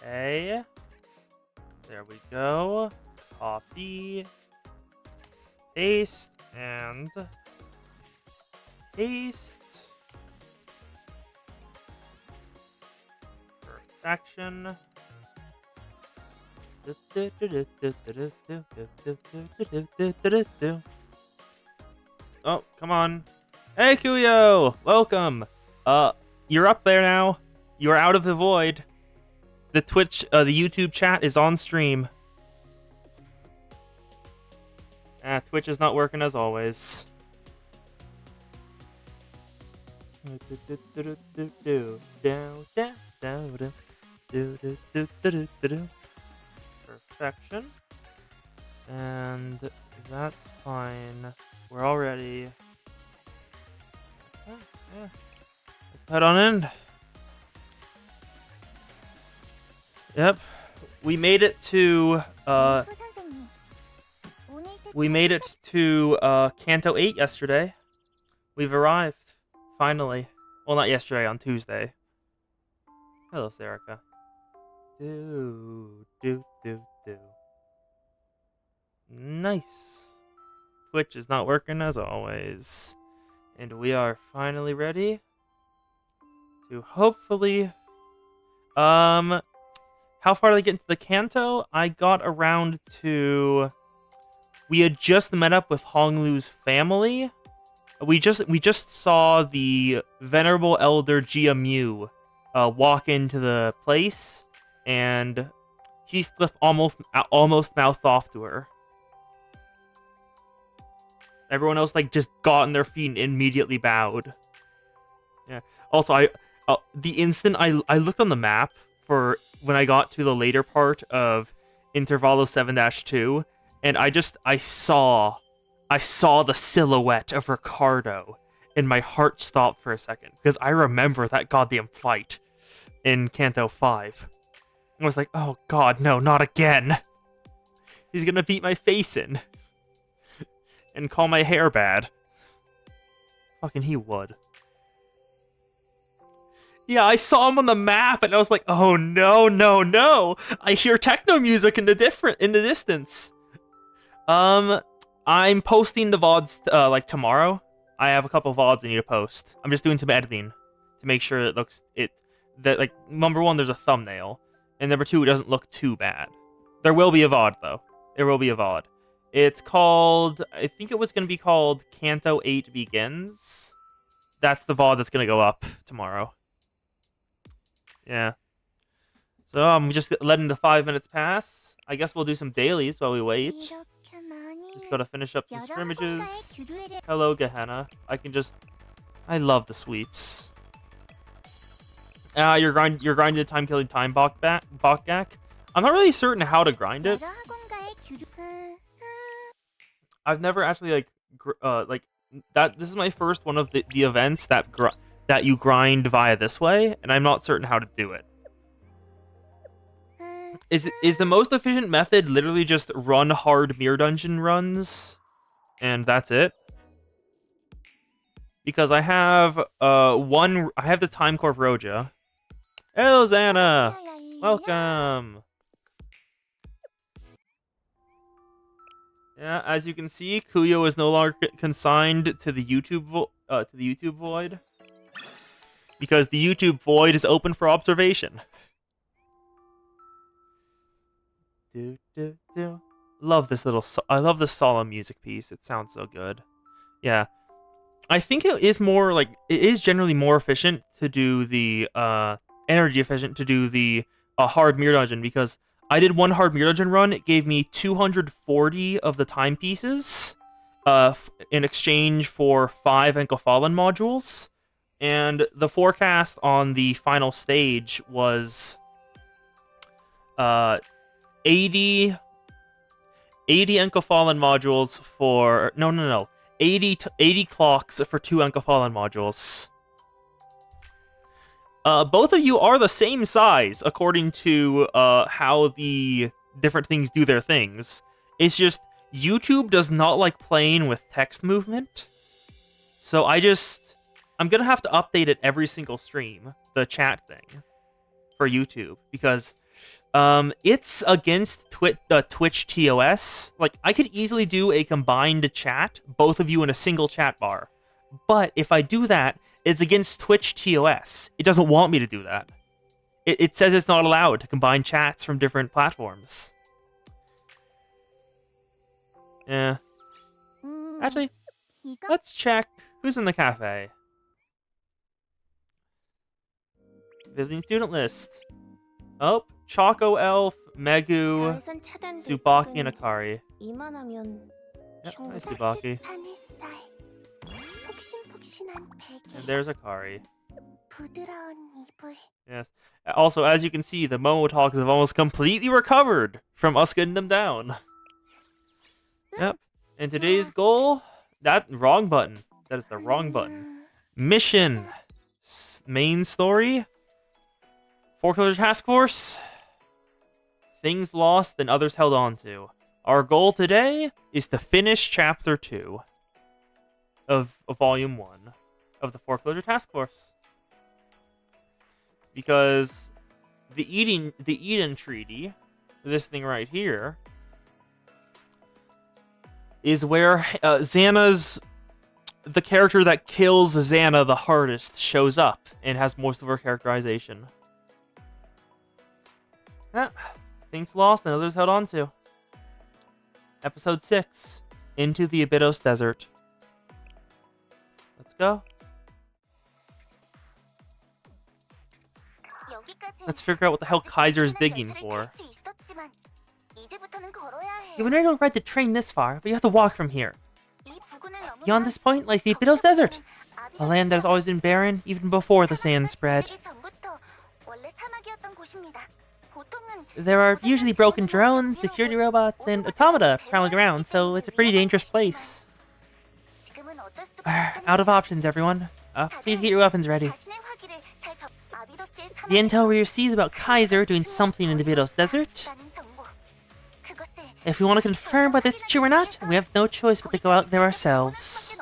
Okay. There we go. Copy. Paste and paste. Perfection. Oh, come on. Hey, Kuyo! Welcome! You're up there now. You're out of the void. The the YouTube chat is on stream. Twitch is not working as always. Perfection. And that's fine. We're all ready. Yeah. Let's head on in. Yep. We made it to Kanto 8 yesterday. We've arrived. Finally. Well, not yesterday, on Tuesday. Hello, Serica. Do. Nice. Twitch is not working as always. And we are finally ready to hopefully... How far did I get into the Kanto? I got around to... We had just met up with Honglu's family. We just saw the venerable elder Jia Mu walk into the place, and Heathcliff almost mouthed off to her. Everyone else just got on their feet and immediately bowed. Yeah. Also, the instant I looked on the map for when I got to the later part of Intervalo 7-2, and I saw the silhouette of Ricardo, and my heart stopped for a second, because I remember that goddamn fight in Kanto 5. I was like, oh god, no, not again. He's gonna beat my face in. And call my hair bad. Fucking he would. Yeah, I saw him on the map, and I was like, oh no. I hear techno music in the distance. I'm posting the VODs tomorrow. I have a couple VODs I need to post. I'm just doing some editing to make sure number one, there's a thumbnail, and number two, it doesn't look too bad. There will be a VOD though. There will be a VOD. It's called, I think it was going to be called Kanto 8 Begins. That's the VOD that's going to go up tomorrow. Yeah. So I'm just letting the 5 minutes pass. I guess we'll do some dailies while we wait. Just gotta finish up some scrimmages. Hello, Gehenna. I love the sweeps. You're grinding the time-killing time Bokgak. I'm not really certain how to grind it. I've never actually that. This is my first one of the events that you grind via this way, and I'm not certain how to do it. Is the most efficient method literally just run hard mirror dungeon runs, and that's it? Because I have I have the Time Corp Roja. Hello, Xana. Welcome. Yeah, as you can see, Kuyo is no longer consigned to the YouTube void, because the YouTube void is open for observation. Love this I love this solemn music piece. It sounds so good. Yeah, I think it is generally more efficient to do the energy efficient to do the hard mirror dungeon, because I did one hard mirror dungeon run. It gave me 240 of the timepieces in exchange for 5 Enkofallen modules. And the forecast on the final stage was 80 Enkofallen modules for... No. 80 clocks for 2 Enkofallen modules. Both of you are the same size, according to how the different things do their things. It's just, YouTube does not like playing with text movement. So I'm gonna have to update it every single stream, the chat thing, for YouTube. Because It's against Twitch TOS. Like, I could easily do a combined chat, both of you in a single chat bar. But if I do that, it's against Twitch TOS. It doesn't want me to do that. It says it's not allowed to combine chats from different platforms. Yeah. Actually, let's check who's in the cafe. Visiting student list. Oh, Choco Elf, Megu, Tsubaki, and Akari. Yep, hi Tsubaki. And there's Akari. Yes. Also, as you can see, the Momo Talks have almost completely recovered from us getting them down. Yep. And today's goal, wrong button. That is the wrong button. Mission. Main story. Foreclosure Task Force. Things lost and others held on to. Our goal today is to finish Chapter 2 of Volume 1 of the Foreclosure Task Force. Because the Eden Treaty, this thing right here, is where Xana's, the character that kills Xana the hardest, shows up and has most of her characterization. Yeah, things lost and others held on to. Episode 6, Into the Abydos Desert. Let's go. Let's figure out what the hell Kaiser's digging for. You would not ride the train this far, but you have to walk from here. Beyond this point lies the Abydos Desert, a land that has always been barren even before the sand spread. There are usually broken drones, security robots, and automata prowling around, so it's a pretty dangerous place. Out of options, everyone. Please get your weapons ready. The intel we received about Kaiser doing something in the Abydos Desert. If we want to confirm whether it's true or not, we have no choice but to go out there ourselves.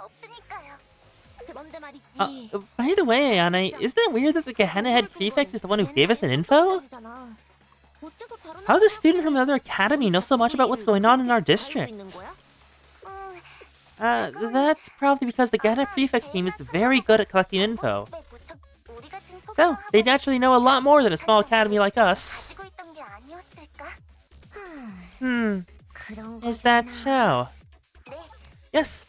By the way, Anna, isn't it weird that the Gehenna head prefect is the one who gave us that info? How does a student from another academy know so much about what's going on in our district? That's probably because the Gehenna prefect team is very good at collecting info. So, they naturally know a lot more than a small academy like us. Is that so? Yes,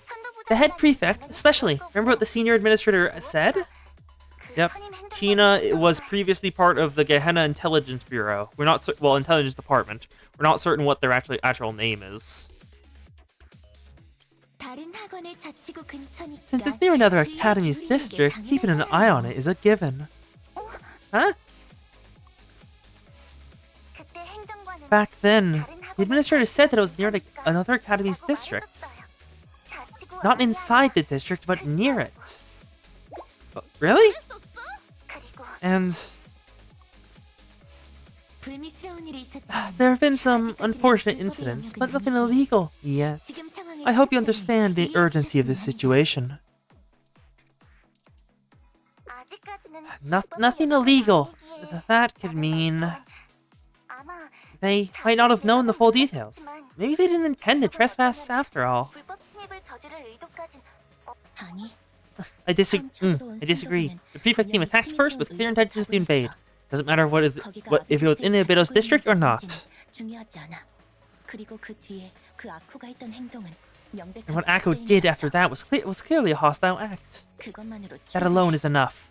the head prefect, especially. Remember what the senior administrator said? Yep. Kina was previously part of the Gehenna Intelligence Bureau. We're not Intelligence Department. We're not certain what their actual name is. Since it's near another academy's district, keeping an eye on it is a given. Huh? Back then, the administrator said that it was near another academy's district. Not inside the district, but near it. Really? And there have been some unfortunate incidents, but nothing illegal yet. I hope you understand the urgency of this situation. Nothing illegal. That could mean they might not have known the full details. Maybe they didn't intend to trespass after all. I disagree. The prefect team attacked first with clear intentions to invade. Doesn't matter if it was in the Abydos district or not. And what Akko did after that was clearly a hostile act. That alone is enough.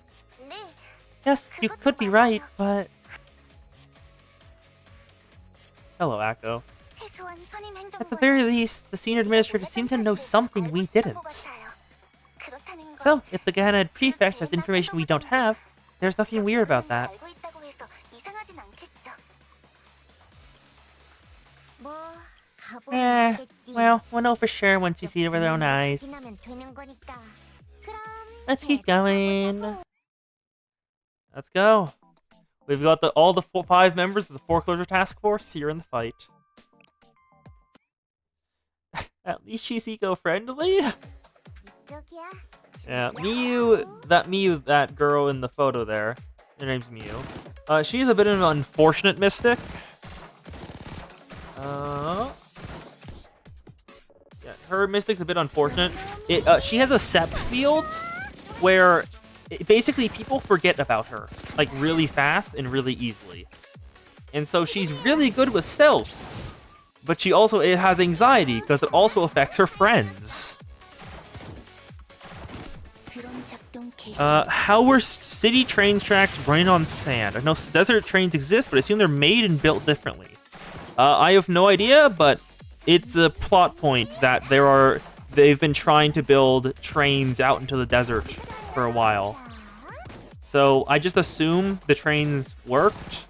Yes, you could be right, but... Hello, Akko. At the very least, the senior administrator seemed to know something we didn't. So, if the Gehenna prefect has information we don't have, there's nothing weird about that. Well, we'll know for sure once we see it with our own eyes. Let's keep going. Let's go. We've got all the 5 members of the Foreclosure Task Force here in the fight. At least she's eco-friendly. Yeah, Miyu, that girl in the photo there. Her name's Miyu. She is a bit of an unfortunate mystic. Yeah, her mystic's a bit unfortunate. She has a sep field where basically people forget about her, like, really fast and really easily. And so she's really good with stealth. But she also has anxiety because it also affects her friends. How were city train tracks running on sand? I know desert trains exist, but I assume they're made and built differently. I have no idea, but it's a plot point that they've been trying to build trains out into the desert for a while. So I just assume the trains worked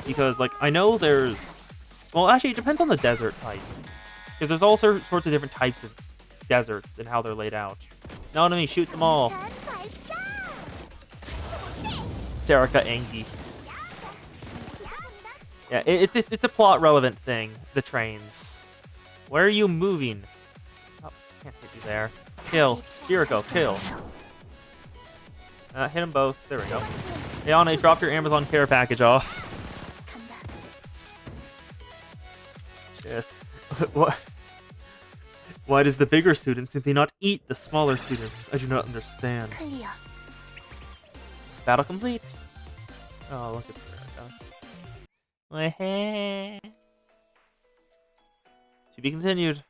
because, like, I know there's... Well, actually, it depends on the desert type. Because there's all sorts of different types of deserts and how they're laid out. No enemy, shoot them all. Sarika Angie. Yeah, it's a plot-relevant thing, the trains. Where are you moving? Oh, can't hit you there. Kill. Jericho, kill. Hit them both. There we go. Hey, Anna, drop your Amazon care package off. Yes. What? Why does the bigger students simply not eat the smaller students? I do not understand. Battle complete. Oh, look at that. To be continued.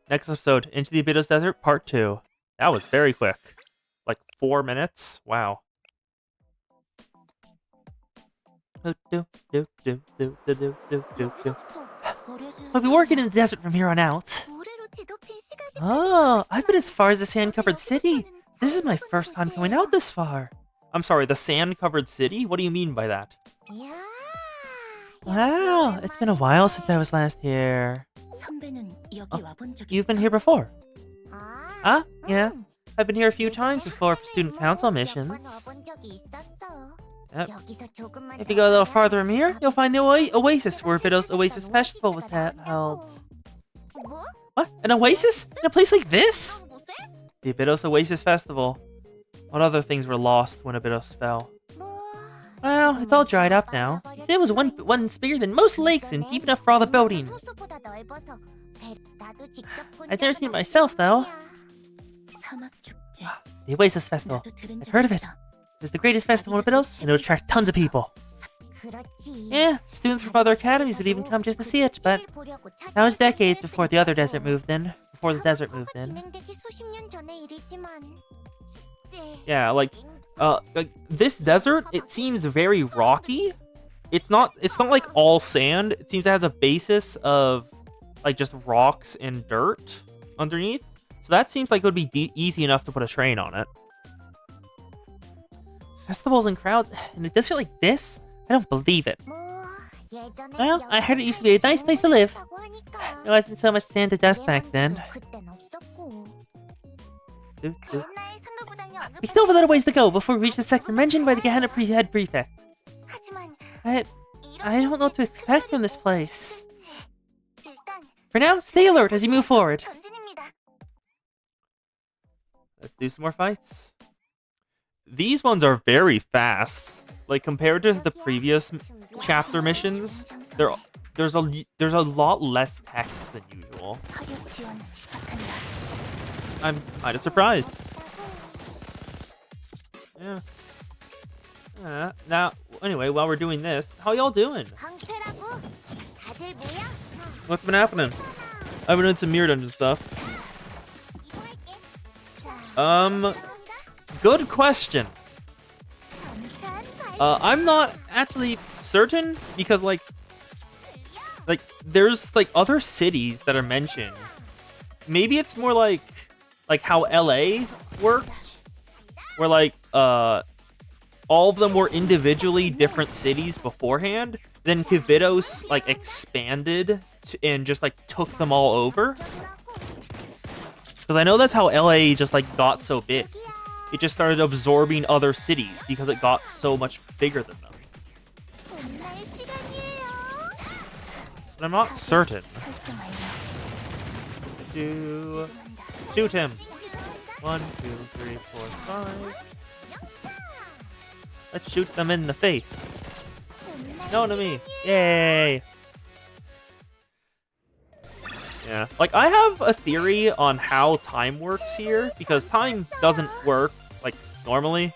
Next episode, Into the Abydos Desert, Part 2. That was very quick. Like 4 minutes. Wow. I'll be working in the desert from here on out. Oh, I've been as far as the sand-covered city. This is my first time coming out this far. I'm sorry, the sand-covered city? What do you mean by that? Wow, it's been a while since I was last here. Oh, you've been here before? Yeah. I've been here a few times before for student council missions. Yep. If you go a little farther from here, you'll find the oasis where Abydos Oasis Festival was held. What? An oasis? In a place like this? The Abydos Oasis Festival. What other things were lost when Abydos fell? Well, it's all dried up now. You say it was once bigger than most lakes and deep enough for all the boating. I've never seen it myself, though. The Oasis Festival. I've heard of it. It's the greatest festival in Abydos, and it'll attract tons of people. Yeah, students from other academies would even come just to see it, but that was decades before the desert moved in. Yeah, like this desert, it seems very rocky. It's not like all sand. It seems it has a basis of like just rocks and dirt underneath. So that seems like it would be easy enough to put a train on it. Festivals and crowds in a desert like this? I don't believe it. Well, I heard it used to be a nice place to live. There wasn't so much sand to dust back then. We still have a little ways to go before we reach the sector mentioned by the Gehenna head prefect. I don't know what to expect from this place. For now, stay alert as you move forward. Let's do some more fights. These ones are very fast. Like, compared to the previous chapter missions, there's a lot less text than usual. I'm kind of surprised. Yeah. Now, anyway, while we're doing this, how y'all doing? What's been happening? I've been doing some Mirror Dungeon stuff. Good question. I'm not actually certain because like there's like other cities that are mentioned. Maybe it's more like how LA worked, where like all of them were individually different cities beforehand. Then Kividos like expanded and just like took them all over. Because I know that's how LA just like got so big. It just started absorbing other cities because it got so much bigger than them. But I'm not certain. Shoot him. 1, 2, 3, 4, 5. Let's shoot them in the face. No to me. Yay. Yeah. Like, I have a theory on how time works here, because time doesn't work, like, normally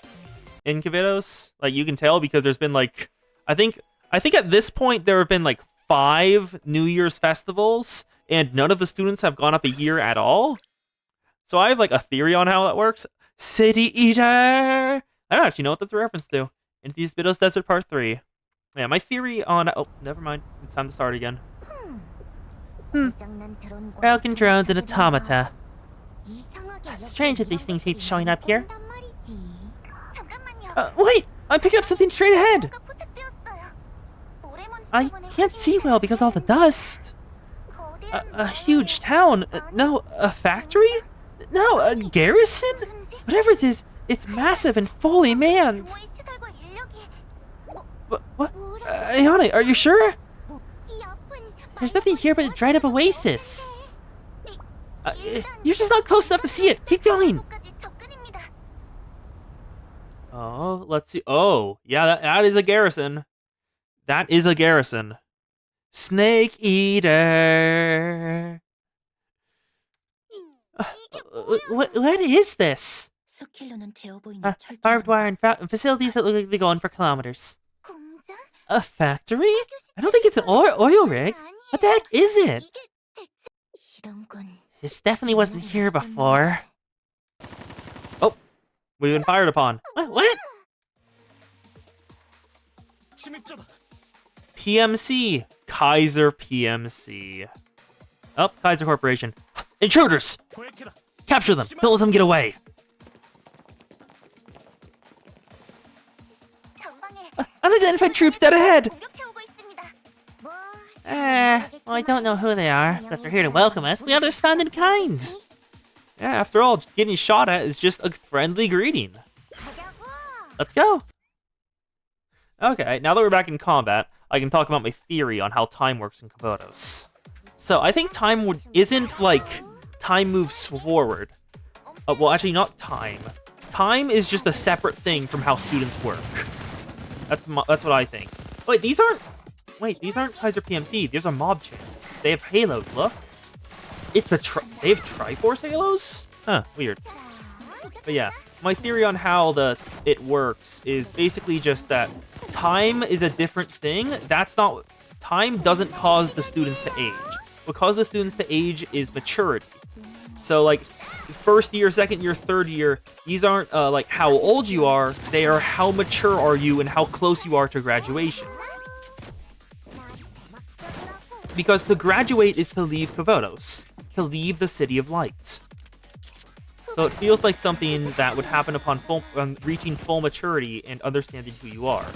in Kavitos. Like, you can tell because there's been, like, I think at this point there have been, like, 5 New Year's festivals, and none of the students have gone up a year at all. So I have, like, a theory on how that works. City Eater! I don't actually know what that's a reference to. Infused Biddle's Desert Part 3. Yeah, my theory on... Oh, never mind. It's time to start again. Broken drones and automata. Strange that these things keep showing up here. Wait! I'm picking up something straight ahead! I can't see well because of all the dust. A huge town? No, a factory? No, a garrison? Whatever it is, it's massive and fully manned. What? Ayane, are you sure? There's nothing here but a dried up oasis. You're just not close enough to see it. Keep going. Oh, let's see. Oh, yeah, that is a garrison. That is a garrison. Snake Eater. What is this? Barbed wire and facilities that look like they go on for kilometers. A factory? I don't think it's an oil rig. What the heck is it? This definitely wasn't here before. Oh, we've been fired upon. What? PMC. Kaiser PMC. Oh, Kaiser Corporation. Intruders! Capture them! Don't let them get away! Unidentified troops dead ahead! Well, I don't know who they are, but if they're here to welcome us, we understand in kind. Yeah, after all, getting shot at is just a friendly greeting. Let's go! Okay, now that we're back in combat, I can talk about my theory on how time works in Kabutos. So, I think time isn't like time moves forward. Well, actually, not time. Time is just a separate thing from how students work. That's what I think. Wait, these aren't Kaiser PMC. These are mob channels. They have halos. Look, they have Triforce halos. Huh, weird. But yeah, my theory on how it works is basically just that time is a different thing. Time doesn't cause the students to age. What causes the students to age is maturity. So, like, first year, second year, third year, these aren't, like, how old you are. They are how mature are you and how close you are to graduation. Because to graduate is to leave Kabutos. To leave the City of Light. So it feels like something that would happen upon reaching full maturity and understanding who you are.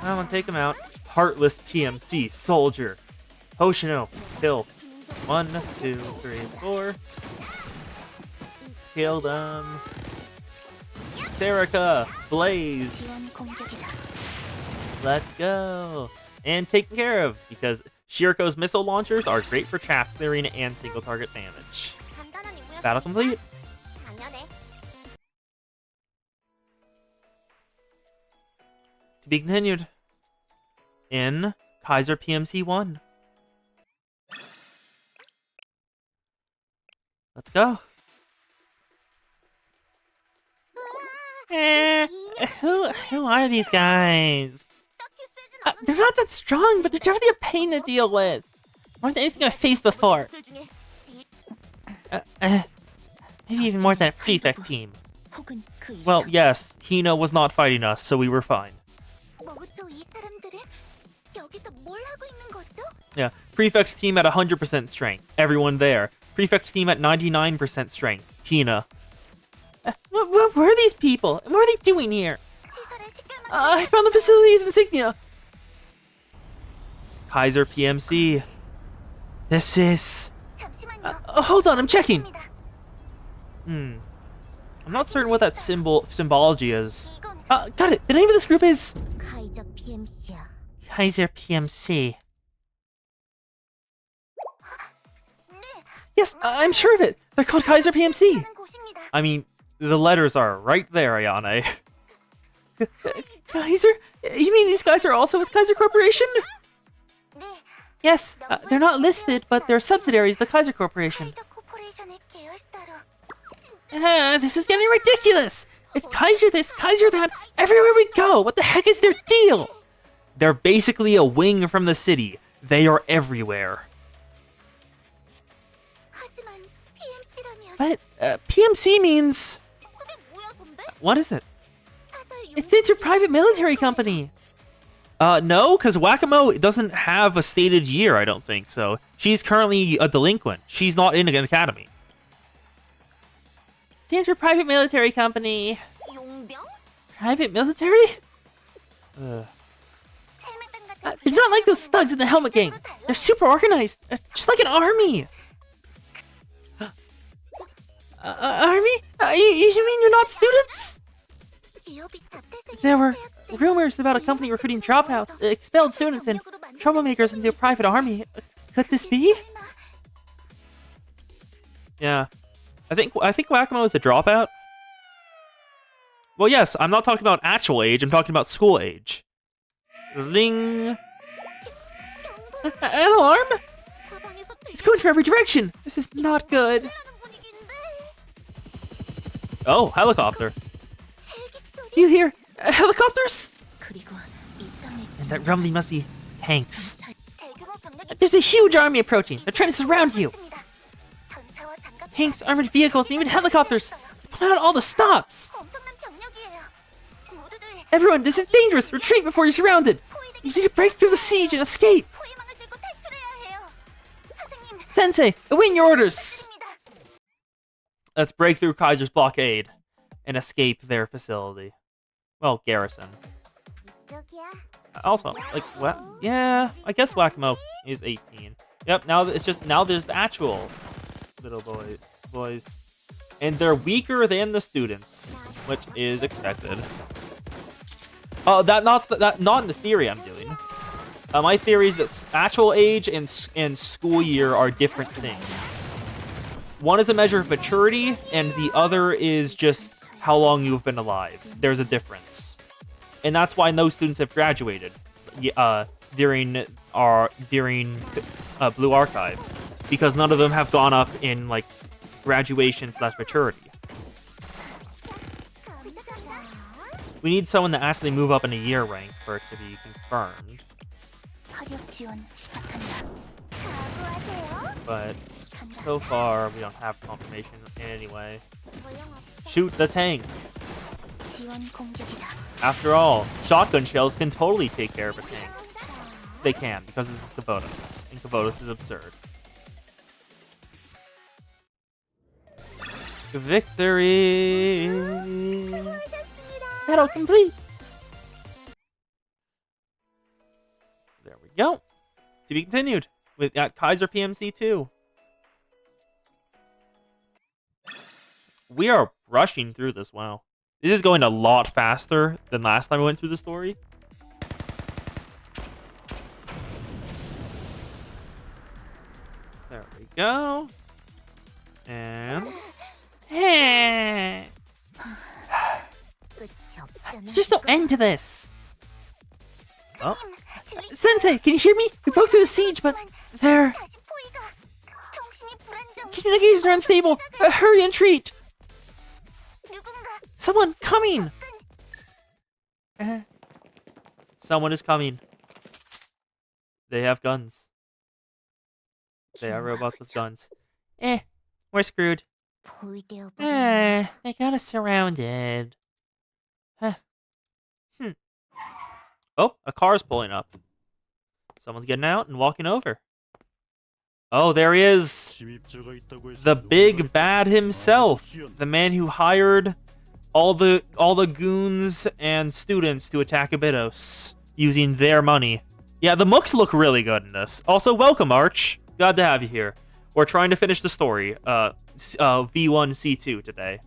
I want to take him out. Heartless PMC soldier. Hoshino, kill. 1, 2, 3, 4. Kill them. Serica, blaze. Let's go. And taken care of, because Shiriko's missile launchers are great for chaff clearing and single target damage. Battle complete. To be continued in Kaiser PMC 1. Let's go. Who are these guys? They're not that strong, but they're definitely a pain to deal with. More than anything I've faced before. Maybe even more than a prefect team. Well, yes, Hina was not fighting us, so we were fine. Yeah, prefect team at 100% strength. Everyone there. Prefect team at 99% strength. Hina. What were these people? What are they doing here? I found the facility's insignia. Kaiser PMC. This is... hold on, I'm checking. I'm not certain what that symbology is. Got it. The name of this group is... Kaiser PMC. Yes, I'm sure of it. They're called Kaiser PMC. I mean, the letters are right there, Ayane. Kaiser? You mean these guys are also with Kaiser Corporation? Yes, they're not listed, but they're subsidiaries of the Kaiser Corporation. This is getting ridiculous! It's Kaiser this, Kaiser that, everywhere we go! What the heck is their deal? They're basically a wing from the city. They are everywhere. But, PMC means... What is it? It's a private military company. No, because Wakamo doesn't have a stated year, I don't think, so she's currently a delinquent. She's not in an academy. Stands for private military company. Private military? They're not like those thugs in the helmet gang. They're super organized, just like an army. Army? You mean you're not students? There were rumors about a company recruiting dropouts, expelled students, and troublemakers into a private army. Could this be? Yeah. I think Wakamo is a dropout. Well, yes, I'm not talking about actual age, I'm talking about school age. Ring. An alarm? It's going from every direction. This is not good. Oh, helicopter. You hear helicopters? And that rumbling must be tanks. There's a huge army approaching. They're trying to surround you. Tanks, armored vehicles, and even helicopters. Put out all the stops. Everyone, this is dangerous. Retreat before you're surrounded. You need to break through the siege and escape. Sensei, await your orders. Let's break through Kaiser's blockade and escape their facility. Well, garrison. Also, like, what? Yeah, I guess Wakamo is 18. Yep, now there's the actual little boys. And they're weaker than the students, which is expected. Oh, not in the theory I'm doing. My theory is that actual age and school year are different things. One is a measure of maturity, and the other is just how long you've been alive. There's a difference. And that's why no students have graduated during Blue Archive, because none of them have gone up in like graduation/maturity. We need someone to actually move up in a year rank for it to be confirmed. But so far we don't have confirmation anyway. Shoot the tank. After all, shotgun shells can totally take care of a tank. They can, because it's Kabotos, and Kabotos is absurd. Victory! Battle complete! There we go. To be continued with Kaiser PMC 2. We are rushing through this, wow. This is going a lot faster than last time I went through the story. There we go. And... There's just no end to this. Oh. Sensei, can you hear me? We broke through the siege, but they're... Communications are unstable. Hurry and retreat. Someone coming! Someone is coming. They have guns. They are robots with guns. We're screwed. They got us surrounded. Oh, a car's pulling up. Someone's getting out and walking over. Oh, there he is! The big bad himself! The man who hired all the goons and students to attack Abydos using their money. Yeah, the mooks look really good in this. Also, welcome, Arch. Glad to have you here. We're trying to finish the story, V1C2 today.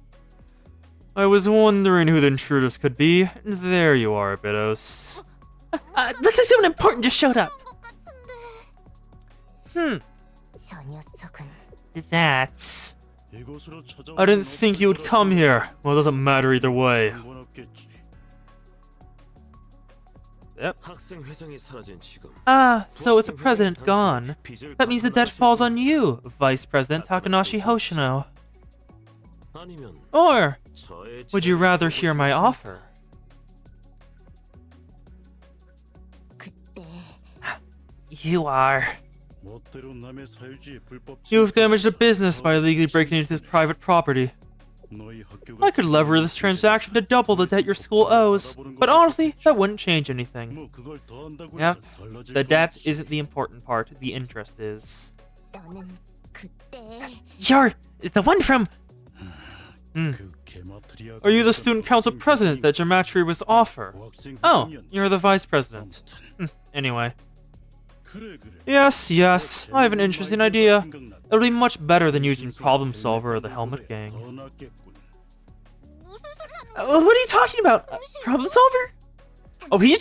I was wondering who the intruders could be. There you are, Abydos. Looks like someone important just showed up. That's... I didn't think you would come here. Well, it doesn't matter either way. Yep. Ah, so with the president gone, that means the debt falls on you, Vice President Takanashi Hoshino. Or, would you rather hear my offer? You are. You've damaged a business by illegally breaking into private property. I could lever this transaction to double the debt your school owes, but honestly, that wouldn't change anything. Yep, the debt isn't the important part, the interest is. You're the one from... Are you the student council president that geometry was offer? Oh, you're the vice president. Anyway. Yes, I have an interesting idea. It'll be much better than using Problem Solver or the Helmet Gang. What are you talking about? Problem Solver? Oh, he's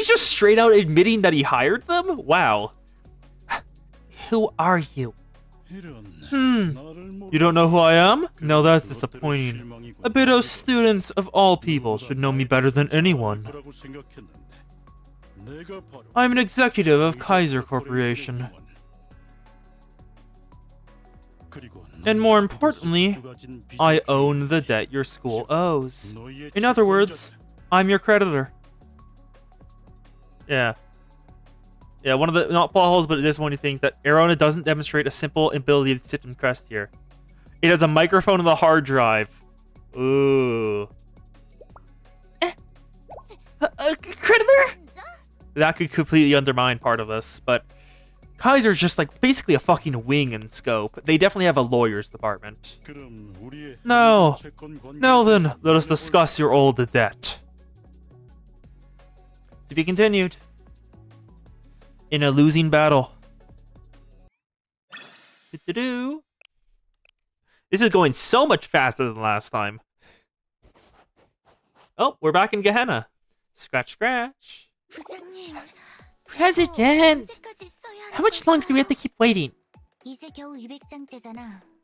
just straight out admitting that he hired them? Wow. Who are you? You don't know who I am? No, that's disappointing. Abido's students of all people should know me better than anyone. I'm an executive of Kaiser Corporation. And more importantly, I own the debt your school owes. In other words, I'm your creditor. Yeah, one of the, not plot holes, but it is one of the things that Arona doesn't demonstrate a simple ability to sit in crest here. It has a microphone on the hard drive. Ooh. Creditor? That could completely undermine part of this, but Kaiser's just like basically a fucking wing in scope. They definitely have a lawyer's department. No. Now then, let us discuss your old debt. To be continued. In a losing battle. This is going so much faster than last time. Oh, we're back in Gehenna. Scratch, scratch. President! How much longer do we have to keep waiting?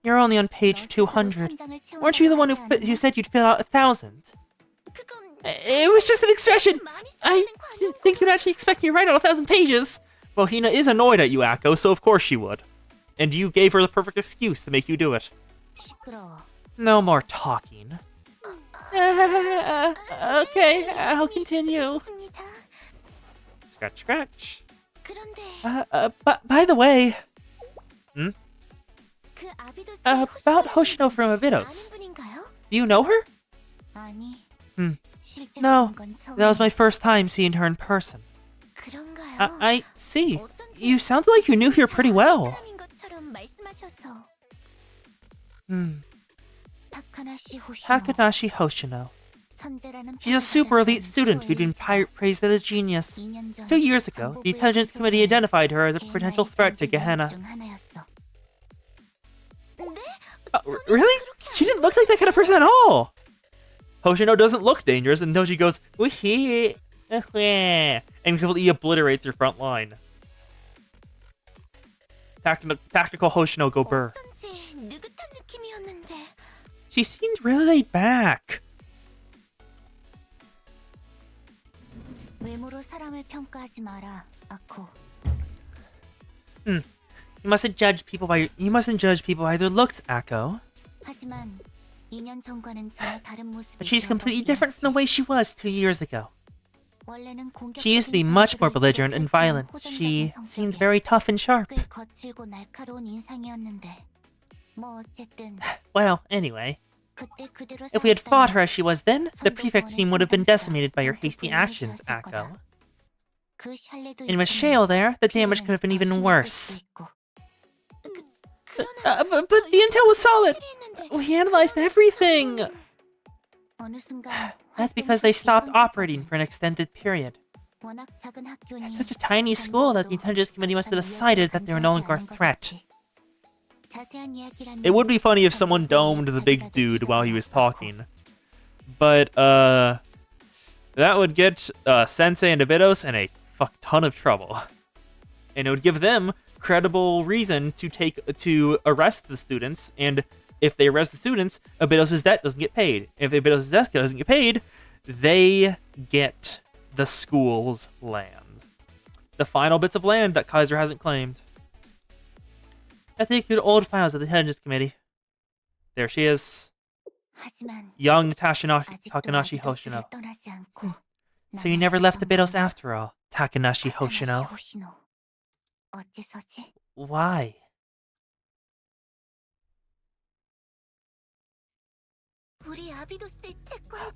You're only on page 200. Weren't you the one who said you'd fill out 1,000? It was just an expression. I didn't think you'd actually expect me to write out 1,000 pages. Well, Hina is annoyed at you, Akko, so of course she would. And you gave her the perfect excuse to make you do it. No more talking. Okay, I'll continue. Scratch, scratch. By the way... about Hoshino from Abidos. Do you know her? No, that was my first time seeing her in person. I see. You sounded like you knew her pretty well. Takanashi Hoshino. She's a super elite student who'd been praised as a genius. 2 years ago, the Intelligence Committee identified her as a potential threat to Gehenna. Really? She didn't look like that kind of person at all! Hoshino doesn't look dangerous until she goes, "Wee-hee, and completely obliterates her front line. Tactical Hoshino go burr. She seemed really laid back. You mustn't judge people by their looks, Akko. But she's completely different from the way she was 2 years ago. She used to be much more belligerent and violent. She seemed very tough and sharp. Well, anyway. If we had fought her as she was then, the prefect team would have been decimated by your hasty actions, Akko. And with Shale there, the damage could have been even worse. But the intel was solid! We analyzed everything! That's because they stopped operating for an extended period. It's such a tiny school that the Intelligence Committee must have decided that they were no longer a threat. It would be funny if someone domed the big dude while he was talking. But, that would get Sensei and Abidos in a fuck ton of trouble. And it would give them credible reason to arrest the students, and if they arrest the students, Abydos' debt doesn't get paid. If Abydos' debt doesn't get paid, they get the school's land. The final bits of land that Kaiser hasn't claimed. I think the old files of the Intelligence Committee. There she is. Young Takanashi Hoshino. So you never left Abydos after all, Takanashi Hoshino. Why?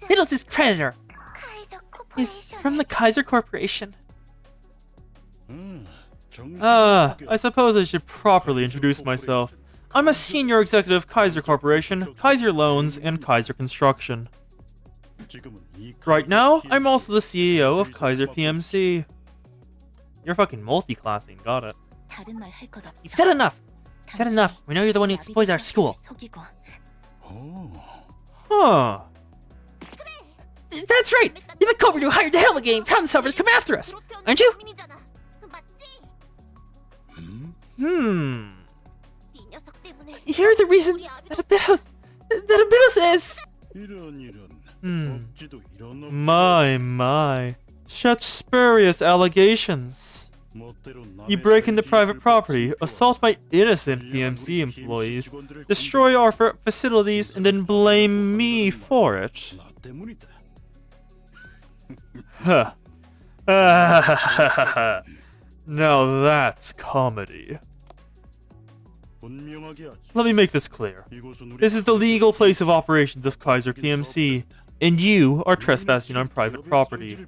Abydos' creditor is from the Kaiser Corporation. I suppose I should properly introduce myself. I'm a senior executive of Kaiser Corporation, Kaiser Loans, and Kaiser Construction. Right now, I'm also the CEO of Kaiser PMC. You're fucking multi-classing, got it. You've said enough! You've said enough. We know you're the one who exploited our school. Huh. That's right! You're the culprit who hired the Helmet Gang problem solvers to come after us, aren't you? You're the reason that Abydos is... My. Such spurious allegations. You break into private property, assault my innocent PMC employees, destroy our facilities, and then blame me for it. Huh. Now that's comedy. Let me make this clear. This is the legal place of operations of Kaiser PMC, and you are trespassing on private property.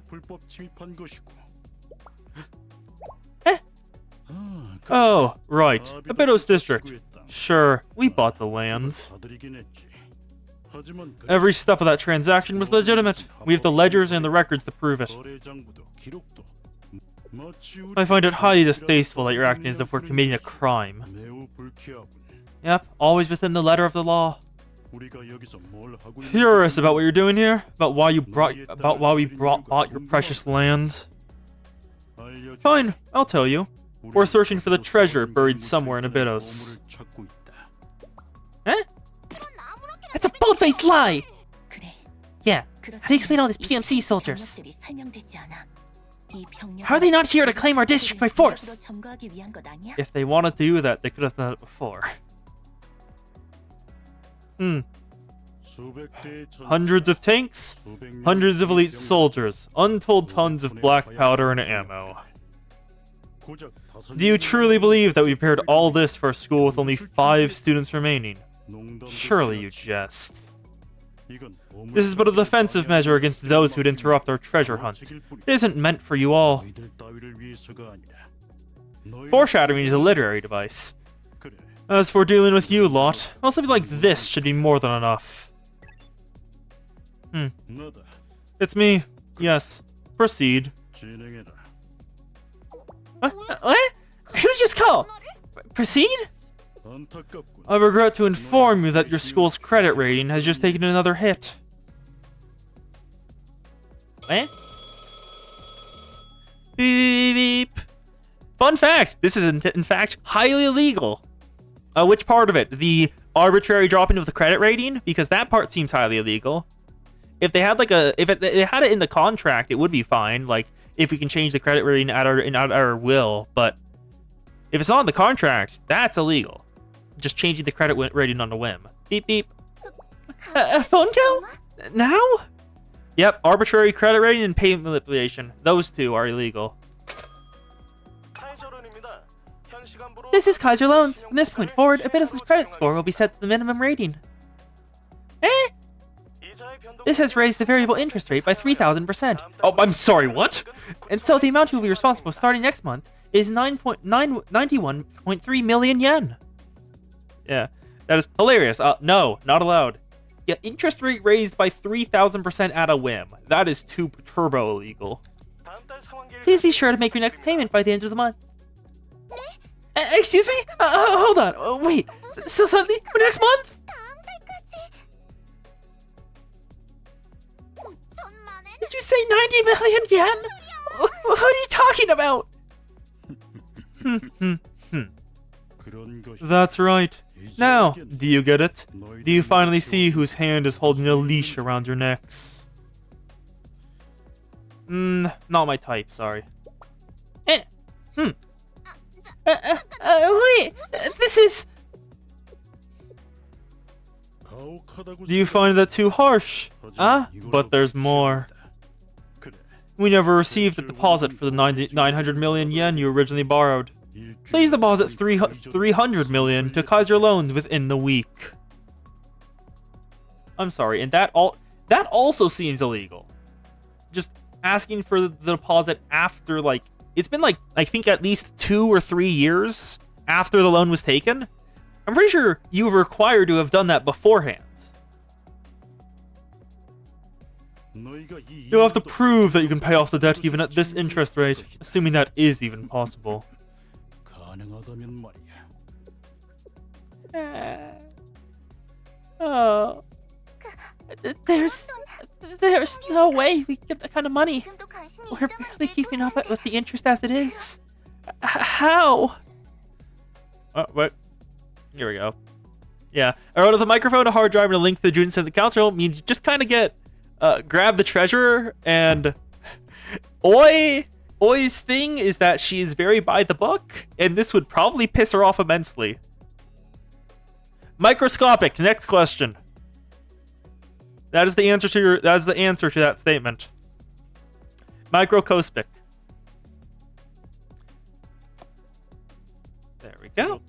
Oh, right. Abydos District. Sure, we bought the lands. Every step of that transaction was legitimate. We have the ledgers and the records to prove it. I find it highly distasteful that you're acting as if we're committing a crime. Yep, always within the letter of the law. Curious about what you're doing here? About why we bought your precious lands? Fine, I'll tell you. We're searching for the treasure buried somewhere in Abydos. Eh? That's a bold-faced lie! Yeah, how do you explain all these PMC soldiers? How are they not here to claim our district by force? If they wanted to do that, they could have done it before. Hundreds of tanks, hundreds of elite soldiers, untold tons of black powder and ammo. Do you truly believe that we prepared all this for a school with only 5 students remaining? Surely you jest. This is but a defensive measure against those who'd interrupt our treasure hunt. It isn't meant for you all. Foreshadowing is a literary device. As for dealing with you lot, something like this should be more than enough. It's me. Yes. Proceed. What? Who did you just call? Proceed? I regret to inform you that your school's credit rating has just taken another hit. Eh? Beep. Fun fact! This is in fact highly illegal. Which part of it? The arbitrary dropping of the credit rating? Because that part seems highly illegal. If they had they had it in the contract, it would be fine. Like if we can change the credit rating at our will, but if it's not in the contract, that's illegal. Just changing the credit rating on a whim. Beep beep. A phone call? Now? Yep, arbitrary credit rating and payment manipulation. Those two are illegal. This is Kaiser Loans. From this point forward, Abydos' credit score will be set to the minimum rating. Eh? This has raised the variable interest rate by 3,000%. Oh, I'm sorry, what? And so the amount you will be responsible starting next month is 91.3 million yen. Yeah, that is hilarious. No, not allowed. Yeah, interest rate raised by 3,000% at a whim. That is too turbo illegal. Please be sure to make your next payment by the end of the month. Excuse me? Hold on. Wait. So suddenly, next month? Did you say 90 million yen? What are you talking about? That's right. Now, do you get it? Do you finally see whose hand is holding a leash around your necks? Not my type, sorry. Wait, this is... Do you find that too harsh? But there's more. We never received a deposit for the 900 million yen you originally borrowed. Please deposit 300 million to Kaiser Loans within the week. I'm sorry, and that also seems illegal. Just asking for the deposit after, like, it's been like, I think at least 2 or 3 years after the loan was taken. I'm pretty sure you were required to have done that beforehand. You'll have to prove that you can pay off the debt even at this interest rate, assuming that is even possible. Oh. There's no way we get that kind of money. We're barely keeping up with the interest as it is. How? Oh, wait. Here we go. Yeah. Alright, with a microphone, a hard drive, and a link to the June Senate Council means you just kind of get, grab the treasurer, and Oi's thing is that she is very by the book, and this would probably piss her off immensely. Microscopic. Next question. That is the answer to that statement. Microscopic. There we go.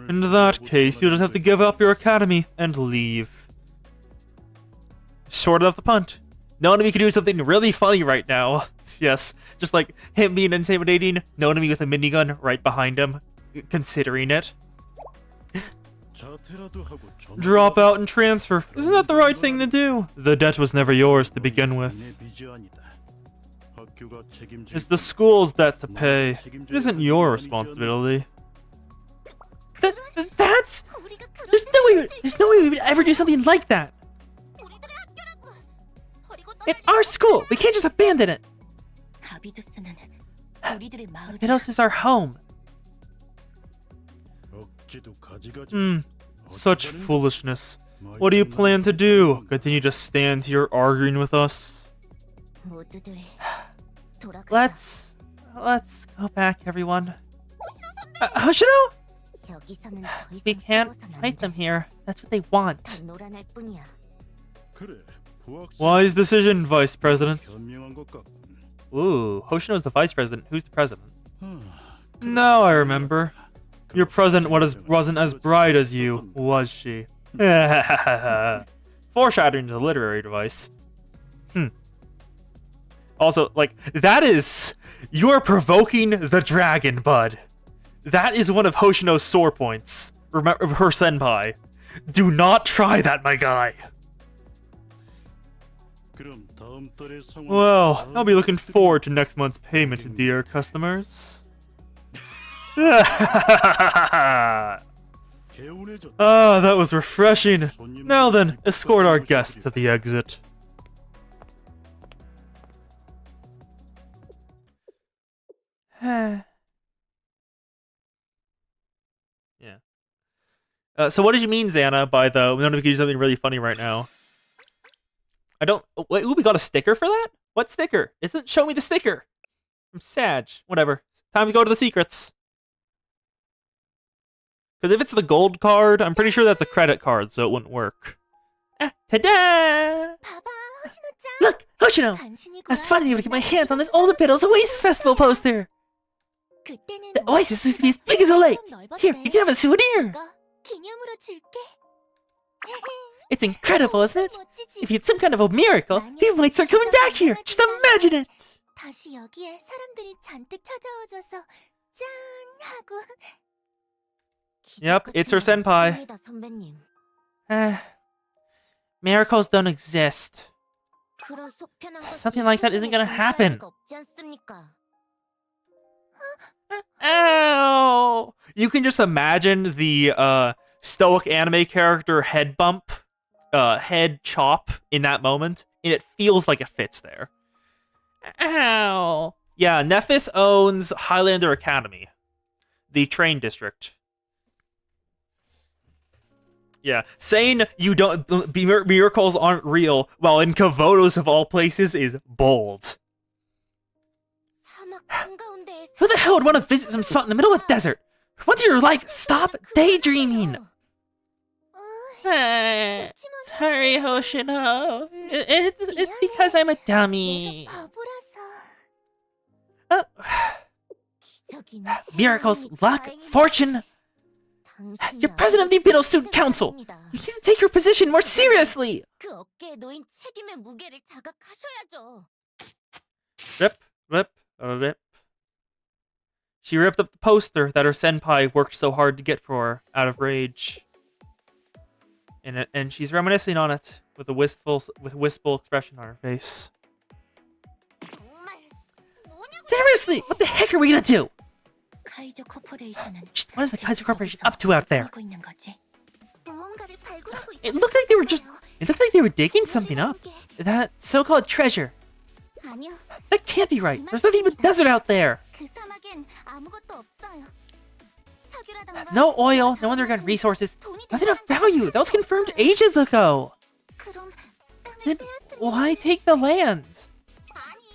In that case, you'll just have to give up your academy and leave. Shorted up the punt. No one of you can do something really funny right now. Yes, just like him being intimidating, no one of you with a minigun right behind him, considering it. Drop out and transfer. Isn't that the right thing to do? The debt was never yours to begin with. It's the school's debt to pay. It isn't your responsibility. That's... There's no way we would ever do something like that. It's our school. We can't just abandon it. Beckons is our home. Such foolishness. What do you plan to do? Continue to stand here arguing with us? Let's go back, everyone. Hoshino? We can't fight them here. That's what they want. Wise decision, Vice President. Ooh, Hoshino's the Vice President. Who's the President? Now I remember. Your president wasn't as bright as you, was she? Foreshadowing to the literary device. Also, like, that is... You're provoking the dragon, bud. That is one of Hoshino's sore points. Remember, her senpai. Do not try that, my guy. Well, I'll be looking forward to next month's payment, dear customers. Ah, that was refreshing. Now then, escort our guest to the exit. Yeah. So what did you mean, Xana, by the... None of you can do something really funny right now? I don't... Wait, ooh, we got a sticker for that? What sticker? Show me the sticker. I'm Sag. Whatever. Time to go to the secrets. Because if it's the gold card, I'm pretty sure that's a credit card, so it wouldn't work. Ta-da! Look, Hoshino! I was finally able to get my hands on this Old Piddles Oasis Festival poster! The Oasis used to be as big as a lake! Here, you can have a souvenir! It's incredible, isn't it? If you had some kind of a miracle, people might start coming back here! Just imagine it! Yep, it's her senpai. Miracles don't exist. Something like that isn't gonna happen. Ow! You can just imagine the stoic anime character head bump, head chop in that moment, and it feels like it fits there. Ow! Yeah, Nephis owns Highlander Academy, the train district. Yeah, saying you don't miracles aren't real while in Kavotos of all places is bold. Who the hell would want to visit some spot in the middle of the desert? What's your life? Stop daydreaming! Sorry, Hoshino. It's because I'm a dummy. Miracles, luck, fortune. You're president of the Beetle Student Council. You need to take your position more seriously. Rip, rip, rip. She ripped up the poster that her senpai worked so hard to get for her out of rage. And she's reminiscing on it with a wistful expression on her face. Seriously, what the heck are we gonna do? What is the Kaiser Corporation up to out there? It looked like they were digging something up. That so-called treasure. That can't be right. There's nothing but desert out there. No oil, no underground resources, nothing of value. That was confirmed ages ago. Then why take the land?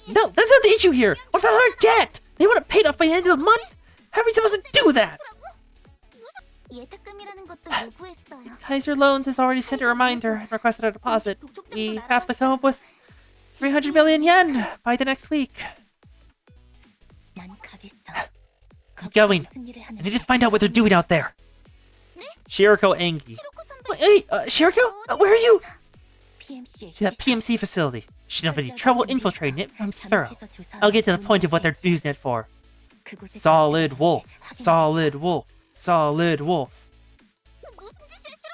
No, that's not the issue here. What about our debt? They want it paid off by the end of the month? How are we supposed to do that? Kaiser Loans has already sent a reminder and requested a deposit. We have to come up with 300 million yen by the next week. I'm going. I need to find out what they're doing out there. Shiriko angry. Hey, Shiriko? Where are you? She's at PMC facility. She don't have any trouble infiltrating it. I'm thorough. I'll get to the point of what they're using it for. Solid wolf. Solid wolf. Solid wolf.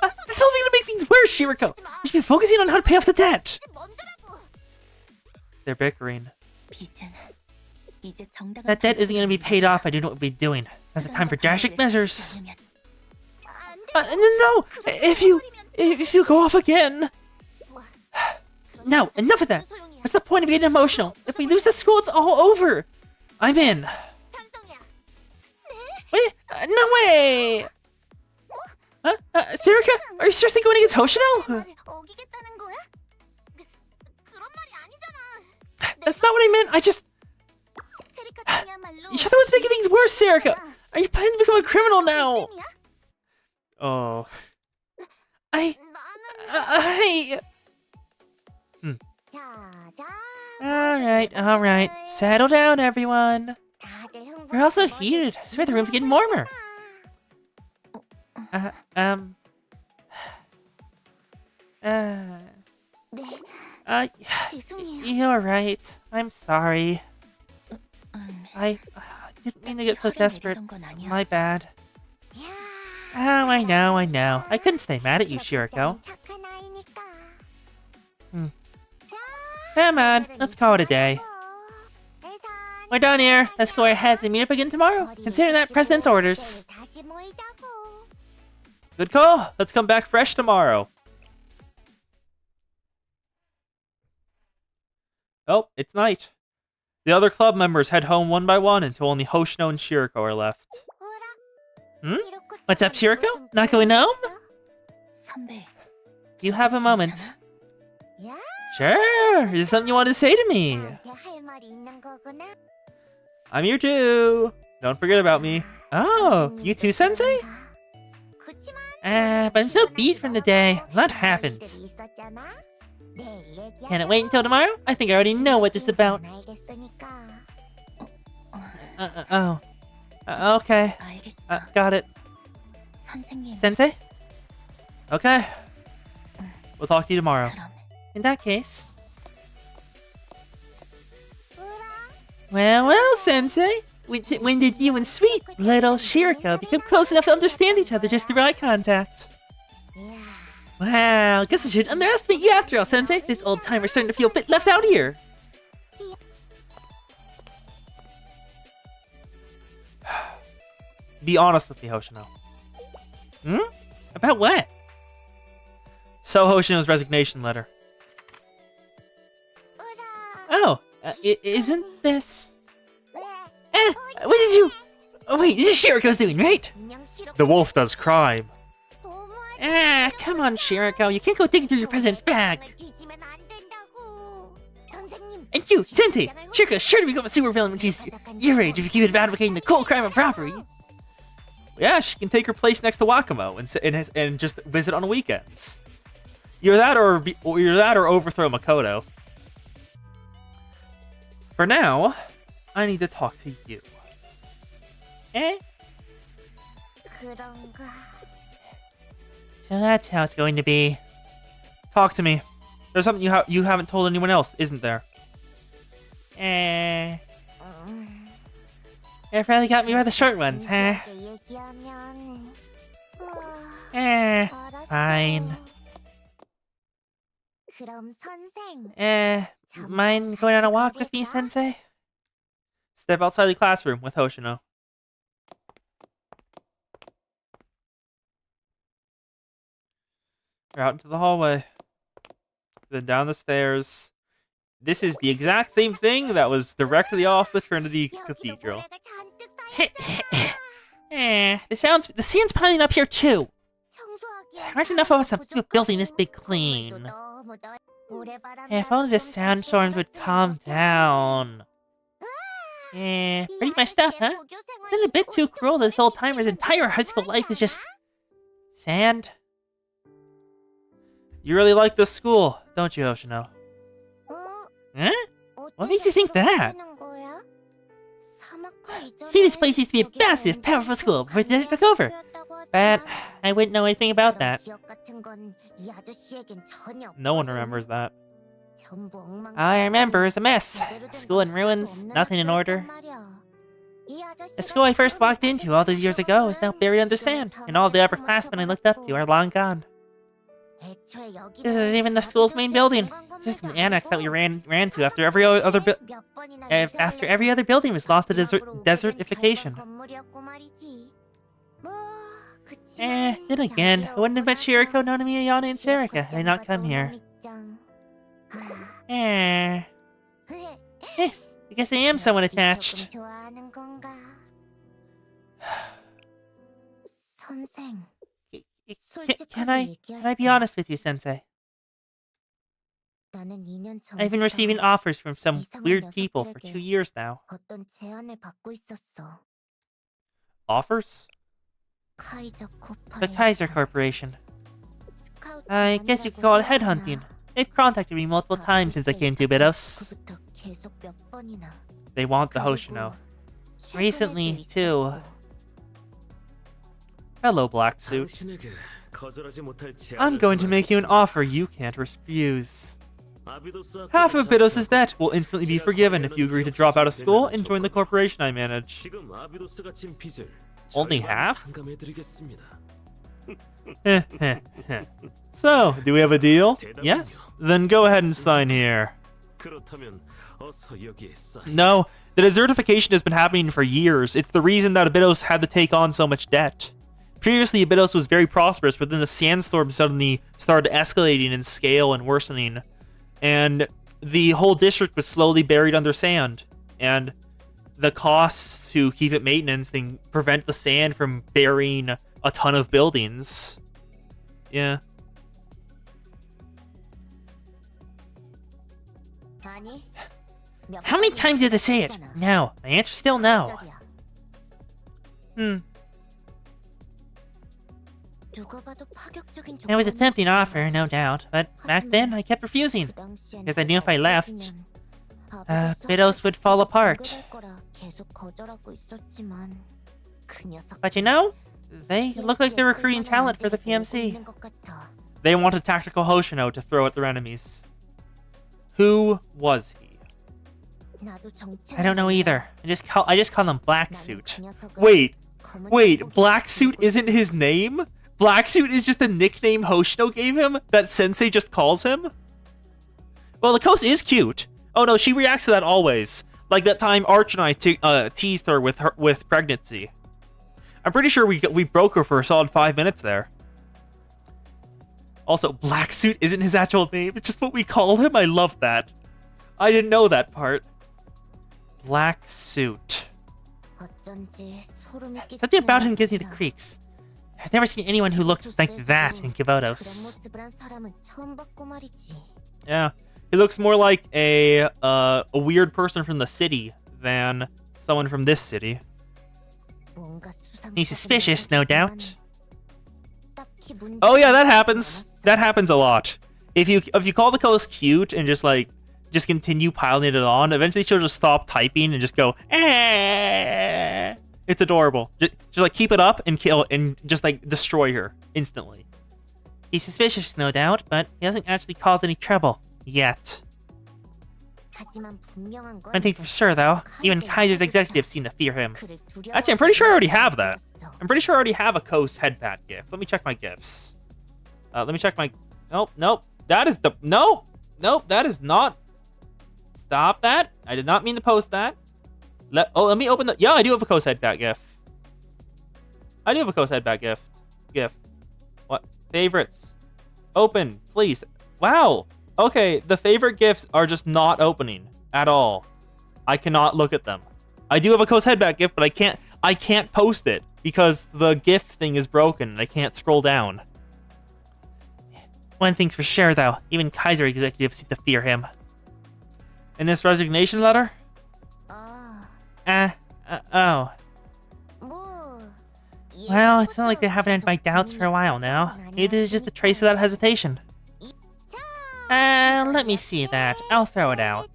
That's only gonna make things worse, Shiriko. You should be focusing on how to pay off the debt. They're bickering. That debt isn't gonna be paid off. I do know what we'll be doing. That's the time for drastic measures. No! If you go off again. No, enough of that. What's the point of getting emotional? If we lose the school, it's all over. I'm in. Wait, no way! Huh? Sarika, are you seriously going against Hoshino? That's not what I meant, I just... You're the one's making things worse, Sarika! Are you planning to become a criminal now? Oh... Alright. Settle down, everyone. We're also heated. I swear the room's getting warmer. You're right. I'm sorry. I didn't mean to get so desperate. My bad. Oh, I know. I couldn't stay mad at you, Shiriko. Come on, let's call it a day. We're done here. Let's go ahead and meet up again tomorrow. Consider that President's orders. Good call. Let's come back fresh tomorrow. Oh, it's night. The other club members head home one by one until only Hoshino and Shiriko are left. What's up, Shiriko? Not going home? Do you have a moment? Sure, is there something you want to say to me? I'm here too. Don't forget about me. Oh, you too, Sensei? But I'm so beat from the day. A lot happened. Can it wait until tomorrow? I think I already know what this is about. Okay. Got it. Sensei? Okay. We'll talk to you tomorrow. In that case... Well, Sensei. When did you and sweet little Shiriko become close enough to understand each other just through eye contact? Wow, guess I shouldn't underestimate you after all, Sensei. This old timer's starting to feel a bit left out here. Be honest with me, Hoshino. About what? So Hoshino's resignation letter. Oh, isn't this... what did you... Oh wait, this is Shiriko's doing, right? The wolf does crime. come on, Shiriko, you can't go digging through your president's bag. And you, Sensei, Shiriko's sure to become a supervillain when she's your age if you keep advocating the cold crime of robbery. Yeah, she can take her place next to Wakamo and just visit on weekends. Either that or overthrow Makoto. For now, I need to talk to you. Eh? So that's how it's going to be. Talk to me. There's something you haven't told anyone else, isn't there? You finally got me by the short ones, huh? Fine. Mind going on a walk with me, Sensei? Step outside the classroom with Hoshino. You're out into the hallway. Then down the stairs. This is the exact same thing that was directly off the Trinity Cathedral. The sand's piling up here too. Aren't enough of us to do a building this big clean. If only the sandstorms would calm down. Ready my stuff, huh? Isn't it a bit too cruel that this old timer's entire high school life is just sand? You really like this school, don't you, Hoshino? Huh? What makes you think that? See, this place used to be a massive, powerful school before they took over. But I wouldn't know anything about that. No one remembers that. All I remember is a mess. School in ruins, nothing in order. The school I first walked into all those years ago is now buried under sand, and all the upperclassmen I looked up to are long gone. This isn't even the school's main building. It's just an annex that we ran to after every other building was lost to desertification. Then again, I wouldn't have met Shiriko, Nonami, Ayane, and Serika had I not come here. I guess I am somewhat attached. Can I be honest with you, Sensei? I've been receiving offers from some weird people for 2 years now. Offers? The Kaiser Corporation. I guess you could call it headhunting. They've contacted me multiple times since I came to Bedos. They want the Hoshino. Recently, too. Hello, Black Suit. I'm going to make you an offer you can't refuse. Half of Bedos' debt will instantly be forgiven if you agree to drop out of school and join the corporation I manage. Only half? So, do we have a deal? Yes? Then go ahead and sign here. No, the desertification has been happening for years. It's the reason that Abydos had to take on so much debt. Previously, Abydos was very prosperous, but then the sandstorm suddenly started escalating in scale and worsening. And the whole district was slowly buried under sand. And the costs to keep it maintenance and prevent the sand from burying a ton of buildings. Yeah. How many times did they say it? No. My answer's still no. It was a tempting offer, no doubt, but back then I kept refusing, because I knew if I left, Bedos would fall apart. But you know, they look like they're recruiting talent for the PMC. They want a tactical Hoshino to throw at their enemies. Who was he? I don't know either. I just call him Black Suit. Wait, Black Suit isn't his name? Black Suit is just a nickname Hoshino gave him that Sensei just calls him? Well, the Coast is cute. Oh no, she reacts to that always. Like that time Arch and I teased her with pregnancy. I'm pretty sure we broke her for a solid 5 minutes there. Also, Black Suit isn't his actual name. It's just what we call him. I love that. I didn't know that part. Black Suit. Something about him gives me the creeps. I've never seen anyone who looks like that in Kivotos. Yeah, he looks more like a weird person from the city than someone from this city. He's suspicious, no doubt. Oh yeah, that happens. That happens a lot. If you call the coast cute and just continue piling it on, eventually she'll just stop typing and just go, eh. It's adorable. Just like keep it up and kill and just like destroy her instantly. He's suspicious, no doubt, but he hasn't actually caused any trouble yet. One thing for sure, though, even Kaiser's executives seem to fear him. Actually, I'm pretty sure I already have that. I'm pretty sure I already have a Coast headpat gift. Let me check my gifts. Let me check my... Nope. That is the... Nope, that is not... Stop that. I did not mean to post that. Let me open the... Yeah, I do have a Coast headpat gift. I do have a Coast headpat gift. What? Favorites. Open, please. Wow. Okay, the favorite gifts are just not opening at all. I cannot look at them. I do have a Coast headbat gift, but I can't post it because the gift thing is broken and I can't scroll down. One thing's for sure, though, even Kaiser executives seem to fear him. In this resignation letter? Oh. Well, it's not like they haven't had my doubts for a while now. Maybe this is just a trace of that hesitation. Let me see that. I'll throw it out.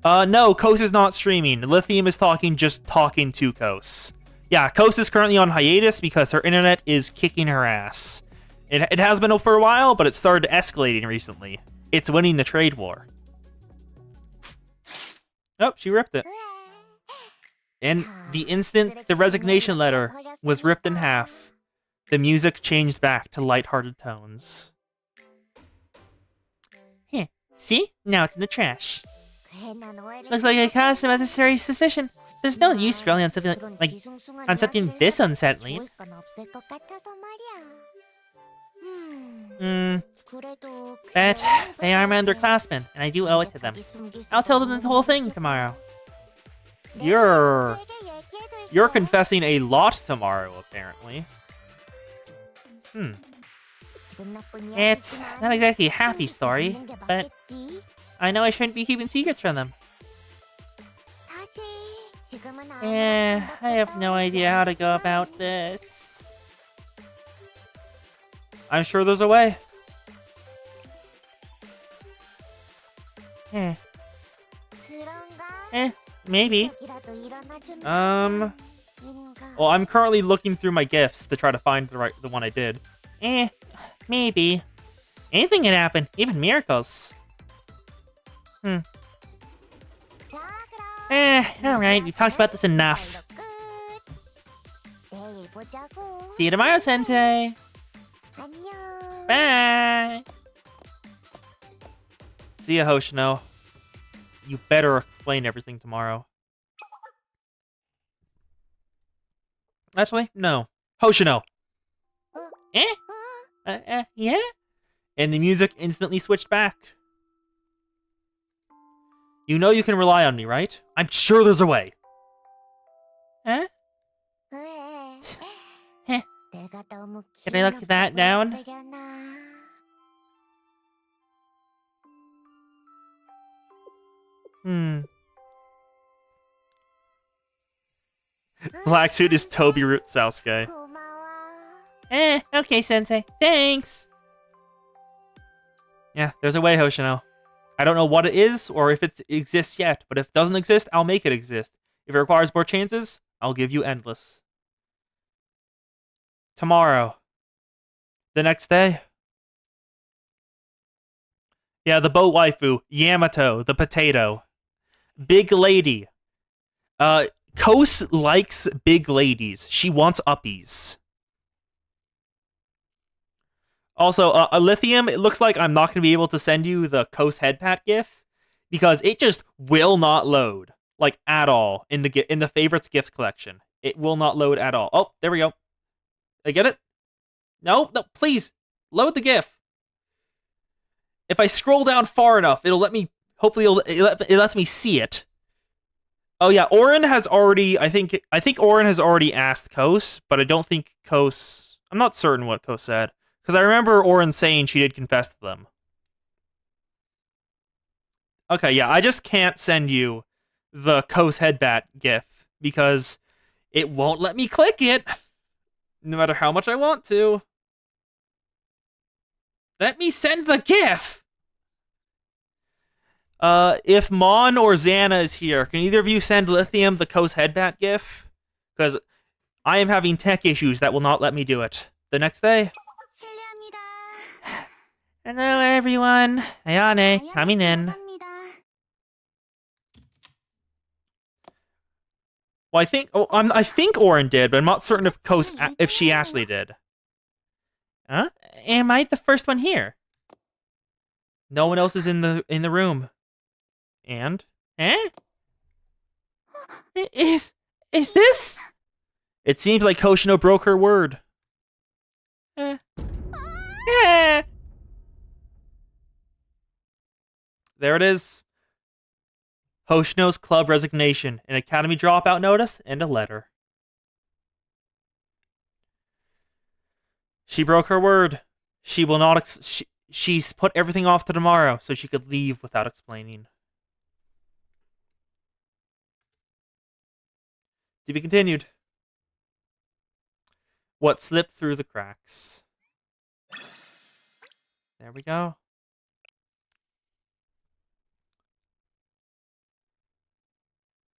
No, Kos is not streaming. Lithium is talking to Kos. Yeah, Kos is currently on hiatus because her internet is kicking her ass. It has been for a while, but it started escalating recently. It's winning the trade war. Oh, she ripped it. And the instant the resignation letter was ripped in half, the music changed back to lighthearted tones. See? Now it's in the trash. Looks like it caused some unnecessary suspicion. There's no use dwelling on something this unsettling. But they are my underclassmen, and I do owe it to them. I'll tell them the whole thing tomorrow. You're confessing a lot tomorrow, apparently. It's not exactly a happy story, but I know I shouldn't be keeping secrets from them. I have no idea how to go about this. I'm sure there's a way. Maybe. Well, I'm currently looking through my gifts to try to find the one I did. Maybe. Anything can happen, even miracles. Alright, we've talked about this enough. See you tomorrow, Sensei. Bye. See ya, Hoshino. You better explain everything tomorrow. Actually, no. Hoshino! Yeah? And the music instantly switched back. You know you can rely on me, right? I'm sure there's a way. Huh? Can I look that down? Black suit is Toby Root Sasuke. Okay, Sensei. Thanks! Yeah, there's a way, Hoshino. I don't know what it is, or if it exists yet, but if it doesn't exist, I'll make it exist. If it requires more chances, I'll give you endless. Tomorrow. The next day. Yeah, the boat waifu, Yamato, the potato. Big lady. Kos likes big ladies. She wants uppies. Also, Lithium, it looks like I'm not going to be able to send you the Kos headpat gif because it just will not load, like, at all in the favorites gift collection. It will not load at all. Oh, there we go. I get it? No, please, load the gif. If I scroll down far enough, it'll let me, hopefully it lets me see it. Oh yeah, Orin has already. I think Orin has already asked Kos, but I don't think Kos. I'm not certain what Kos said because I remember Orin saying she did confess to them. Okay, yeah, I just can't send you the Kos headbat gif because it won't let me click it, no matter how much I want to. Let me send the gif. If Mon or Xana is here, can either of you send Lithium the Kos headbat gif? Because I am having tech issues that will not let me do it. The next day. Hello, everyone. Ayane, coming in. Well, I think Orin did, but I'm not certain if she actually did. Huh? Am I the first one here? No one else is in the room. And? Eh? Is this? It seems like Hoshino broke her word. Eh. Eh. There it is. Hoshino's club resignation, an academy dropout notice, and a letter. She broke her word. She will not. She's put everything off to tomorrow so she could leave without explaining. To be continued. What slipped through the cracks. There we go.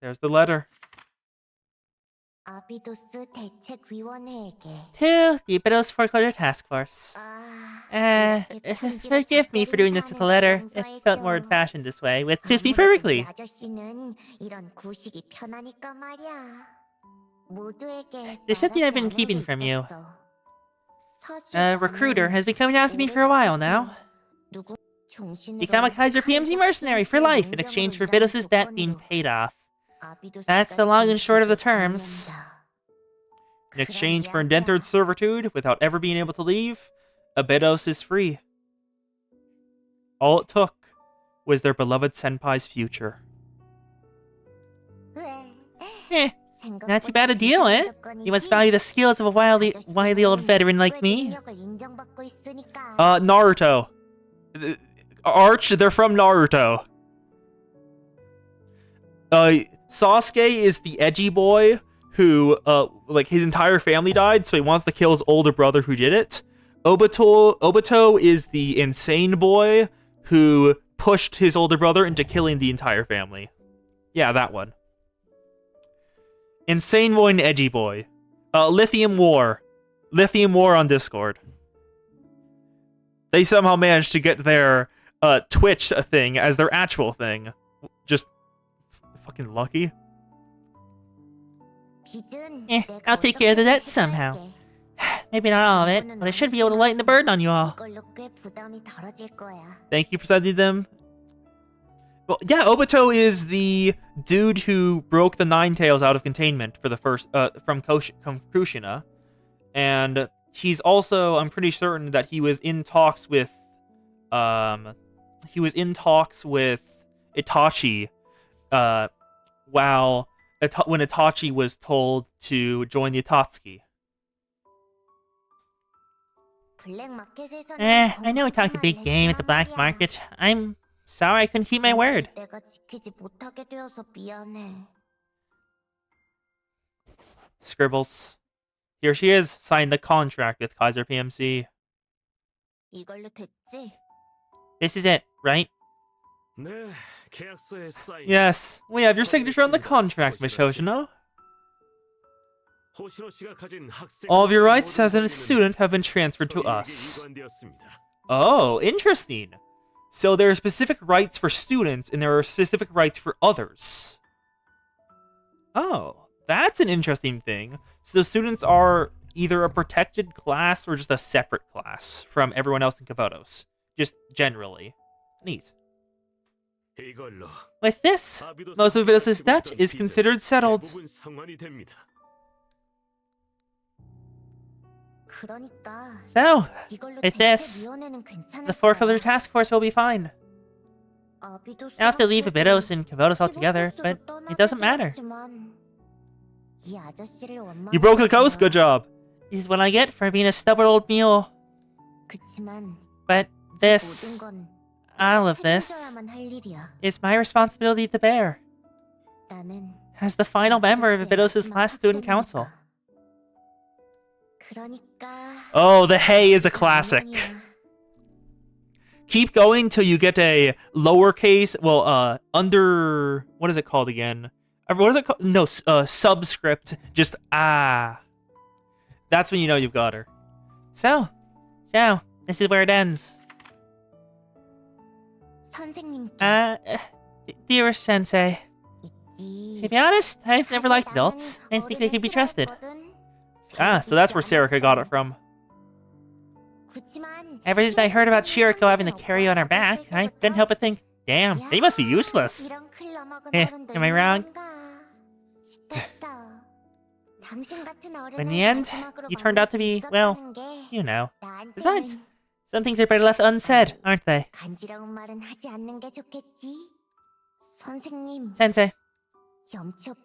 There's the letter. To the Beckons Foreclosure Task Force. Forgive me for doing this with the letter. It felt more old-fashioned this way, which suits me perfectly. There's something I've been keeping from you. A recruiter has been coming after me for a while now. Become a Kaiser PMC mercenary for life in exchange for Beckons' debt being paid off. That's the long and short of the terms. In exchange for indentured servitude, without ever being able to leave, Beckons is free. All it took was their beloved senpai's future. Not too bad a deal, eh? You must value the skills of a wily old veteran like me. Naruto. Arch, they're from Naruto. Sasuke is the edgy boy who, his entire family died, so he wants to kill his older brother who did it. Obito is the insane boy who pushed his older brother into killing the entire family. Yeah, that one. Insane boy and edgy boy. Lithium War. Lithium War on Discord. They somehow managed to get their Twitch thing as their actual thing. Just fucking lucky. I'll take care of the debt somehow. Maybe not all of it, but I should be able to lighten the burden on you all. Thank you for sending them. Well, yeah, Obito is the dude who broke the Nine Tails out of containment for the first from Kushina, and he's also, I'm pretty certain that he was in talks with Itachi when Itachi was told to join the Akatsuki. I know we talked a big game at the black market. I'm sorry I couldn't keep my word. Scribbles. Here she is, signed the contract with Kaiser PMC. This is it, right? Yes, we have your signature on the contract, Miss Hoshino. All of your rights as a student have been transferred to us. Oh, interesting. So there are specific rights for students, and there are specific rights for others. Oh, that's an interesting thing. So the students are either a protected class or just a separate class from everyone else in Kavotos. Just generally. Neat. With this, most of Beckons' debt is considered settled. So, with this, the foreclosure task force will be fine. I have to leave Abydos and Kavodos altogether, but it doesn't matter. You broke the coast. Good job. This is what I get for being a stubborn old mule. But this, all of this, is my responsibility to bear. As the final member of Abydos' last student council. Oh, the hay is a classic. Keep going till you get a lowercase, under, what is it called again? What is it called? No, subscript, just ah. That's when you know you've got her. So, this is where it ends. Dear Sensei, to be honest, I've never liked adults. I think they can be trusted. Ah, so that's where Serica got it from. Ever since I heard about Shiriko having to carry on her back, I couldn't help but think, damn, they must be useless. Am I wrong? But in the end, you turned out to be, well, you know. Besides, some things are better left unsaid, aren't they? Sensei,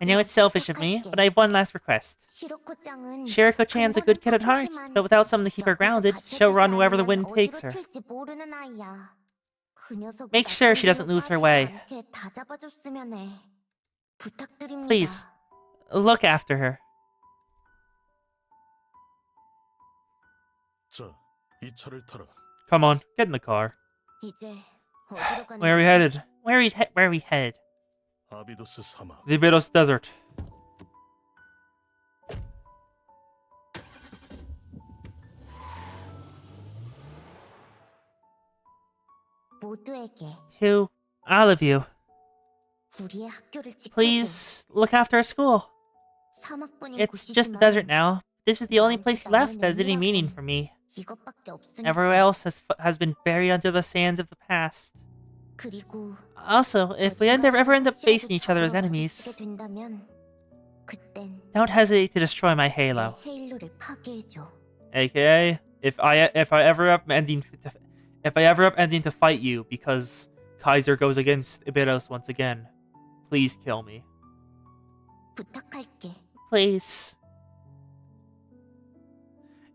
I know it's selfish of me, but I have one last request. Shiriko-chan's a good kid at heart, but without someone to keep her grounded, she'll run wherever the wind takes her. Make sure she doesn't lose her way. Please, look after her. Come on, get in the car. Where are we headed? Where are we headed? The Abydos Desert. To all of you, please look after our school. It's just the desert now. This was the only place left that has any meaning for me. Everywhere else has been buried under the sands of the past. Also, if we ever end up facing each other as enemies, don't hesitate to destroy my halo. AKA, if I ever up ending to fight you because Kaiser goes against Abydos once again, please kill me. Please.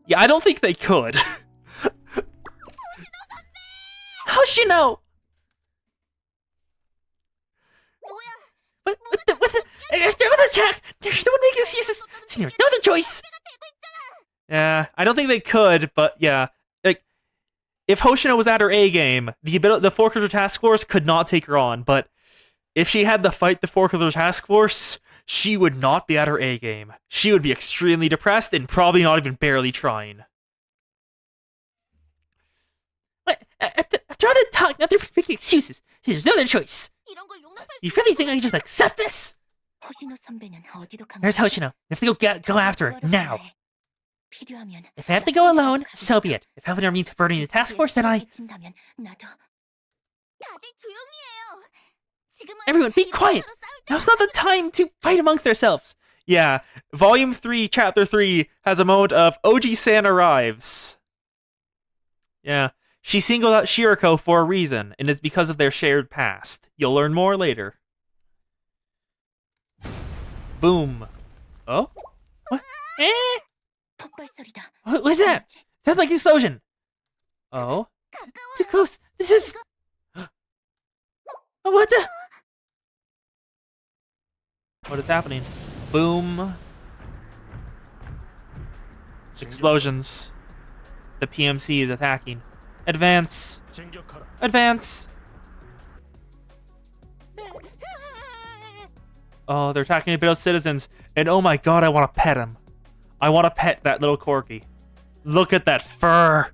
Yeah, I don't think they could. Hoshino! What the? If they're with attack, there's no one makes excuses. So there's no other choice. Yeah, I don't think they could, but yeah. Like, if Hoshino was at her A game, the Four-Color Task Force could not take her on, but if she had to fight the Four-Color Task Force, she would not be at her A game. She would be extremely depressed and probably not even barely trying. What? After all the talk, now they're making excuses. There's no other choice. You really think I can just accept this? There's Hoshino. We have to go after her, now. If I have to go alone, so be it. If helping her means burning the task force, then I... Everyone, be quiet! Now's not the time to fight amongst ourselves! Yeah, Volume 3, Chapter 3 has a moment of Oji-san arrives. Yeah, she singled out Shiriko for a reason, and it's because of their shared past. You'll learn more later. Boom. Oh? What? What was that? Sounds like an explosion! Oh? Too close! This is... What the... What is happening? Boom. Explosions. The PMC is attacking. Advance. Advance. Oh, they're attacking Abydos citizens. And oh my god, I want to pet him. I want to pet that little corgi. Look at that fur.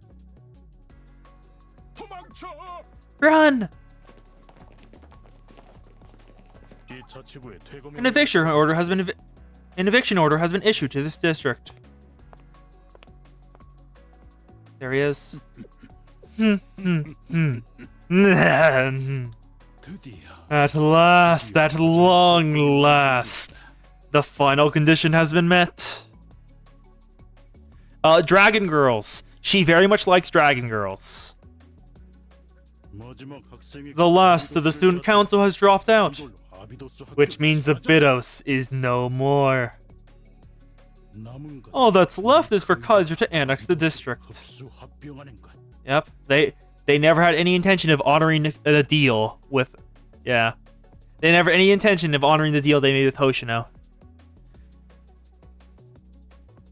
Run! An eviction order has been issued to this district. There he is. At last, at long last, the final condition has been met. Dragon Girls. She very much likes Dragon Girls. The last of the student council has dropped out, which means the Bidos is no more. All that's left is for Kaiser to annex the district. Yep, they never had any intention of honoring the deal with... Yeah. They never had any intention of honoring the deal they made with Hoshino.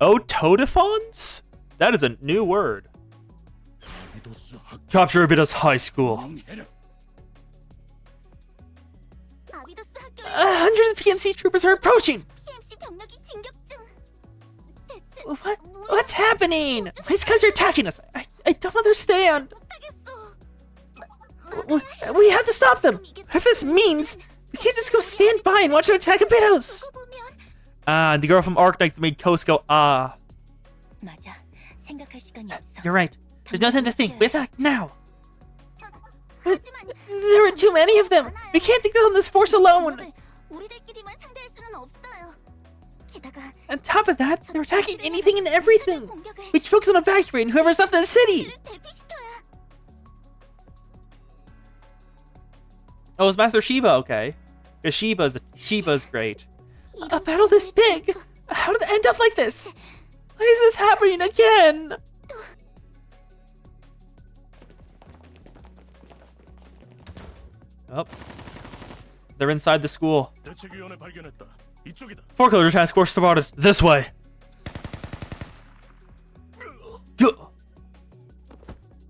Oh, Todafons? That is a new word. Capture Abidos High School. Hundreds of PMC troopers are approaching! What's happening? These guys are attacking us. I don't understand. We have to stop them. If this means we can't just go stand by and watch them attack Abidos. The girl from Arknight made Kos go, ah. You're right. There's nothing to think. We attack now. But there are too many of them. We can't think on this force alone. On top of that, they're attacking anything and everything. We should focus on evacuating whoever's left in the city. Oh, is Master Shiba okay? Because Shiba's great. A battle this big? How did it end up like this? Why is this happening again? Oh. They're inside the school. Four-color task force spotted. This way.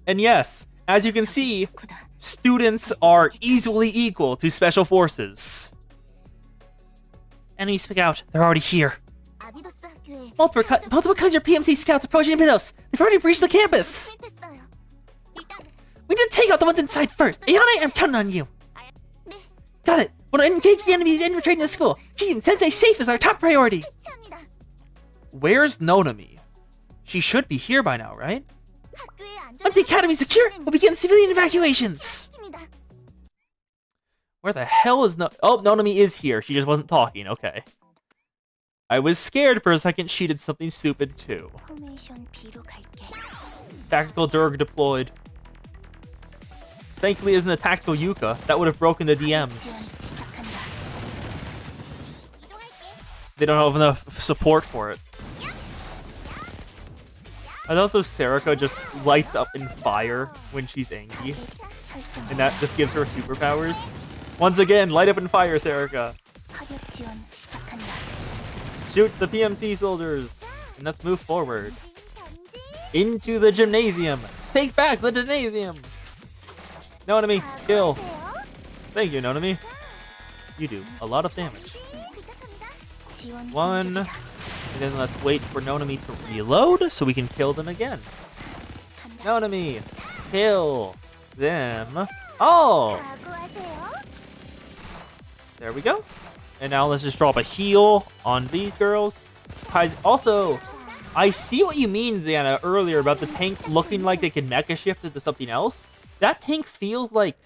And yes, as you can see, students are easily equal to special forces. Enemies pick out. They're already here. Multiple Kaiser PMC scouts approaching Abidos. They've already breached the campus. We need to take out the ones inside first. Ayane, I'm counting on you. Got it. Want to engage the enemy infiltrating the school. Keeping Sensei safe is our top priority. Where's Nonami? She should be here by now, right? Once the academy's secure, we'll begin civilian evacuations. Where the hell is Oh, Nonami is here. She just wasn't talking. Okay. I was scared for a second she did something stupid too. Tactical Durg deployed. Thankfully, isn't a tactical Yuka. That would have broken the DMs. They don't have enough support for it. I love those Serika just lights up in fire when she's angry. And that just gives her superpowers. Once again, light up in fire, Serika. Shoot the PMC soldiers. And let's move forward. Into the gymnasium. Take back the gymnasium. Nonami, kill. Thank you, Nonami. You do a lot of damage. One. And then let's wait for Nonami to reload so we can kill them again. Nonami, kill them all. There we go. And now let's just drop a heal on these girls. Also, I see what you mean, Xana, earlier about the tanks looking like they can mecha shift into something else. That tank feels like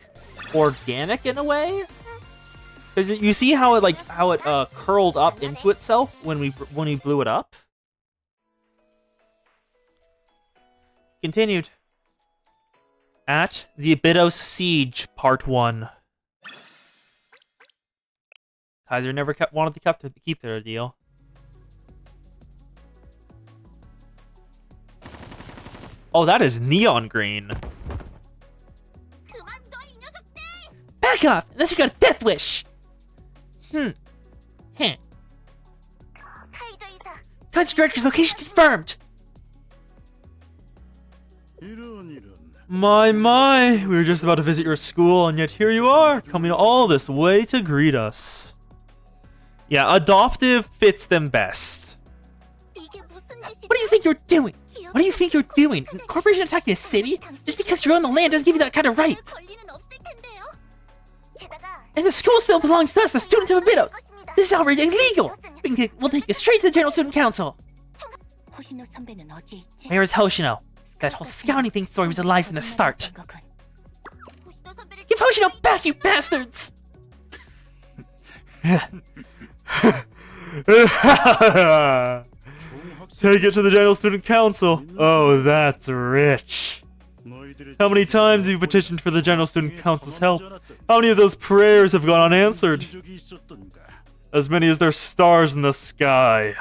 organic in a way. Because you see how it curled up into itself when we blew it up. Continued. At the Abidos Siege Part 1. Kaiser never wanted to keep their deal. Oh, that is neon green. Back off, unless you got a death wish. Kaiser director's location confirmed. My, we were just about to visit your school, and yet here you are, coming all this way to greet us. Yeah, adoptive fits them best. What do you think you're doing? What do you think you're doing? A corporation attacking a city? Just because you're on the land doesn't give you that kind of right. And the school still belongs to us, the students of Abidos. This is outright illegal. We'll take you straight to the General Student Council. Where is Hoshino? That whole scouting thing story was a lie from the start. Give Hoshino back, you bastards! Take it to the General Student Council. Oh, that's rich. How many times have you petitioned for the General Student Council's help? How many of those prayers have gone unanswered? As many as there are stars in the sky.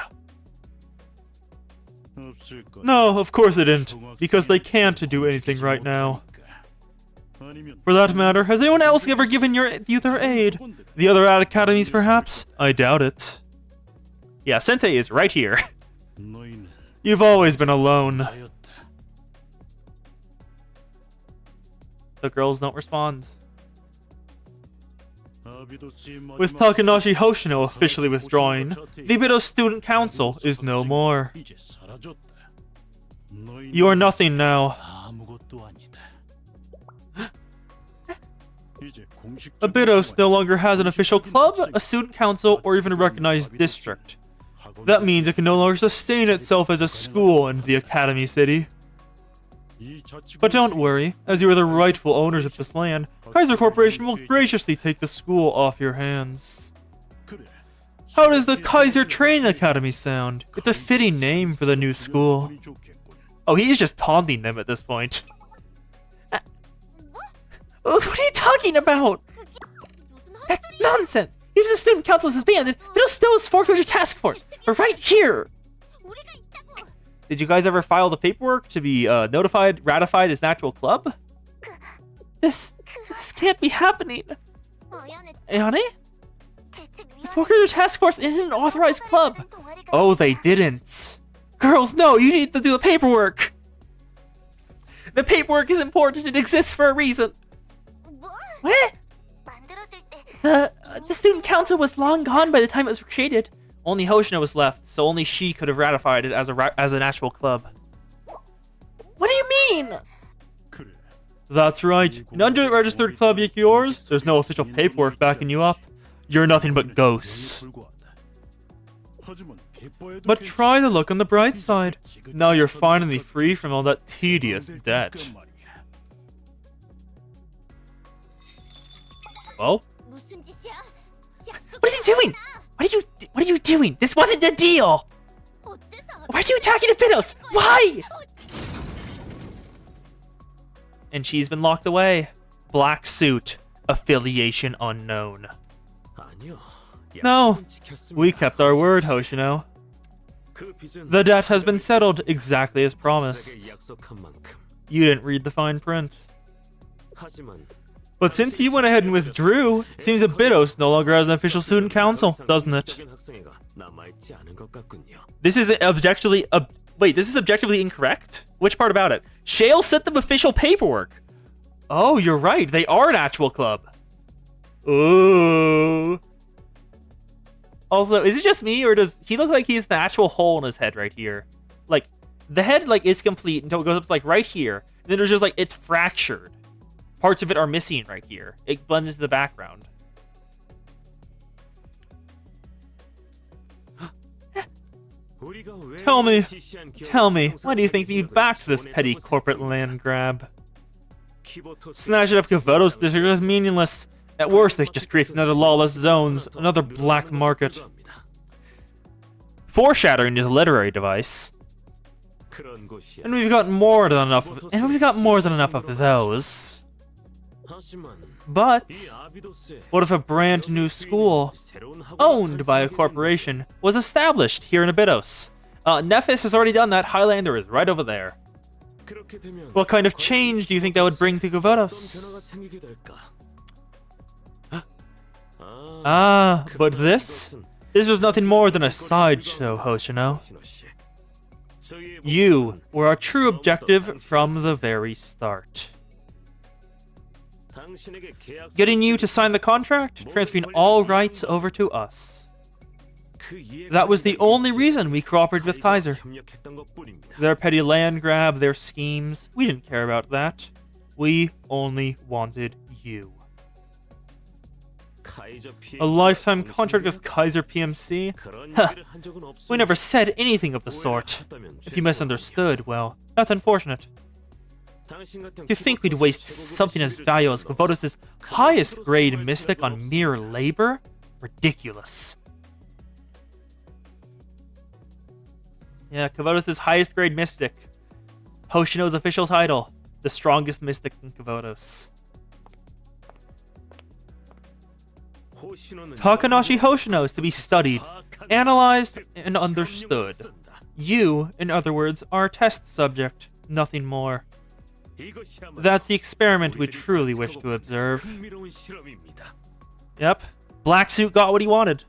No, of course they didn't, because they can't do anything right now. For that matter, has anyone else ever given you their aid? The other academies, perhaps? I doubt it. Yeah, Sensei is right here. You've always been alone. The girls don't respond. With Takanashi Hoshino officially withdrawing, the Ibido Student Council is no more. You are nothing now. Ibidos no longer has an official club, a student council, or even a recognized district. That means it can no longer sustain itself as a school in the Academy City. But don't worry, as you are the rightful owners of this land, Kaiser Corporation will graciously take the school off your hands. How does the Kaiser Training Academy sound? It's a fitting name for the new school. Oh, he's just taunting them at this point. What are you talking about? That's nonsense! Even the student council is disbanded, it'll still is foreclosure task force. We're right here! Did you guys ever file the paperwork to be ratified as an actual club? This can't be happening. Ayane? The foreclosure task force isn't an authorized club. Oh, they didn't. Girls, no, you need to do the paperwork. The paperwork is important. It exists for a reason. What? The student council was long gone by the time it was created. Only Hoshino was left, so only she could have ratified it as an actual club. What do you mean? That's right. An unregistered club like yours, there's no official paperwork backing you up. You're nothing but ghosts. But try to look on the bright side. Now you're finally free from all that tedious debt. Well? What are you doing? What are you doing? This wasn't the deal! Why are you attacking Ibidos? Why? And she's been locked away. Black suit. Affiliation unknown. No, we kept our word, Hoshino. The debt has been settled exactly as promised. You didn't read the fine print. But since you went ahead and withdrew, it seems Ibidos no longer has an official student council, doesn't it? This is objectively this is objectively incorrect? Which part about it? Shale sent them official paperwork. Oh, you're right. They are an actual club. Ooh. Also, is it just me, or does he look like he's the actual hole in his head right here? Like, the head, like, is complete until it goes up to, like, right here. And then there's just, like, it's fractured. Parts of it are missing right here. It blends into the background. Tell me, why do you think we backed this petty corporate land grab? Snatch it up Kavoto's district is meaningless. At worst, it just creates another lawless zones, another black market. Foreshadowing is a literary device. And we've got more than enough of those. But what if a brand new school, owned by a corporation, was established here in Ibidos? Nephis has already done that. Highlander is right over there. What kind of change do you think that would bring to Kavotos? But this was nothing more than a sideshow, Hoshino. You were our true objective from the very start. Getting you to sign the contract, transferring all rights over to us. That was the only reason we cooperated with Kaiser. Their petty land grab, their schemes, we didn't care about that. We only wanted you. A lifetime contract with Kaiser PMC? Huh. We never said anything of the sort. If you misunderstood, well, that's unfortunate. To think we'd waste something as valuable as Kavotos' highest grade mystic on mere labor? Ridiculous. Yeah, Kavotos' highest grade mystic. Hoshino's official title. the strongest mystic in Kavotos. Takanashi Hoshino is to be studied, analyzed, and understood. You, in other words, are a test subject, nothing more. That's the experiment we truly wish to observe. Yep, Black Suit got what he wanted.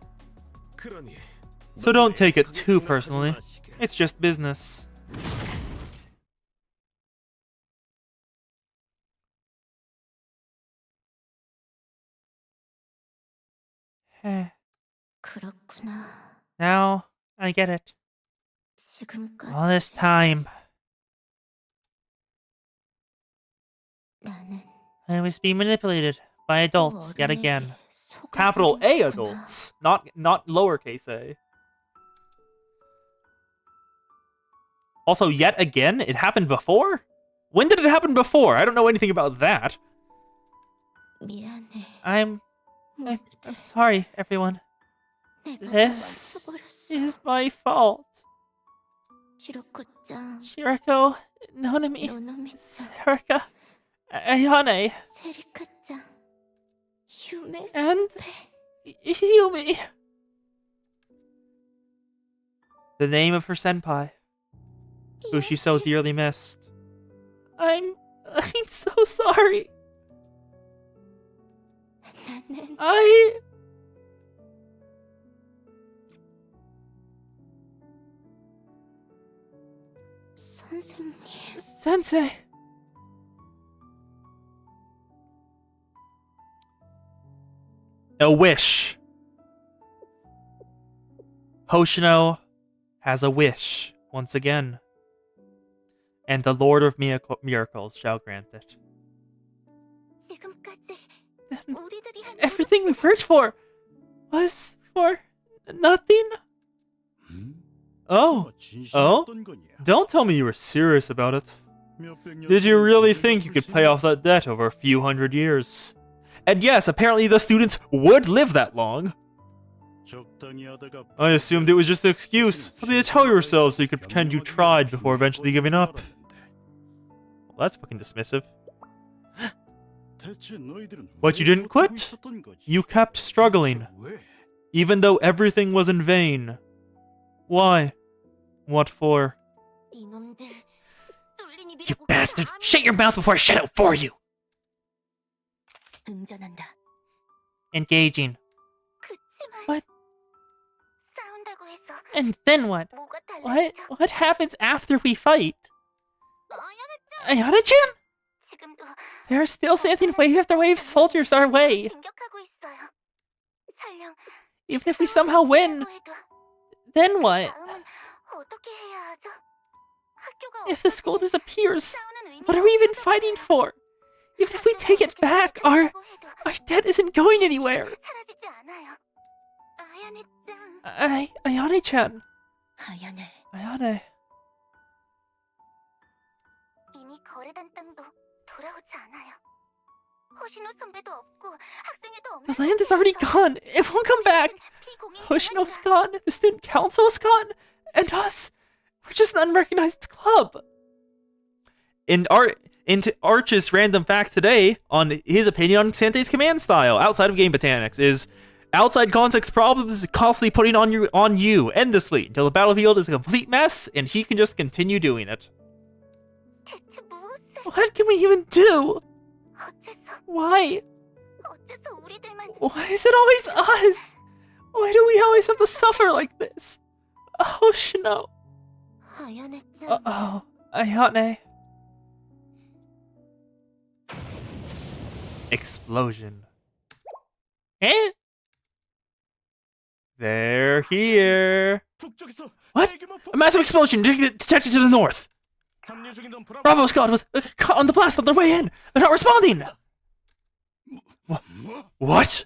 So don't take it too personally. It's just business. Now, I get it. All this time, I was being manipulated by adults yet again. Capital A adults, not lowercase a. Also, yet again? It happened before? When did it happen before? I don't know anything about that. I'm sorry, everyone. This is my fault. Shirako, Nonami, Serika, Ayane, and Yumi. The name of her senpai, who she so dearly missed. I'm so sorry. Sensei. A wish. Hoshino has a wish once again. And the Lord of Miracles shall grant it. Then everything we worked for was for nothing? Oh? Don't tell me you were serious about it. Did you really think you could pay off that debt over a few hundred years? And yes, apparently the students would live that long. I assumed it was just an excuse, something to tell yourself so you could pretend you tried before eventually giving up. Well, that's fucking dismissive. But you didn't quit. You kept struggling, even though everything was in vain. Why? What for? You bastard! Shut your mouth before I shut it for you! Engaging. What? And then what? What happens after we fight? Ayane-chan? There are still sending wave after wave soldiers our way. Even if we somehow win, then what? If the school disappears, what are we even fighting for? Even if we take it back, our debt isn't going anywhere. Ayane-chan. Ayane. The land is already gone. It won't come back. Hoshino's gone. The student council is gone. And us. We're just an unrecognized club. Into Arch's random fact today on his opinion on Santei's command style outside of game mechanics is outside context problems constantly putting on you endlessly until the battlefield is a complete mess and he can just continue doing it. What can we even do? Why? Why is it always us? Why do we always have to suffer like this? Hoshino. Uh-oh. Ayane. Explosion. Eh? They're here. What? A massive explosion detected to the north. Bravo squad was caught on the blast on their way in. They're not responding. What?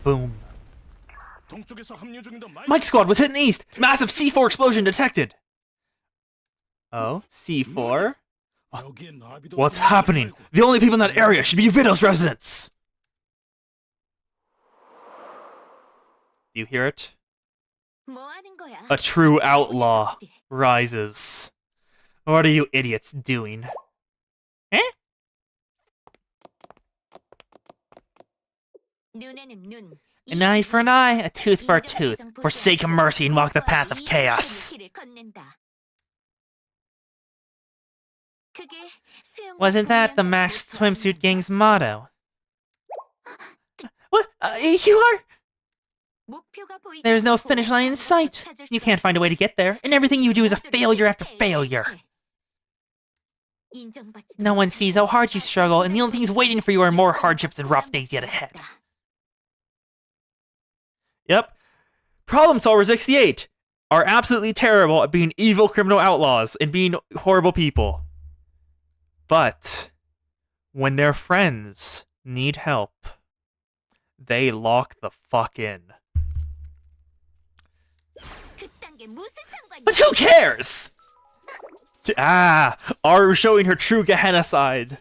Boom. Mike squad was hitting east. Massive C4 explosion detected. Oh, C4? What's happening? The only people in that area should be Vito's residents. Do you hear it? A true outlaw rises. What are you idiots doing? Eh? An eye for an eye, a tooth for a tooth. Forsake mercy and walk the path of chaos. Wasn't that the Masked Swimsuit Gang's motto? What? You are? There's no finish line in sight. You can't find a way to get there, and everything you do is a failure after failure. No one sees how hard you struggle, and the only things waiting for you are more hardships and rough days yet ahead. Yep. Problem Solver 68 are absolutely terrible at being evil criminal outlaws and being horrible people. But when their friends need help, they lock the fuck in. But who cares? Aru showing her true Gehenna side.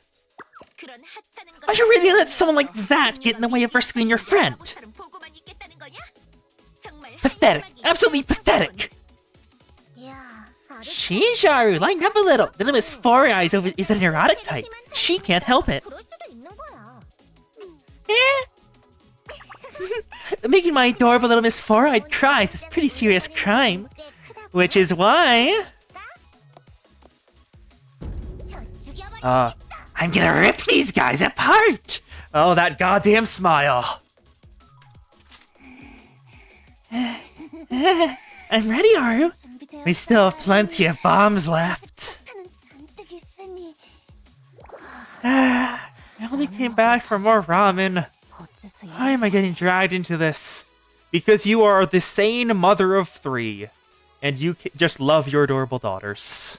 Why'd you really let someone like that get in the way of rescuing your friend? Pathetic. Absolutely pathetic. Sheesh, Aru, lighten up a little. Little Miss Four Eyes is the neurotic type. She can't help it. Making my adorable little Miss Four-Eyed cry is a pretty serious crime. Which is why... I'm gonna rip these guys apart! Oh, that goddamn smile. I'm ready, Aru. We still have plenty of bombs left. I only came back for more ramen. Why am I getting dragged into this? Because you are the sane mother of 3, and you just love your adorable daughters.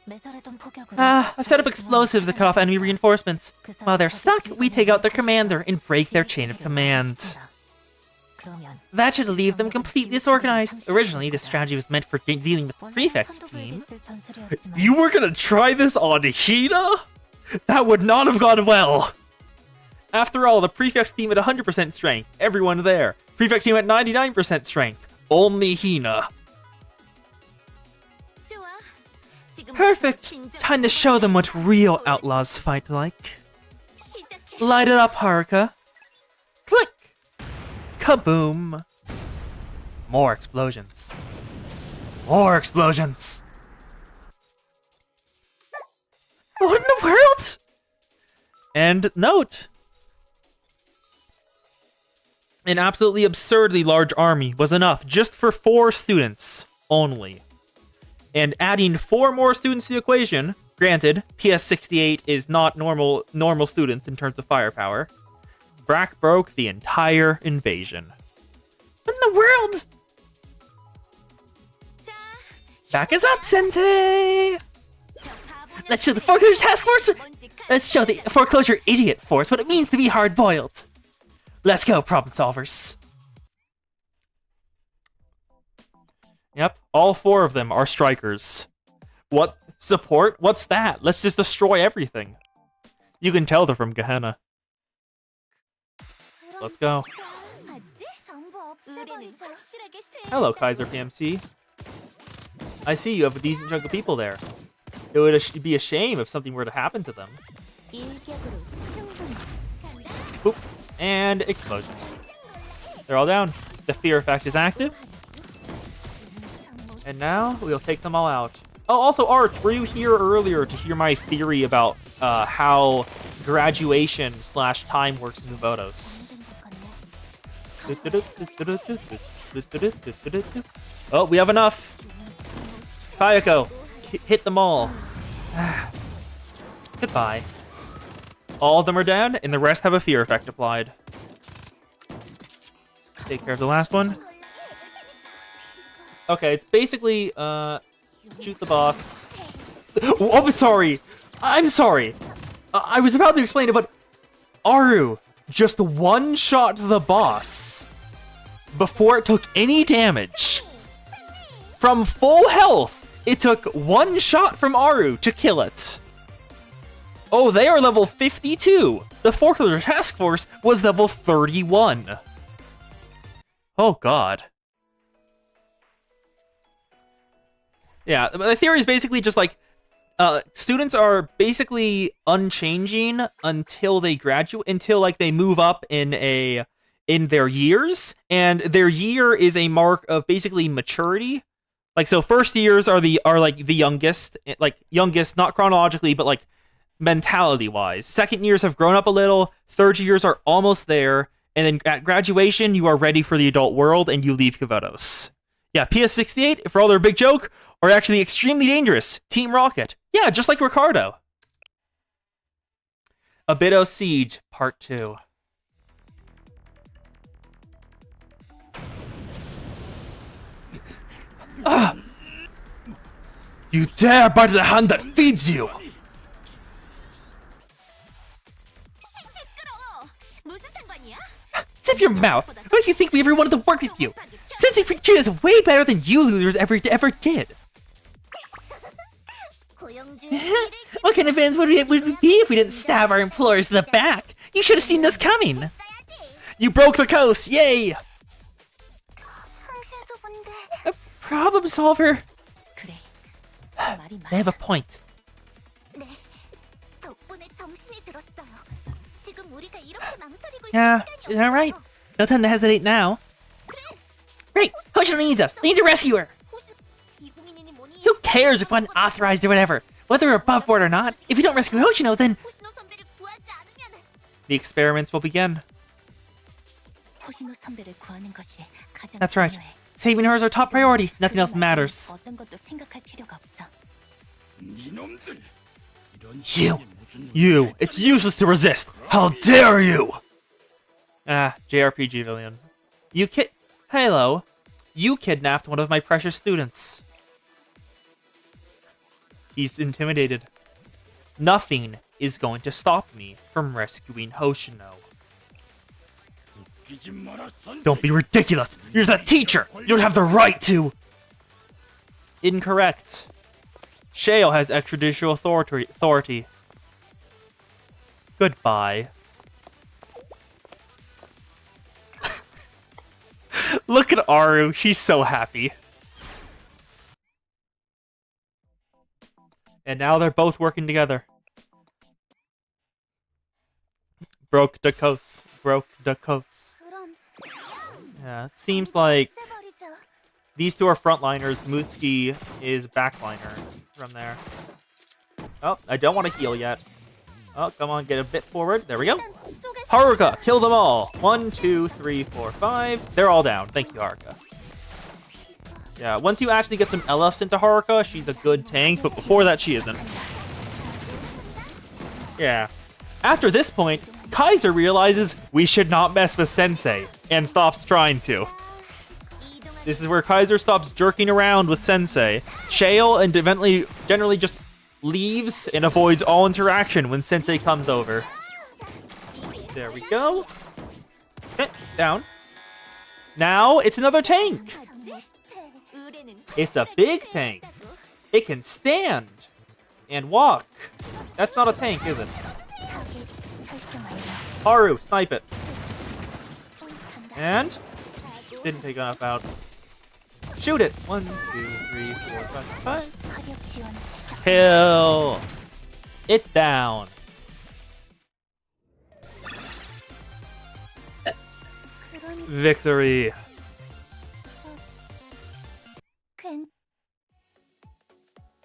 I've set up explosives to cut off enemy reinforcements. While they're stuck, we take out their commander and break their chain of command. That should leave them completely disorganized. Originally, this strategy was meant for dealing with the prefect team. You were gonna try this on Hina? That would not have gone well. After all, the prefect team at 100% strength, everyone there. Prefect team at 99% strength, only Hina. Perfect! Time to show them what real outlaws fight like. Light it up, Haruka. Click! Kaboom! More explosions. More explosions! What in the world? And note, an absolutely absurdly large army was enough just for 4 students only. And adding 4 more students to the equation, granted, PS68 is not normal students in terms of firepower, Brack broke the entire invasion. What in the world? Back us up, Sensei! Let's show the Foreclosure Task Force! Let's show the Foreclosure Idiot Force what it means to be hard-boiled! Let's go, problem solvers! Yep, all 4 of them are strikers. What? Support? What's that? Let's just destroy everything. You can tell they're from Gehenna. Let's go. Hello, Kaiser PMC. I see you have a decent chunk of people there. It would be a shame if something were to happen to them. Boop. And explosion. They're all down. The fear effect is active. And now we'll take them all out. Oh, also, Arch, were you here earlier to hear my theory about how graduation/time works in Nuvotos? Oh, we have enough. Kayako, hit them all. Goodbye. All of them are down, and the rest have a fear effect applied. Take care of the last one. Okay, it's basically, shoot the boss. Oh, I'm sorry! I'm sorry! I was about to explain it, but Aru just one-shot the boss before it took any damage. From full health, it took one shot from Aru to kill it. Oh, they are level 52. The Foreclosure Task Force was level 31. Oh, God. Yeah, the theory is basically just like students are basically unchanging until they graduate, until like they move up in their years, and their year is a mark of basically maturity. Like, so first years are like the youngest, not chronologically, but like mentality wise. Second years have grown up a little. Third years are almost there, and then at graduation you are ready for the adult world and you leave Kavados. Yeah, PS68, for all their big joke, are actually extremely dangerous. Team Rocket. Yeah, just like Ricardo. Abydos Siege, Part 2. Ah! You dare bite the hand that feeds you! Zip your mouth! What makes you think we ever wanted to work with you? Sensei treated us way better than you losers ever did. What kind of fans would we be if we didn't stab our employers in the back? You should have seen this coming! You broke the coast! Yay! A problem solver! They have a point. Yeah, alright. No time to hesitate now. Great! Hoshino needs us! We need to rescue her! Who cares if we're unauthorized or whatever? Whether we're above board or not, if we don't rescue Hoshino, then... The experiments will begin. That's right. Saving her is our top priority. Nothing else matters. You! It's useless to resist! How dare you! Ah, JRPG villain. Hello. You kidnapped one of my precious students. He's intimidated. Nothing is going to stop me from rescuing Hoshino. Don't be ridiculous! You're the teacher! You don't have the right to... Incorrect. Shale has extrajudicial authority. Goodbye. Look at Aru, she's so happy. And now they're both working together. Broke the coast. Yeah, it seems like these two are frontliners. Mutsuki is backliner from there. Oh, I don't want to heal yet. Oh, come on, get a bit forward. There we go. Haruka, kill them all. 1, 2, 3, 4, 5. They're all down. Thank you, Haruka. Yeah, once you actually get some LFs into Haruka, she's a good tank, but before that, she isn't. Yeah. After this point, Kaiser realizes we should not mess with Sensei, and stops trying to. This is where Kaiser stops jerking around with Sensei. Shale and generally just leaves and avoids all interaction when Sensei comes over. There we go. Okay, down. Now it's another tank. It's a big tank. It can stand and walk. That's not a tank, is it? Haru, snipe it. And didn't take enough out. Shoot it. 1, 2, 3, 4, 5, 5. Kill it down. Victory.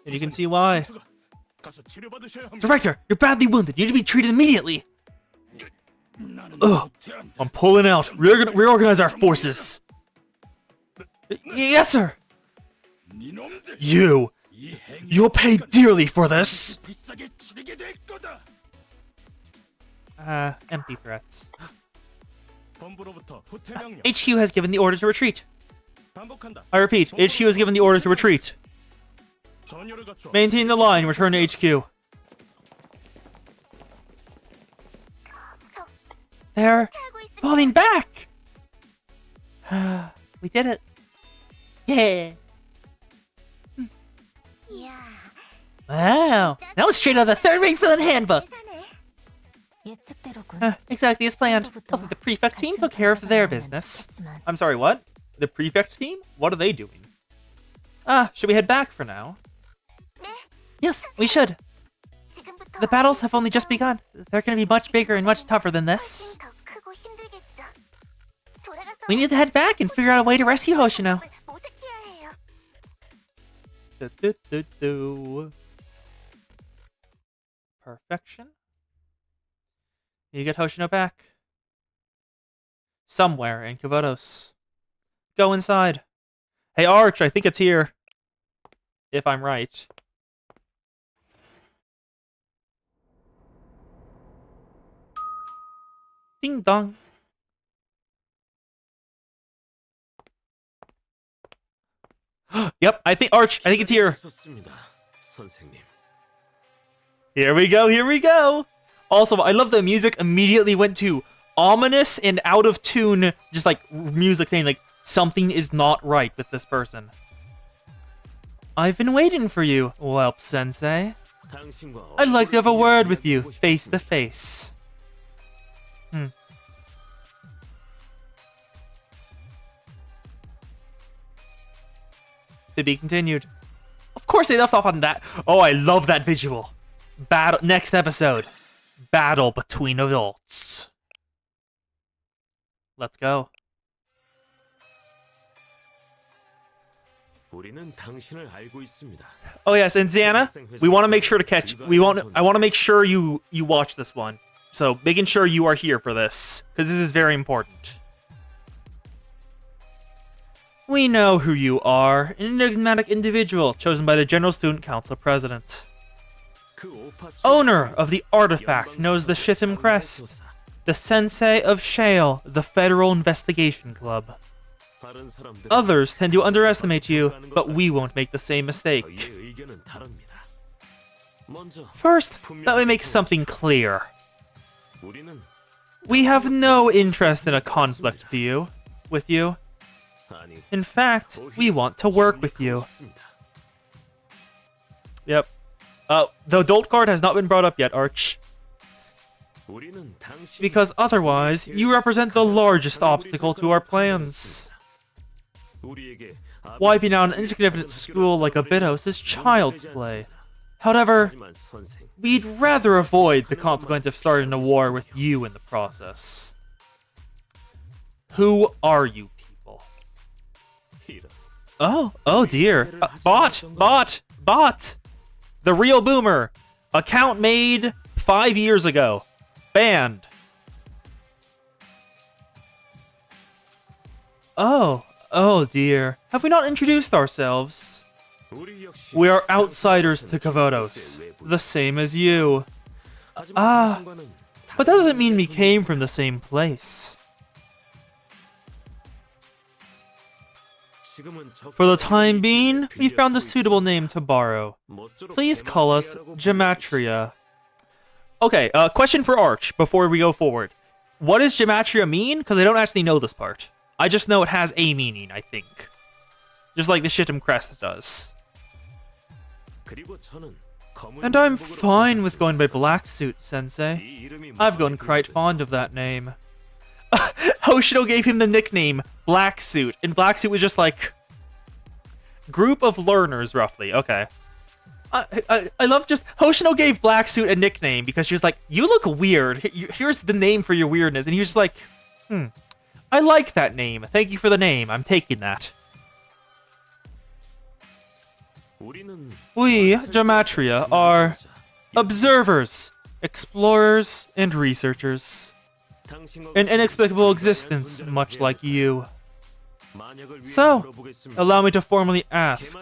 And you can see why. Director, you're badly wounded. You need to be treated immediately. Ugh, I'm pulling out. Reorganize our forces. Yes, sir. You'll pay dearly for this. Empty threats. HQ has given the order to retreat. I repeat, HQ has given the order to retreat. Maintain the line, return to HQ. They're falling back! We did it. Yeah. Wow. That was straight out of the third-rate villain handbook. Exactly as planned. Hopefully the prefect team took care of their business. I'm sorry, what? The prefect team? What are they doing? Should we head back for now? Yes, we should. The battles have only just begun. They're going to be much bigger and much tougher than this. We need to head back and figure out a way to rescue Hoshino. Perfection. You get Hoshino back. Somewhere in Kavotos. Go inside. Hey, Arch, I think it's here. If I'm right. Ding dong. Yep, I think Arch, I think it's here. Here we go, here we go. Also, I love the music immediately went to ominous and out of tune, just like music saying like something is not right with this person. I've been waiting for you, Whelp Sensei. I'd like to have a word with you, face to face. To be continued. Of course they left off on that. Oh, I love that visual. Battle next episode. Battle between adults. Let's go. Oh yes, and Xana, we want to make sure to catch. I want to make sure you watch this one. So making sure you are here for this because this is very important. We know who you are, an enigmatic individual chosen by the General Student Council President. Owner of the artifact known as the Shitham Crest. The Sensei of Shale, the Federal Investigation Club. Others tend to underestimate you, but we won't make the same mistake. First, let me make something clear. We have no interest in a conflict with you. In fact, we want to work with you. Yep. The adult card has not been brought up yet, Arch. Because otherwise, you represent the largest obstacle to our plans. Wiping out an insignificant school like Abydos is child's play. However, we'd rather avoid the consequence of starting a war with you in the process. Who are you people? Oh dear. Bot! The real boomer. Account made 5 years ago. Banned. Oh dear. Have we not introduced ourselves? We are outsiders to Kavotos, the same as you. But that doesn't mean we came from the same place. For the time being, we found a suitable name to borrow. Please call us Gematria. Okay, question for Arch before we go forward. What does Gematria mean? Because I don't actually know this part. I just know it has a meaning, I think. Just like the Shitham Crest does. And I'm fine with going by Black Suit, Sensei. I've grown quite fond of that name. Hoshino gave him the nickname Black Suit, and Black Suit was just like group of learners, roughly. Okay. I love just Hoshino gave Black Suit a nickname because she was like, you look weird. Here's the name for your weirdness, and he was just like, I like that name. Thank you for the name. I'm taking that. We, Gematria, are observers, explorers, and researchers. An inexplicable existence, much like you. So, allow me to formally ask,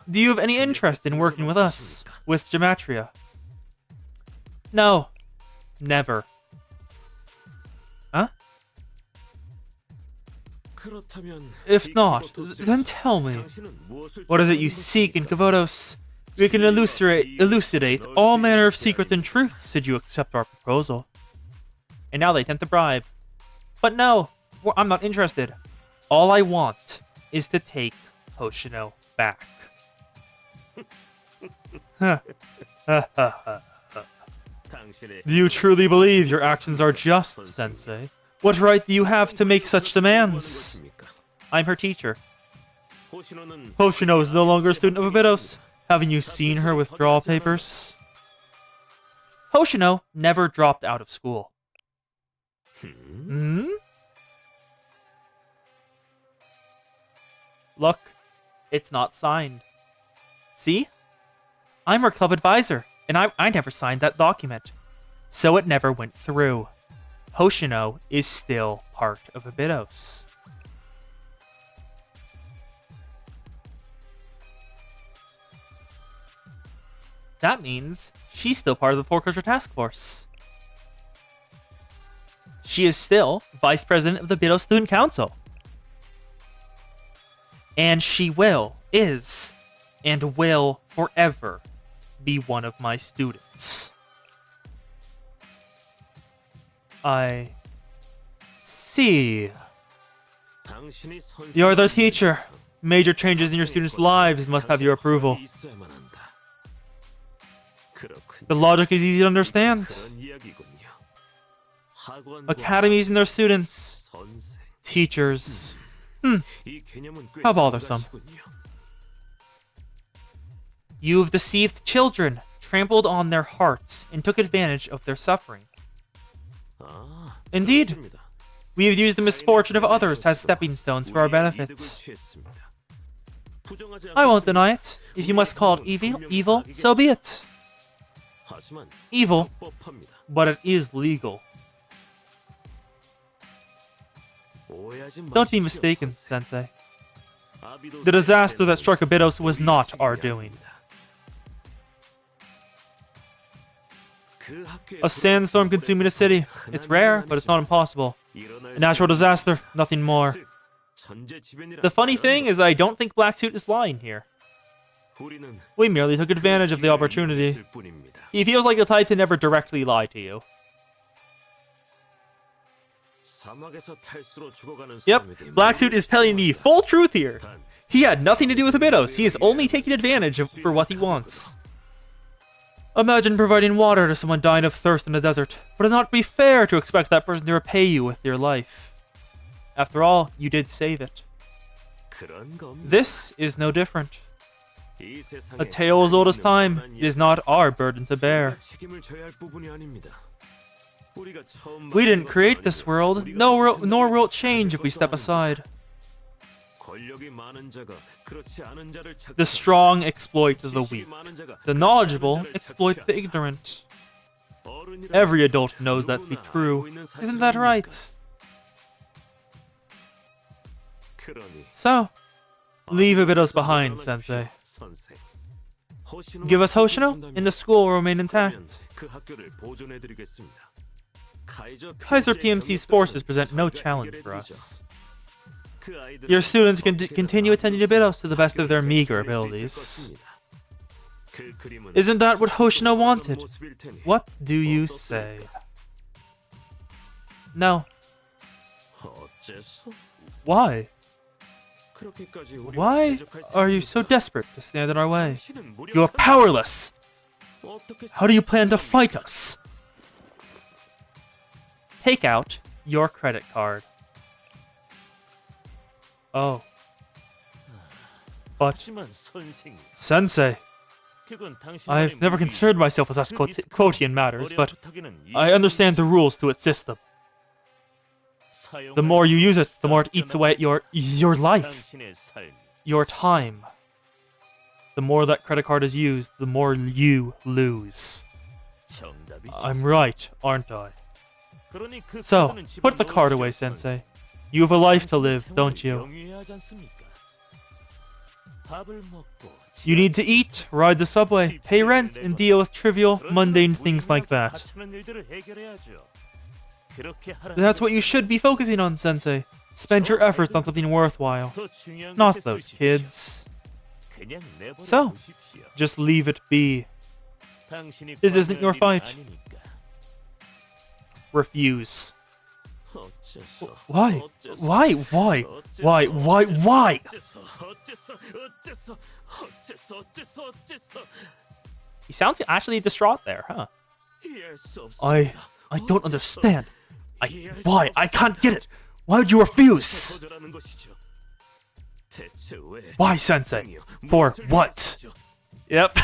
do you have any interest in working with us, with Gematria? No. Never. Huh? If not, then tell me, what is it you seek in Kavotos? We can elucidate all manner of secrets and truths should you accept our proposal. And now they attempt to bribe. But no, I'm not interested. All I want is to take Hoshino back. Do you truly believe your actions are just, Sensei? What right do you have to make such demands? I'm her teacher. Hoshino is no longer a student of Abydos. Haven't you seen her withdrawal papers? Hoshino never dropped out of school. Hmm? Look, it's not signed. See? I'm her club advisor, and I never signed that document. So it never went through. Hoshino is still part of Abydos. That means she's still part of the Foreclosure Task Force. She is still Vice President of the Abydos Student Council. And she is, and will forever be one of my students. I see. You're the teacher. Major changes in your students' lives must have your approval. The logic is easy to understand. Academies and their students. Teachers. How bothersome. You've deceived children, trampled on their hearts, and took advantage of their suffering. Indeed, we have used the misfortune of others as stepping stones for our benefits. I won't deny it. If you must call it evil, so be it. Evil, but it is legal. Don't be mistaken, Sensei. The disaster that struck Abydos was not our doing. A sandstorm consuming a city. It's rare, but it's not impossible. A natural disaster, nothing more. The funny thing is that I don't think Black Suit is lying here. We merely took advantage of the opportunity. He feels like the type to never directly lie to you. Yep, Black Suit is telling the full truth here. He had nothing to do with Abydos. He is only taking advantage for what he wants. Imagine providing water to someone dying of thirst in a desert. Would it not be fair to expect that person to repay you with your life? After all, you did save it. This is no different. A tale as old as time. It is not our burden to bear. We didn't create this world, nor will it change if we step aside. The strong exploit the weak. The knowledgeable exploit the ignorant. Every adult knows that to be true. Isn't that right? So, leave Abydos behind, Sensei. Give us Hoshino, and the school will remain intact. Kaiser PMC's forces present no challenge for us. Your students can continue attending Abydos to the best of their meager abilities. Isn't that what Hoshino wanted? What do you say? No. Why? Why are you so desperate to stand in our way? You are powerless! How do you plan to fight us? Take out your credit card. Oh. But, Sensei, I've never concerned myself with such quotidian matters, but I understand the rules to its system. The more you use it, the more it eats away at your life, your time. The more that credit card is used, the more you lose. I'm right, aren't I? So, put the card away, Sensei. You have a life to live, don't you? You need to eat, ride the subway, pay rent, and deal with trivial, mundane things like that. That's what you should be focusing on, Sensei. Spend your efforts on something worthwhile. Not those kids. So, just leave it be. This isn't your fight. Refuse. Why? Why? Why? Why? Why? Why? He sounds actually distraught there, huh? I don't understand. Why? I can't get it. Why would you refuse? Why, Sensei? For what? Yep.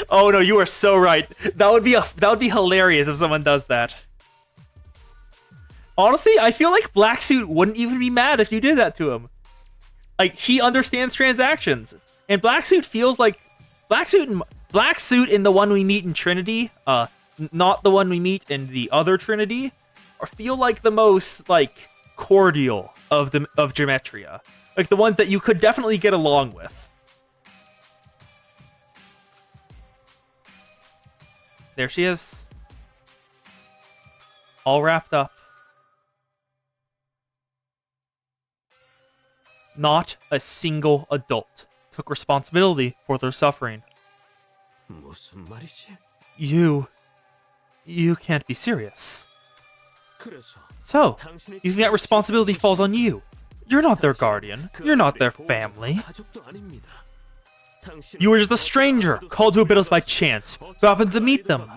Oh no, you are so right. That would be hilarious if someone does that. Honestly, I feel like Black Suit wouldn't even be mad if you did that to him. Like, he understands transactions, and Black Suit feels like Black Suit in the one we meet in Trinity, not the one we meet in the other Trinity, or feel like the most like cordial of Geometria, like the ones that you could definitely get along with. There she is, all wrapped up. Not a single adult took responsibility for their suffering. You can't be serious. So, you think that responsibility falls on you? You're not their guardian. You're not their family. You were just a stranger, called to Beckons by chance, who happened to meet them.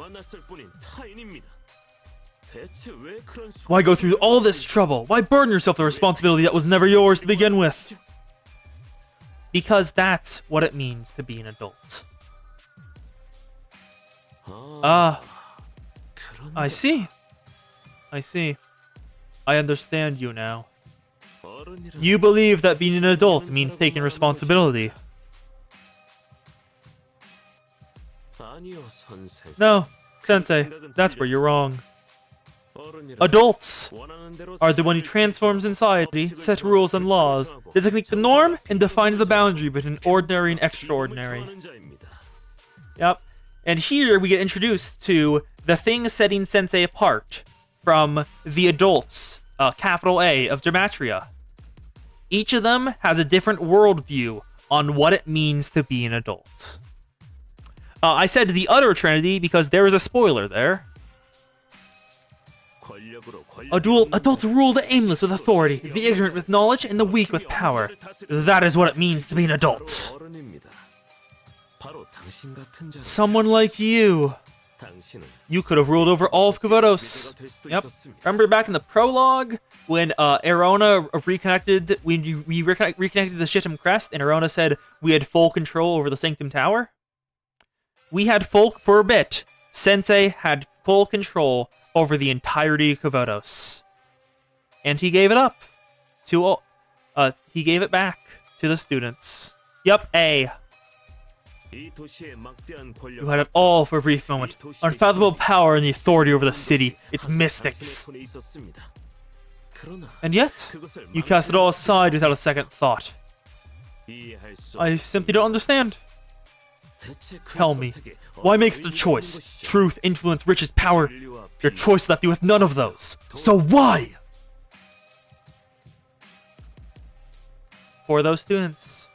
Why go through all this trouble? Why burden yourself with a responsibility that was never yours to begin with? Because that's what it means to be an adult. I see. I understand you now. You believe that being an adult means taking responsibility. No, Sensei, that's where you're wrong. Adults are the one who transforms society, set rules and laws, designate the norm, and define the boundary between ordinary and extraordinary. Yep. And here we get introduced to the thing setting Sensei apart from the adults, capital A, of Geometria. Each of them has a different worldview on what it means to be an adult. I said the other Trinity because there is a spoiler there. Adults rule the aimless with authority, the ignorant with knowledge, and the weak with power. That is what it means to be an adult. Someone like you. You could have ruled over all of Kubotos. Yep. Remember back in the prologue when Erona reconnected, we reconnected the Shittim Crest, and Erona said we had full control over the Sanctum Tower? We had for a bit. Sensei had full control over the entirety of Kubotos. And he gave it up to all. He gave it back to the students. Yup, A. You had it all for a brief moment. Unfathomable power and the authority over the city, its mystics. And yet, you cast it all aside without a second thought. I simply don't understand. Tell me, why make the choice? Truth, influence, riches, power. Your choice left you with none of those. So why? For those students.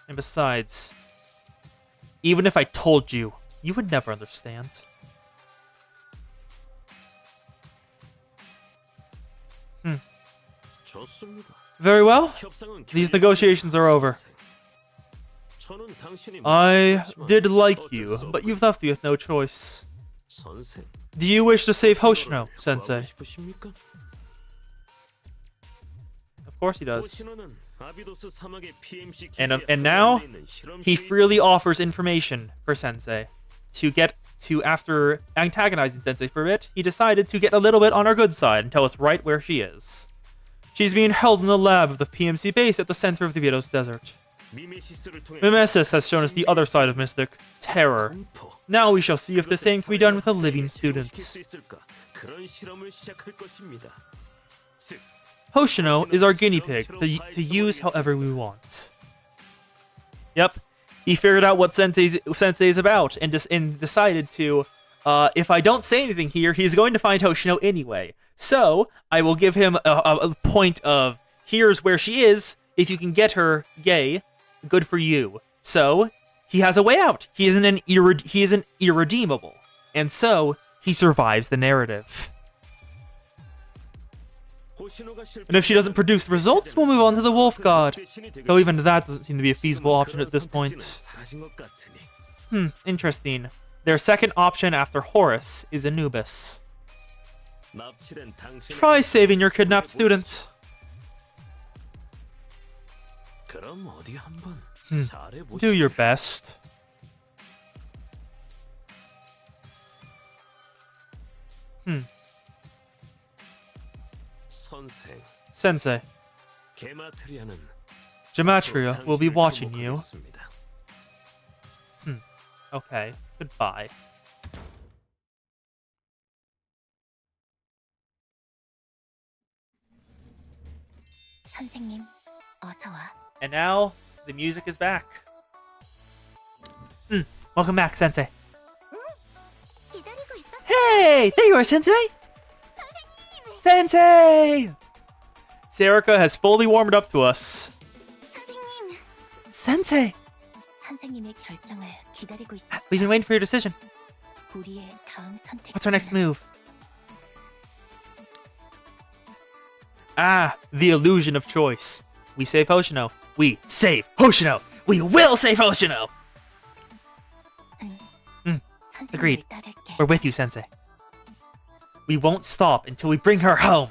And besides, even if I told you, you would never understand. Very well. These negotiations are over. I did like you, but you've left me with no choice. Do you wish to save Hoshino, Sensei? Of course he does. And now, he freely offers information for Sensei. After antagonizing Sensei for a bit, he decided to get a little bit on our good side and tell us right where she is. She's being held in the lab of the PMC base at the center of the Beckons Desert. Mimesis has shown us the other side of Mystic, terror. Now we shall see if the same can be done with a living student. Hoshino is our guinea pig to use however we want. Yep, he figured out what Sensei is about and decided to, if I don't say anything here, he's going to find Hoshino anyway. So, I will give him a point of, here's where she is, if you can get her, yay, good for you. So, he has a way out. He isn't irredeemable. And so, he survives the narrative. And if she doesn't produce the results, we'll move on to the Wolf God. Though even that doesn't seem to be a feasible option at this point. Interesting. Their second option after Horus is Anubis. Try saving your kidnapped student. Do your best. Sensei. Gematria will be watching you. Okay. Goodbye. And now, the music is back. Welcome back, Sensei. Hey! There you are, Sensei! Sensei! Sarika has fully warmed up to us. Sensei! We've been waiting for your decision. What's our next move? Ah, the illusion of choice. We save Hoshino. We save Hoshino! We will save Hoshino! Agreed. We're with you, Sensei. We won't stop until we bring her home.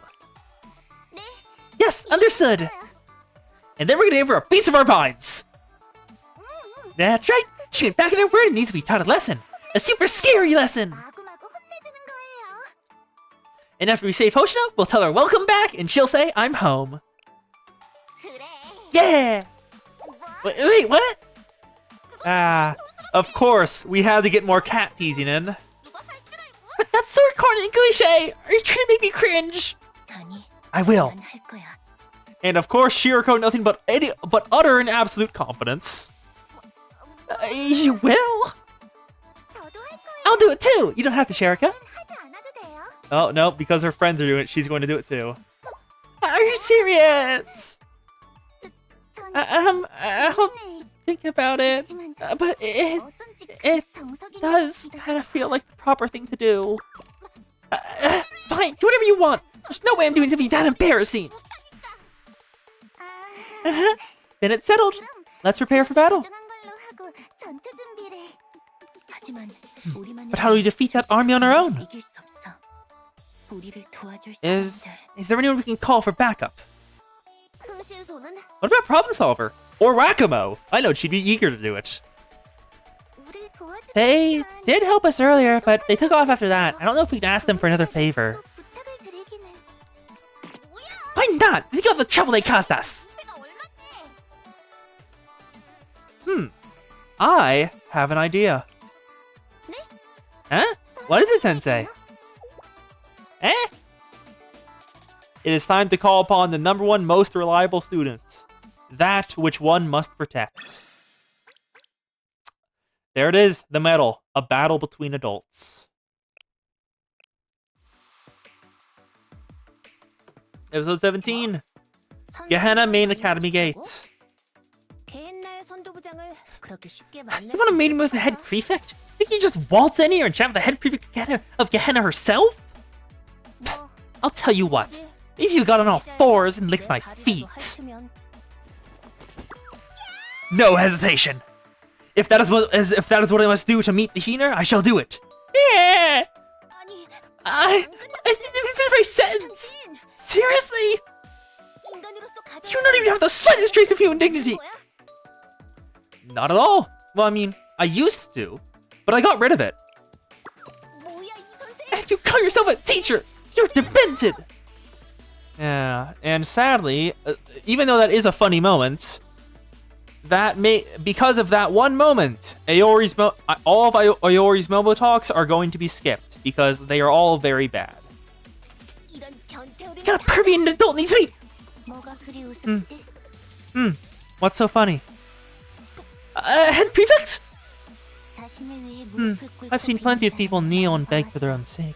Yes, understood. And then we're gonna give her a piece of our minds. That's right. She went back in her word and needs to be taught a lesson. A super scary lesson. And after we save Hoshino, we'll tell her welcome back and she'll say, I'm home. Yeah! Wait, what? Ah, of course, we had to get more cat teasing in. But that's so corny and cliche! Are you trying to make me cringe? I will. And of course, Shiroko, nothing but utter and absolute confidence. You will? I'll do it too! You don't have to, Shiroko. Oh, no, because her friends are doing it, she's going to do it too. Are you serious? I'll think about it, but it does kind of feel like the proper thing to do. Fine, do whatever you want. There's no way I'm doing something that embarrassing. Then it's settled. Let's prepare for battle. But how do we defeat that army on our own? Is there anyone we can call for backup? What about Problem Solver? Or Rakamo? I know she'd be eager to do it. They did help us earlier, but they took off after that. I don't know if we can ask them for another favor. Why not? Think of the trouble they caused us. I have an idea. Huh? What is it, Sensei? Eh? It is time to call upon the #1 most reliable student. That which one must protect. There it is, the medal. A battle between adults. Episode 17. Gehenna Main Academy Gate. You want a meeting with the head prefect? Think you just waltz in here and chat with the head prefect of Gehenna herself? I'll tell you what. If you got on all fours and licked my feet. No hesitation. If that is what I must do to meet the Heener, I shall do it. Yeah. I didn't finish my sentence. Seriously? You don't even have the slightest trace of human dignity. Not at all. Well, I mean, I used to, but I got rid of it. And you call yourself a teacher? You're demented. Yeah, and sadly, even though that is a funny moment, because of that one moment, all of Aori's Momo talks are going to be skipped because they are all very bad. You got a pervy and adult needs me. What's so funny? Head prefect? I've seen plenty of people kneel and beg for their own sake,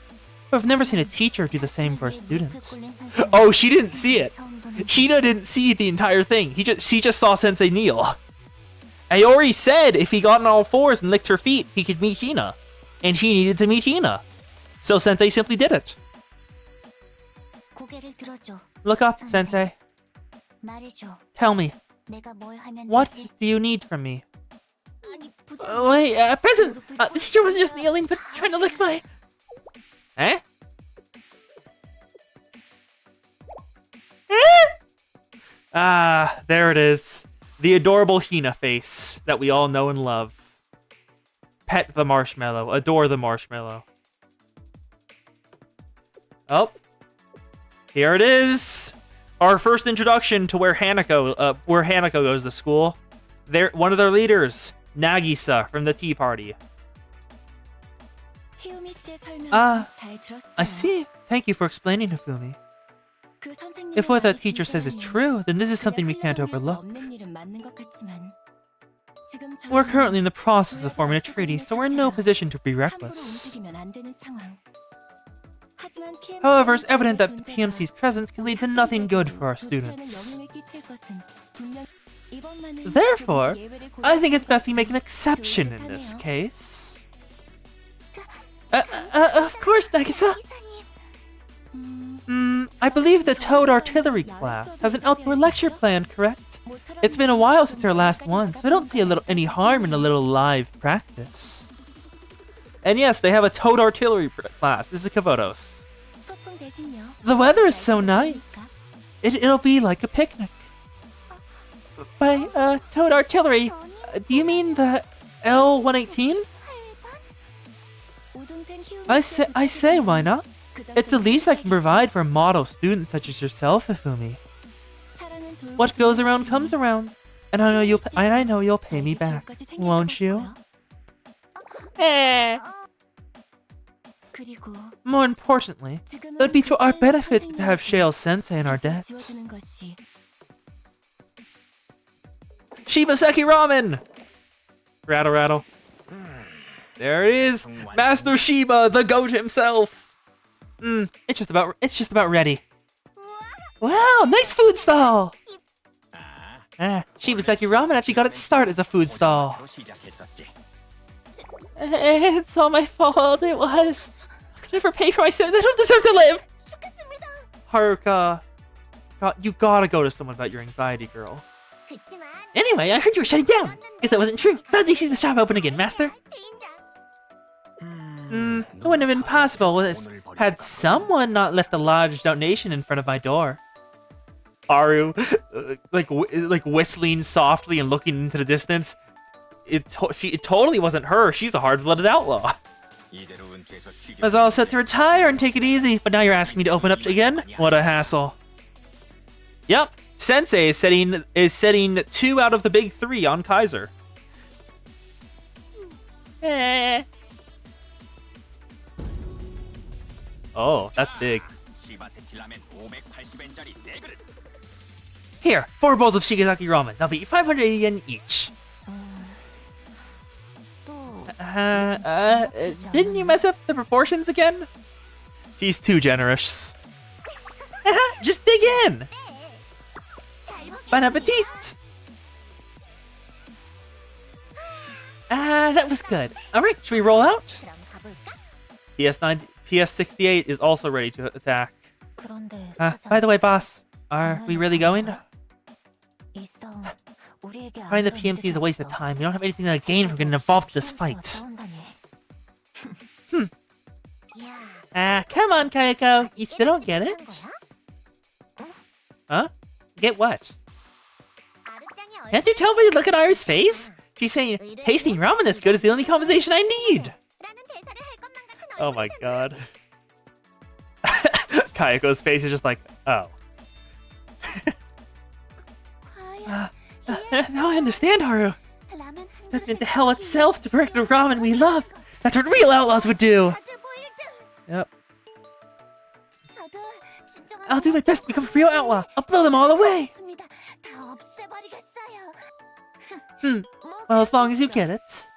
but I've never seen a teacher do the same for a student. Oh, she didn't see it. Hina didn't see the entire thing. She just saw Sensei kneel. Aori said if he got on all fours and licked her feet, he could meet Hina, and he needed to meet Hina. So Sensei simply did it. Look up, Sensei. Tell me, what do you need from me? Wait, President! This teacher wasn't just kneeling, but trying to lick my... Eh? Ah, there it is. The adorable Hina face that we all know and love. Pet the marshmallow. Adore the marshmallow. Oh. Here it is. Our first introduction to where Hanako goes to school. One of their leaders, Nagisa from the Tea Party. I see. Thank you for explaining, Hifumi. If what that teacher says is true, then this is something we can't overlook. We're currently in the process of forming a treaty, so we're in no position to be reckless. However, it's evident that the PMC's presence can lead to nothing good for our students. Therefore, I think it's best we make an exception in this case. Of course, Nagisa. I believe the Toad Artillery class has an outdoor lecture planned, correct? It's been a while since our last one, so I don't see any harm in a little live practice. And yes, they have a Toad Artillery class. This is Kavotos. The weather is so nice. It'll be like a picnic. By Toad Artillery, do you mean the L-118? I say, why not? It's the least I can provide for a model student such as yourself, Hifumi. What goes around comes around, and I know you'll pay me back, won't you? More importantly, it would be to our benefit to have Shale Sensei in our debt. Shibaseki Ramen! Rattle, rattle. There it is! Master Shiba, the goat himself! It's just about ready. Wow, nice food stall! Shibaseki Ramen actually got its start as a food stall. It's all my fault, it was. I could never pay for my sins, I don't deserve to live! Haruka, you gotta go to someone about your anxiety, girl. Anyway, I heard you were shutting down. Guess that wasn't true. Glad they see the shop open again, Master. It wouldn't have been possible if had someone not left a large donation in front of my door. Aru, like whistling softly and looking into the distance. It totally wasn't her. She's a hard-blooded outlaw. I was all set to retire and take it easy, but now you're asking me to open up again? What a hassle. Yep, Sensei is setting 2 out of the big 3 on Kaiser. Oh, that's big. Here, 4 bowls of Shigasaki ramen. They'll be 580 yen each. Didn't you mess up the proportions again? He's too generous. Just dig in! Bon appetit! That was good. Alright, should we roll out? PS68 is also ready to attack. By the way, boss, are we really going? Finding the PMC is a waste of time. We don't have anything to gain from getting involved in this fight. Come on, Kayako. You still don't get it? Huh? Get what? Can't you tell by the look at Aru's face? She's saying, tasting ramen this good is the only compensation I need. Oh my god. Kayako's face is just like, oh. Now I understand, Haru. Stepped into hell itself to break the ramen we love. That's what real outlaws would do. Yep. I'll do my best to become a real outlaw. I'll blow them all away. Well, as long as you get it.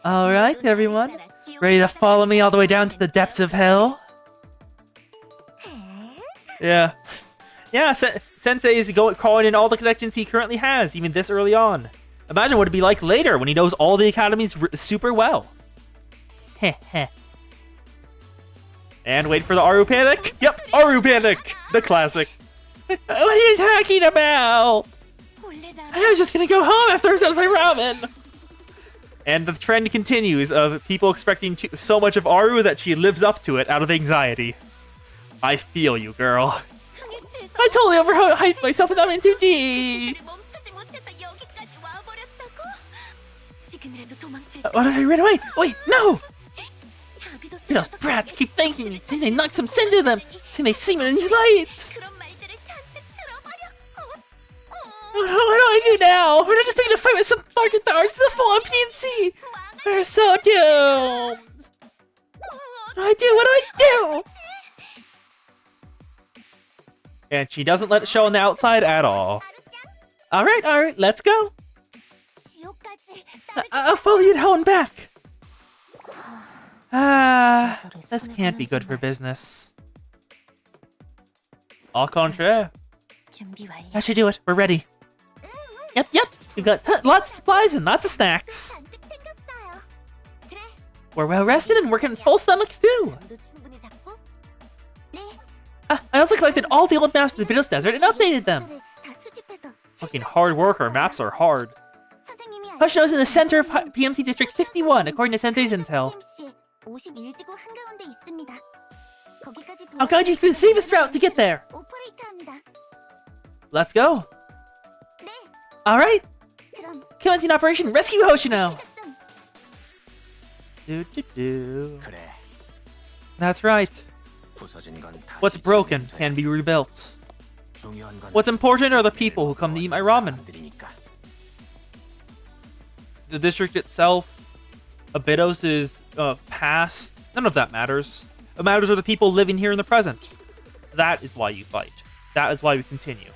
Alright, everyone. Ready to follow me all the way down to the depths of hell? Yeah. Yeah, Sensei is calling in all the connections he currently has, even this early on. Imagine what it'd be like later when he knows all the academies super well. Heh heh. And wait for the Aru panic. Yep, Aru panic, the classic. What are you talking about? I was just gonna go home after I was out of my ramen. And the trend continues of people expecting so much of Aru that she lives up to it out of anxiety. I feel you, girl. I totally overhyped myself without being too deep. What if I ran away? Wait, no! Those brats keep thinking they knock some sin to them, saying they see me in new lights. What do I do now? We're not just making a fight with some fucking towers. This is a full-on PNC. We're so doomed. What do I do? What do I do? And she doesn't let it show on the outside at all. Alright, let's go. I'll follow you to hell and back. This can't be good for business. Au contraire. That should do it. We're ready. Yep. We've got lots of supplies and lots of snacks. We're well rested and working full stomachs too. I also collected all the old maps of the Beatles Desert and updated them. Fucking hard work. Our maps are hard. Hoshino is in the center of PMC District 51, according to Sensei's intel. I'll guide you through the safest route to get there. Let's go. Alright. Commencing Operation Rescue Hoshino. That's right. What's broken can be rebuilt. What's important are the people who come to eat my ramen. The district itself, Abydos' past, none of that matters. What matters are the people living here in the present. That is why you fight. That is why we continue.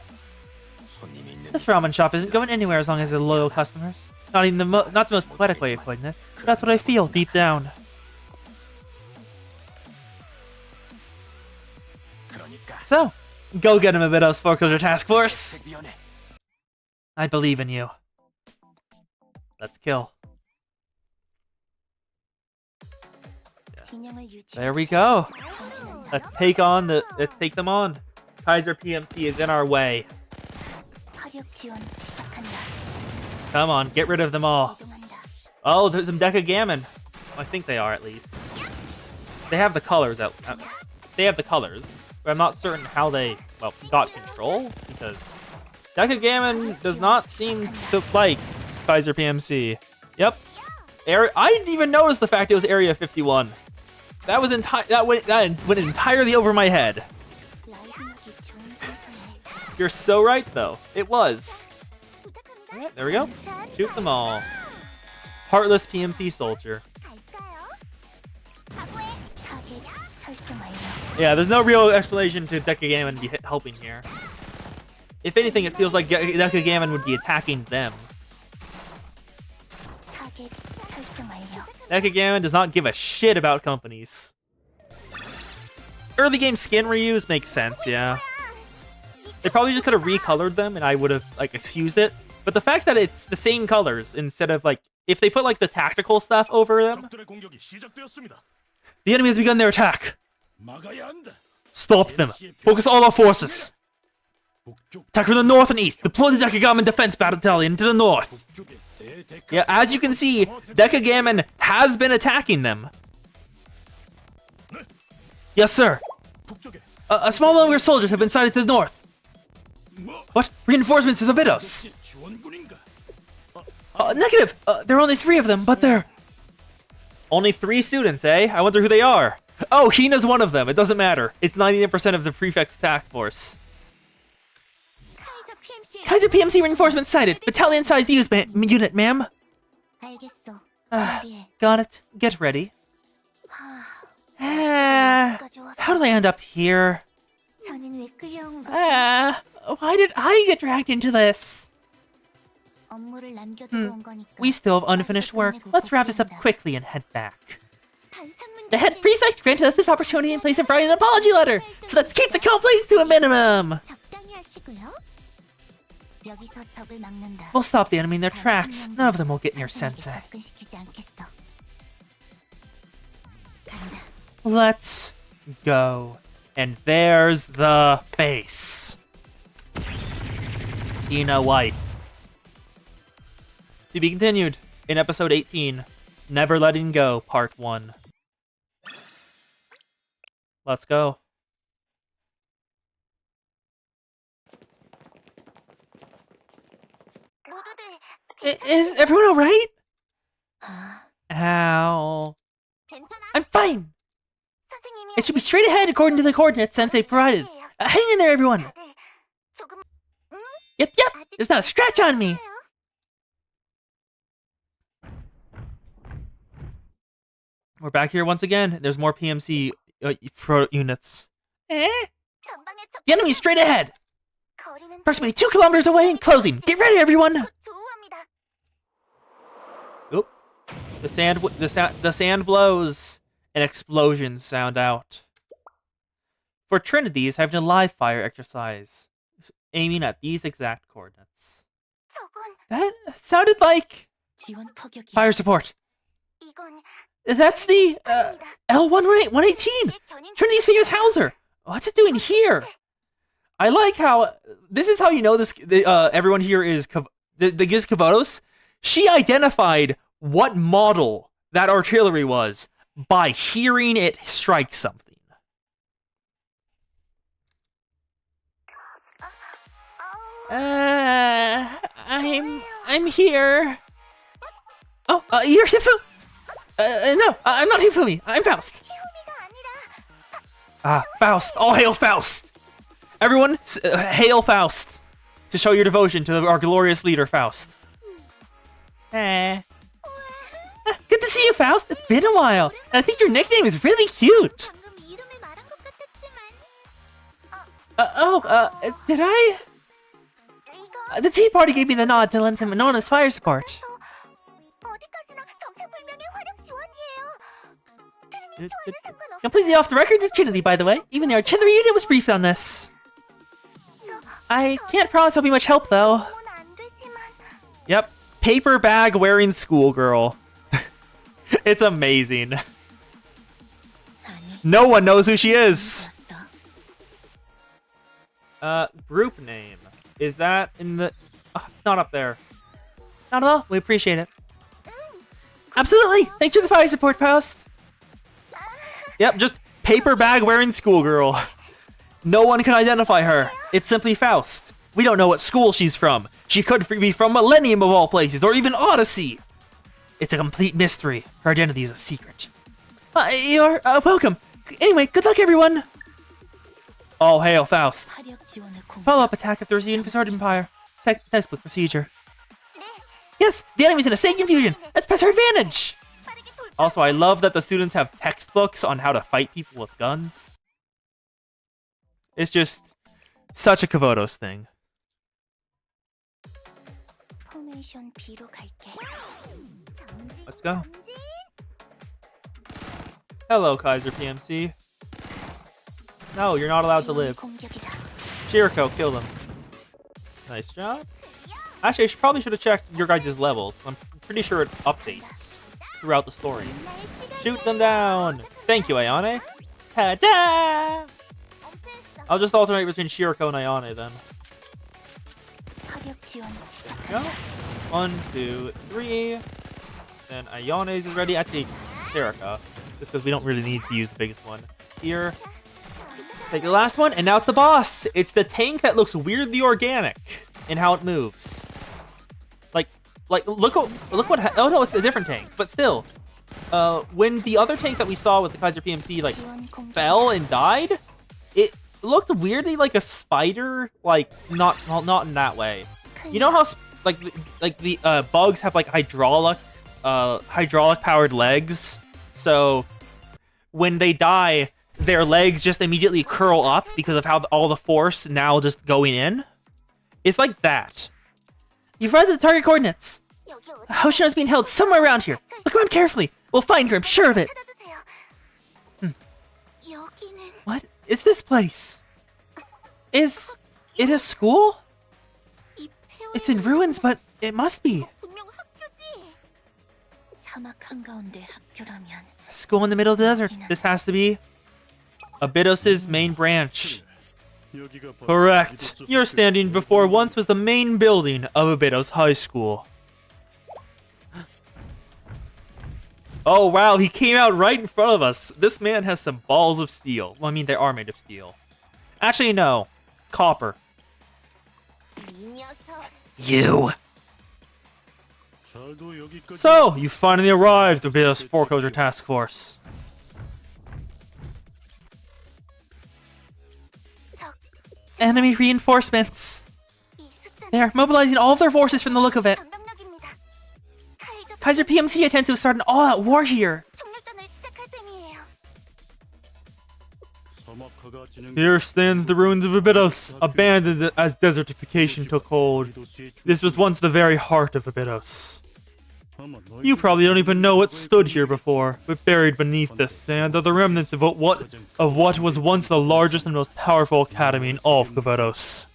This ramen shop isn't going anywhere as long as they're loyal customers. Not the most poetic way of putting it, but that's what I feel deep down. So, go get him, Abydos Foreclosure Task Force! I believe in you. Let's kill. There we go. Let's take them on. Kaiser PMC is in our way. Come on, get rid of them all. Oh, there's some Decagamon. I think they are, at least. They have the colors out. They have the colors. But I'm not certain how they, well, got control, because Decagamon does not seem to like Kaiser PMC. Yep. I didn't even notice the fact it was Area 51. That went entirely over my head. You're so right, though. It was. Alright, there we go. Shoot them all. Heartless PMC soldier. Yeah, there's no real explanation to Decagamon be helping here. If anything, it feels like Decagamon would be attacking them. Decagamon does not give a shit about companies. Early game skin reuse makes sense, yeah. They probably just could have recolored them and I would have, like, excused it. But the fact that it's the same colors instead of, like, if they put, like, the tactical stuff over them. The enemy has begun their attack. Stop them. Focus all our forces. Attack from the north and east. Deploy the Decagamon Defense Battalion to the north. Yeah, as you can see, Decagamon has been attacking them. Yes, sir. A small number of soldiers have been sighted to the north. What? Reinforcements to the Abydos. Negative. There are only 3 of them, but they're... Only 3 students, eh? I wonder who they are. Oh, Hina's one of them. It doesn't matter. It's 99% of the prefect's attack force. Kaiser PMC reinforcements sighted. Battalion-sized unit, ma'am. Got it. Get ready. How did I end up here? Why did I get dragged into this? We still have unfinished work. Let's wrap this up quickly and head back. The head prefect granted us this opportunity in place of writing an apology letter, so let's keep the complaints to a minimum. We'll stop the enemy in their tracks. None of them will get near Sensei. Let's go. And there's the face. Hina wife. To be continued in episode 18, Never Letting Go, part 1. Let's go. Is everyone alright? Ow. I'm fine. It should be straight ahead according to the coordinates Sensei provided. Hang in there, everyone. Yep. There's not a scratch on me. We're back here once again. There's more PMC units. The enemy's straight ahead. Approximately 2 kilometers away and closing. Get ready, everyone. Oop. The sand blows and explosions sound out. For Trinities, having a live fire exercise, aiming at these exact coordinates. That sounded like fire support. That's the L118, Trinity's famous Hauser. What's it doing here? I like how this is how you know this. Everyone here is the Giz Kavotos. She identified what model that artillery was by hearing it strike something. I'm here. Oh, you're Hifu? No, I'm not Hifumi. I'm Faust. Faust. All hail Faust. Everyone, hail Faust. To show your devotion to our glorious leader, Faust. Good to see you, Faust. It's been a while. And I think your nickname is really cute. Did I? The tea party gave me the nod to lend him known as fire support. Completely off the record with Trinity, by the way. Even the artillery unit was briefed on this. I can't promise I'll be much help, though. Yep. Paper bag wearing schoolgirl. It's amazing. No one knows who she is. Group name. Is that in the... not up there. Not at all. We appreciate it. Absolutely. Thanks for the fire support, Faust. Yep, just paper bag wearing schoolgirl. No one can identify her. It's simply Faust. We don't know what school she's from. She could be from Millennium of all places, or even Odyssey. It's a complete mystery. Her identity is a secret. You're welcome. Anyway, good luck, everyone. All hail Faust. Follow-up attack if there is a Sword Empire. Textbook procedure. Yes, the enemy's in a state confusion. Let's press our advantage. Also, I love that the students have textbooks on how to fight people with guns. It's just such a Kavotos thing. Let's go. Hello, Kaiser PMC. No, you're not allowed to live. Shiriko, kill them. Nice job. Actually, probably should have checked your guys' levels. I'm pretty sure it updates throughout the story. Shoot them down! Thank you, Ayane. Ta-da! I'll just alternate between Shiriko and Ayane then. There we go. 1, 2, 3. Then Ayane's is ready. Actually, Shiriko. Just because we don't really need to use the biggest one. Here. Take the last one, and now it's the boss! It's the tank that looks weirdly organic in how it moves. Look what oh no, it's a different tank, but still. When the other tank that we saw with the Kaiser PMC fell and died, it looked weirdly like a spider, not in that way. You know how the bugs have hydraulic powered legs? So when they die, their legs just immediately curl up because of how all the force now just going in. It's like that. You've arrived at the target coordinates. Hoshino's being held somewhere around here. Look around carefully. We'll find her, I'm sure of it. What is this place? Is it a school? It's in ruins, but it must be. A school in the middle of the desert. This has to be Abydos' main branch. Correct. You're standing before once was the main building of Abydos High School. Oh wow, he came out right in front of us. This man has some balls of steel. Well, I mean, they are made of steel. Actually, no. Copper. You. So, you finally arrived, the Beckons Foreclosure Task Force. Enemy reinforcements. They are mobilizing all of their forces from the look of it. Kaiser PMC intends to start an all-out war here. Here stands the ruins of Abydos, abandoned as desertification took hold. This was once the very heart of Abydos. You probably don't even know what stood here before, but buried beneath this sand are the remnants of what was once the largest and most powerful academy in all of Abydos.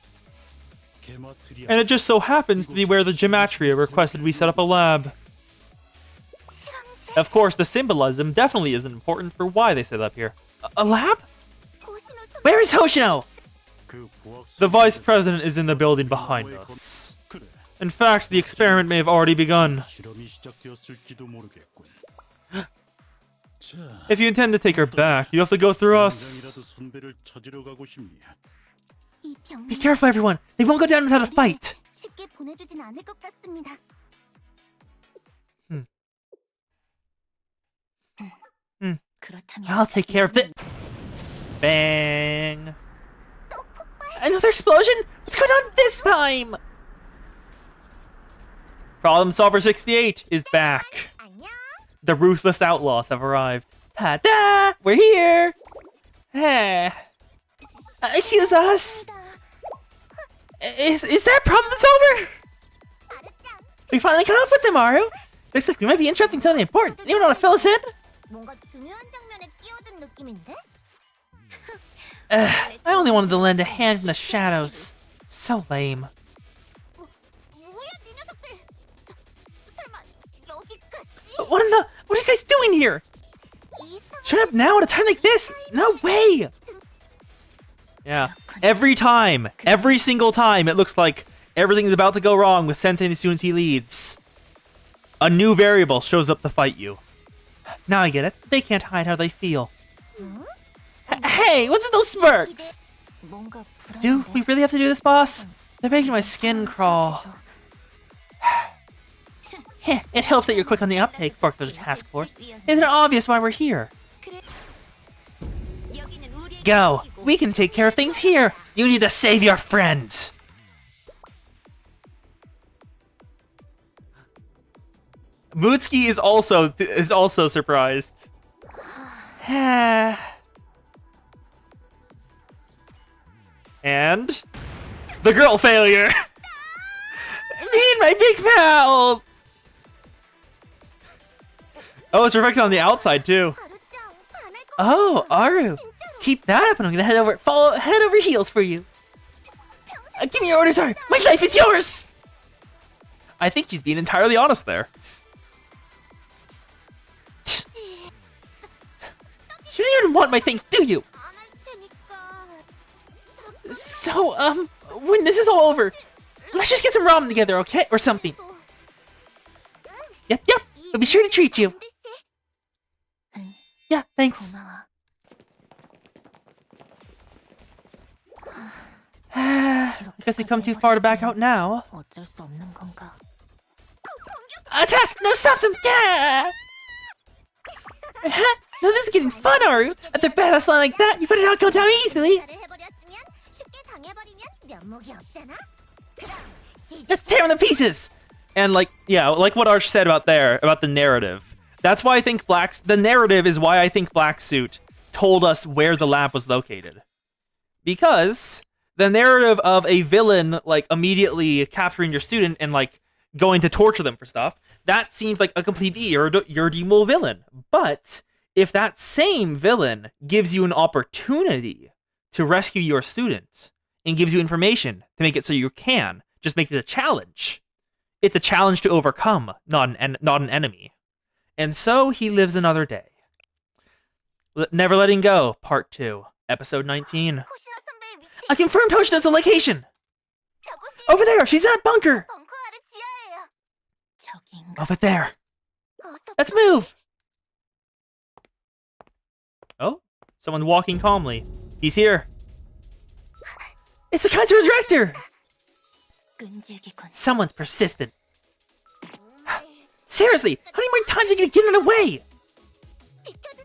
And it just so happens to be where the Gematria requested we set up a lab. Of course, the symbolism definitely isn't important for why they set it up here. A lab? Where is Hoshino? The Vice President is in the building behind us. In fact, the experiment may have already begun. If you intend to take her back, you have to go through us. Be careful, everyone. They won't go down without a fight. I'll take care of this. Bang! Another explosion? What's going on this time? Problem Solver 68 is back. The ruthless outlaws have arrived. Ta-da! We're here! Hey. Excuse us! Is that problem solver? We finally caught up with them, Aru! Looks like we might be interrupting something important. Anyone want to fill us in? I only wanted to lend a hand in the shadows. So lame. What are you guys doing here? Shut up now at a time like this! No way! Yeah. Every time, every single time, it looks like everything's about to go wrong with Sensei and the students he leads. A new variable shows up to fight you. Now I get it. They can't hide how they feel. Hey, what's with those smirks? Do we really have to do this, boss? They're making my skin crawl. It helps that you're quick on the uptake, Foreclosure Task Force. Isn't it obvious why we're here? Go! We can take care of things here! You need to save your friends! Mutsuki is also surprised. And the girl failure. Me and my big pal! Oh, it's reflected on the outside too. Oh, Aru. Keep that up and I'm gonna head over heels for you. Give me your orders, Aru. My life is yours! I think she's being entirely honest there. You don't even want my things, do you? So, when this is all over, let's just get some ramen together, okay? Or something. Yep. I'll be sure to treat you. Yeah, thanks. I guess we've come too far to back out now. Attack! No, stop them! Yeah! Now this is getting fun, Aru! After a badass line like that, you better not go down easily! Let's tear them to pieces! And like what Arch said about the narrative. That's why I think the narrative is why I think Black Suit told us where the lab was located. Because the narrative of a villain, like, immediately capturing your student and, like, going to torture them for stuff, that seems like a completely irredeemable villain. But if that same villain gives you an opportunity to rescue your student and gives you information to make it so you can, just make it a challenge. It's a challenge to overcome, not an enemy. And so he lives another day. Never Letting Go, Part 2, Episode 19. I confirmed Hoshino's location! Over there! She's in that bunker! Over there! Let's move! Oh, someone walking calmly. He's here. It's the Kaiser Director! Someone's persistent. Seriously, how many more times are you gonna get in the way?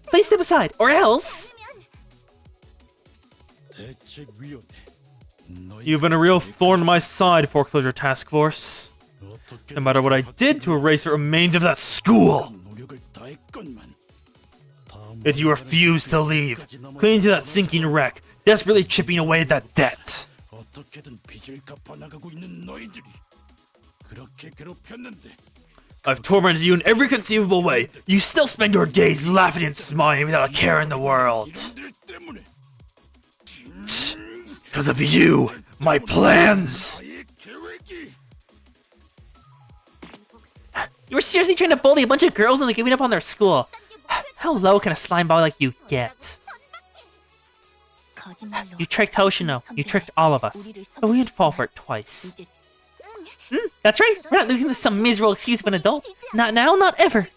Please step aside, or else... You've been a real thorn in my side, Foreclosure Task Force. No matter what I did to erase the remains of that school. Yet you refuse to leave, clinging to that sinking wreck, desperately chipping away at that debt. I've tormented you in every conceivable way. You still spend your days laughing and smiling without a care in the world. Because of you, my plans! You were seriously trying to bully a bunch of girls into giving up on their school. How low can a slime ball like you get? You tricked Hoshino. You tricked all of us. But we didn't fall for it twice. That's right. We're not losing to some miserable excuse of an adult. Not now, not ever.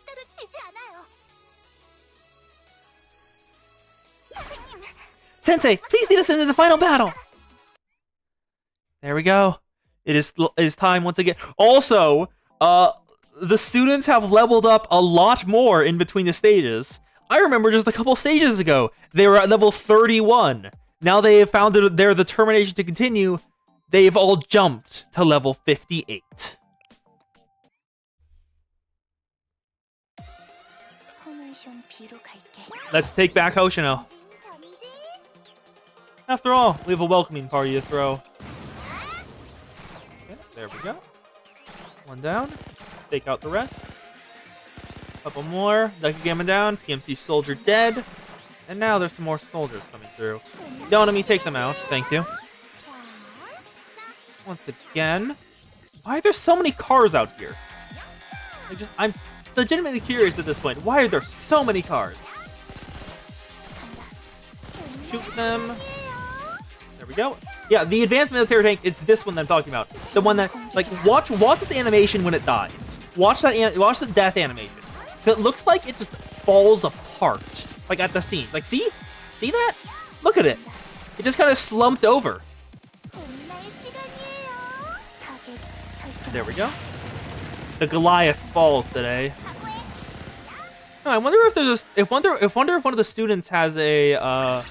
Sensei, please lead us into the final battle. There we go. It is time once again. Also, the students have leveled up a lot more in between the stages. I remember just a couple stages ago, they were at level 31. Now they have found their determination to continue. They've all jumped to level 58. Let's take back Hoshino. After all, we have a welcoming party to throw. Okay, there we go. One down. Take out the rest. Couple more. Dakigama down. PMC soldier dead. And now there's some more soldiers coming through. Don't let me take them out. Thank you. Once again. Why are there so many cars out here? I'm legitimately curious at this point. Why are there so many cars? Shoot them. There we go. Yeah, the advanced military tank, it's this one that I'm talking about. The one that, like, watch this animation when it dies. Watch the death animation. It looks like it just falls apart, like, at the seams. Like, see? See that? Look at it. It just kind of slumped over. There we go. The Goliath falls today. Oh, I wonder if there's if one of the students has a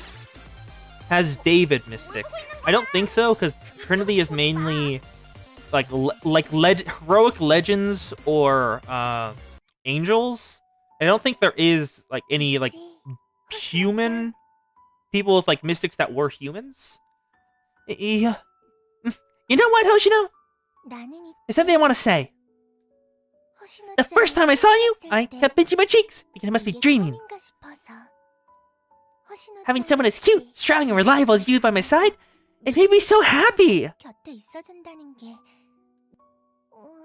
has David Mystic. I don't think so, because Trinity is mainly like heroic legends or angels. I don't think there is like any like human people with like mystics that were humans. You know what, Hoshino? There's something I want to say. The first time I saw you, I kept pinching my cheeks because I must be dreaming. Having someone as cute, strong, and reliable as you by my side, it made me so happy.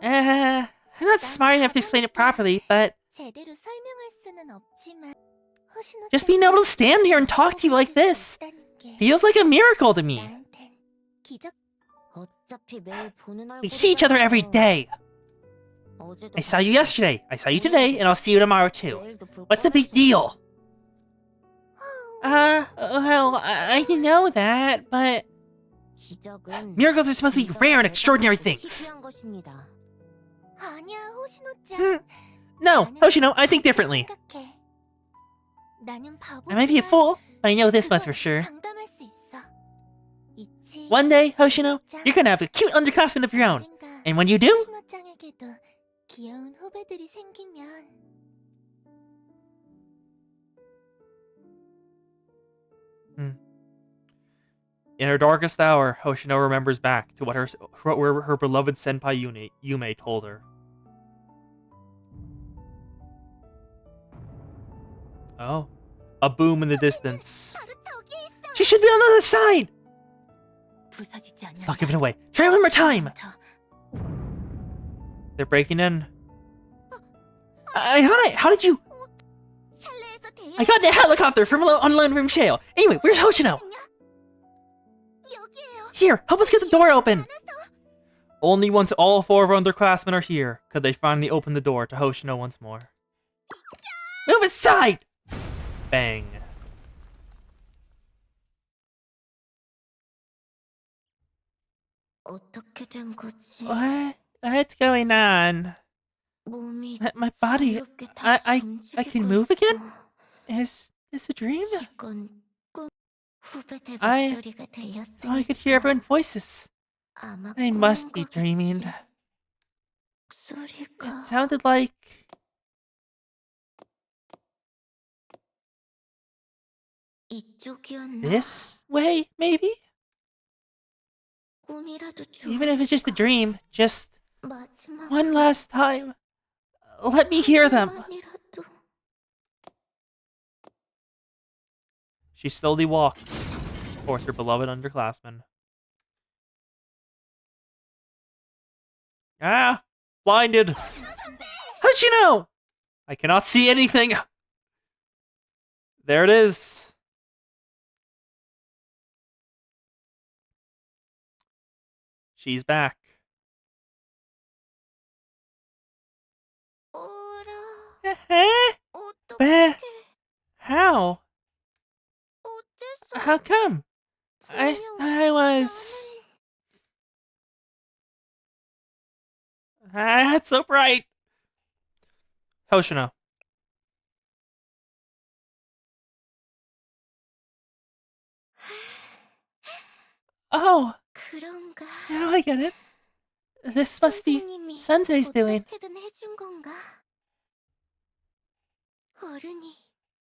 I'm not smart enough to explain it properly, but just being able to stand here and talk to you like this feels like a miracle to me. We see each other every day. I saw you yesterday, I saw you today, and I'll see you tomorrow too. What's the big deal? Well, I know that, but... miracles are supposed to be rare and extraordinary things. No, Hoshino, I think differently. I might be a fool, but I know this much for sure. One day, Hoshino, you're gonna have a cute underclassman of your own. And when you do... In her darkest hour, Hoshino remembers back to what her beloved senpai Yume told her. Oh. A boom in the distance. She should be on the other side! Let's not give it away. Try one more time! They're breaking in. Ayane, how did you... I got in a helicopter from on Room Shale. Anyway, where's Hoshino? Here, help us get the door open! Only once all four of our underclassmen are here could they finally open the door to Hoshino once more. Move aside! Bang. What's going on? My body, I can move again? Is this a dream? I could hear everyone's voices. I must be dreaming. It sounded like... this way, maybe? Even if it's just a dream, just one last time, let me hear them. She slowly walked towards her beloved underclassmen. Ah, blinded. How'd you know? I cannot see anything. There it is. She's back. How? How come? I was... That's so bright. Hoshino. Oh, now I get it. This must be Sensei's doing.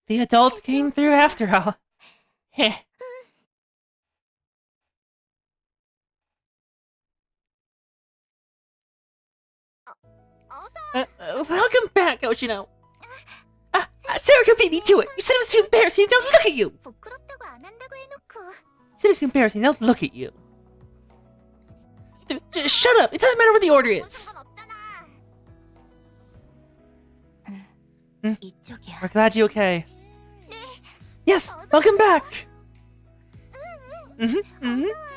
The adult came through after all. Heh. Welcome back, Hoshino. Sarah can beat me to it. You said it was too embarrassing. Now look at you. Said it was too embarrassing. Now look at you. Just shut up. It doesn't matter what the order is. We're glad you're okay. Yes, welcome back.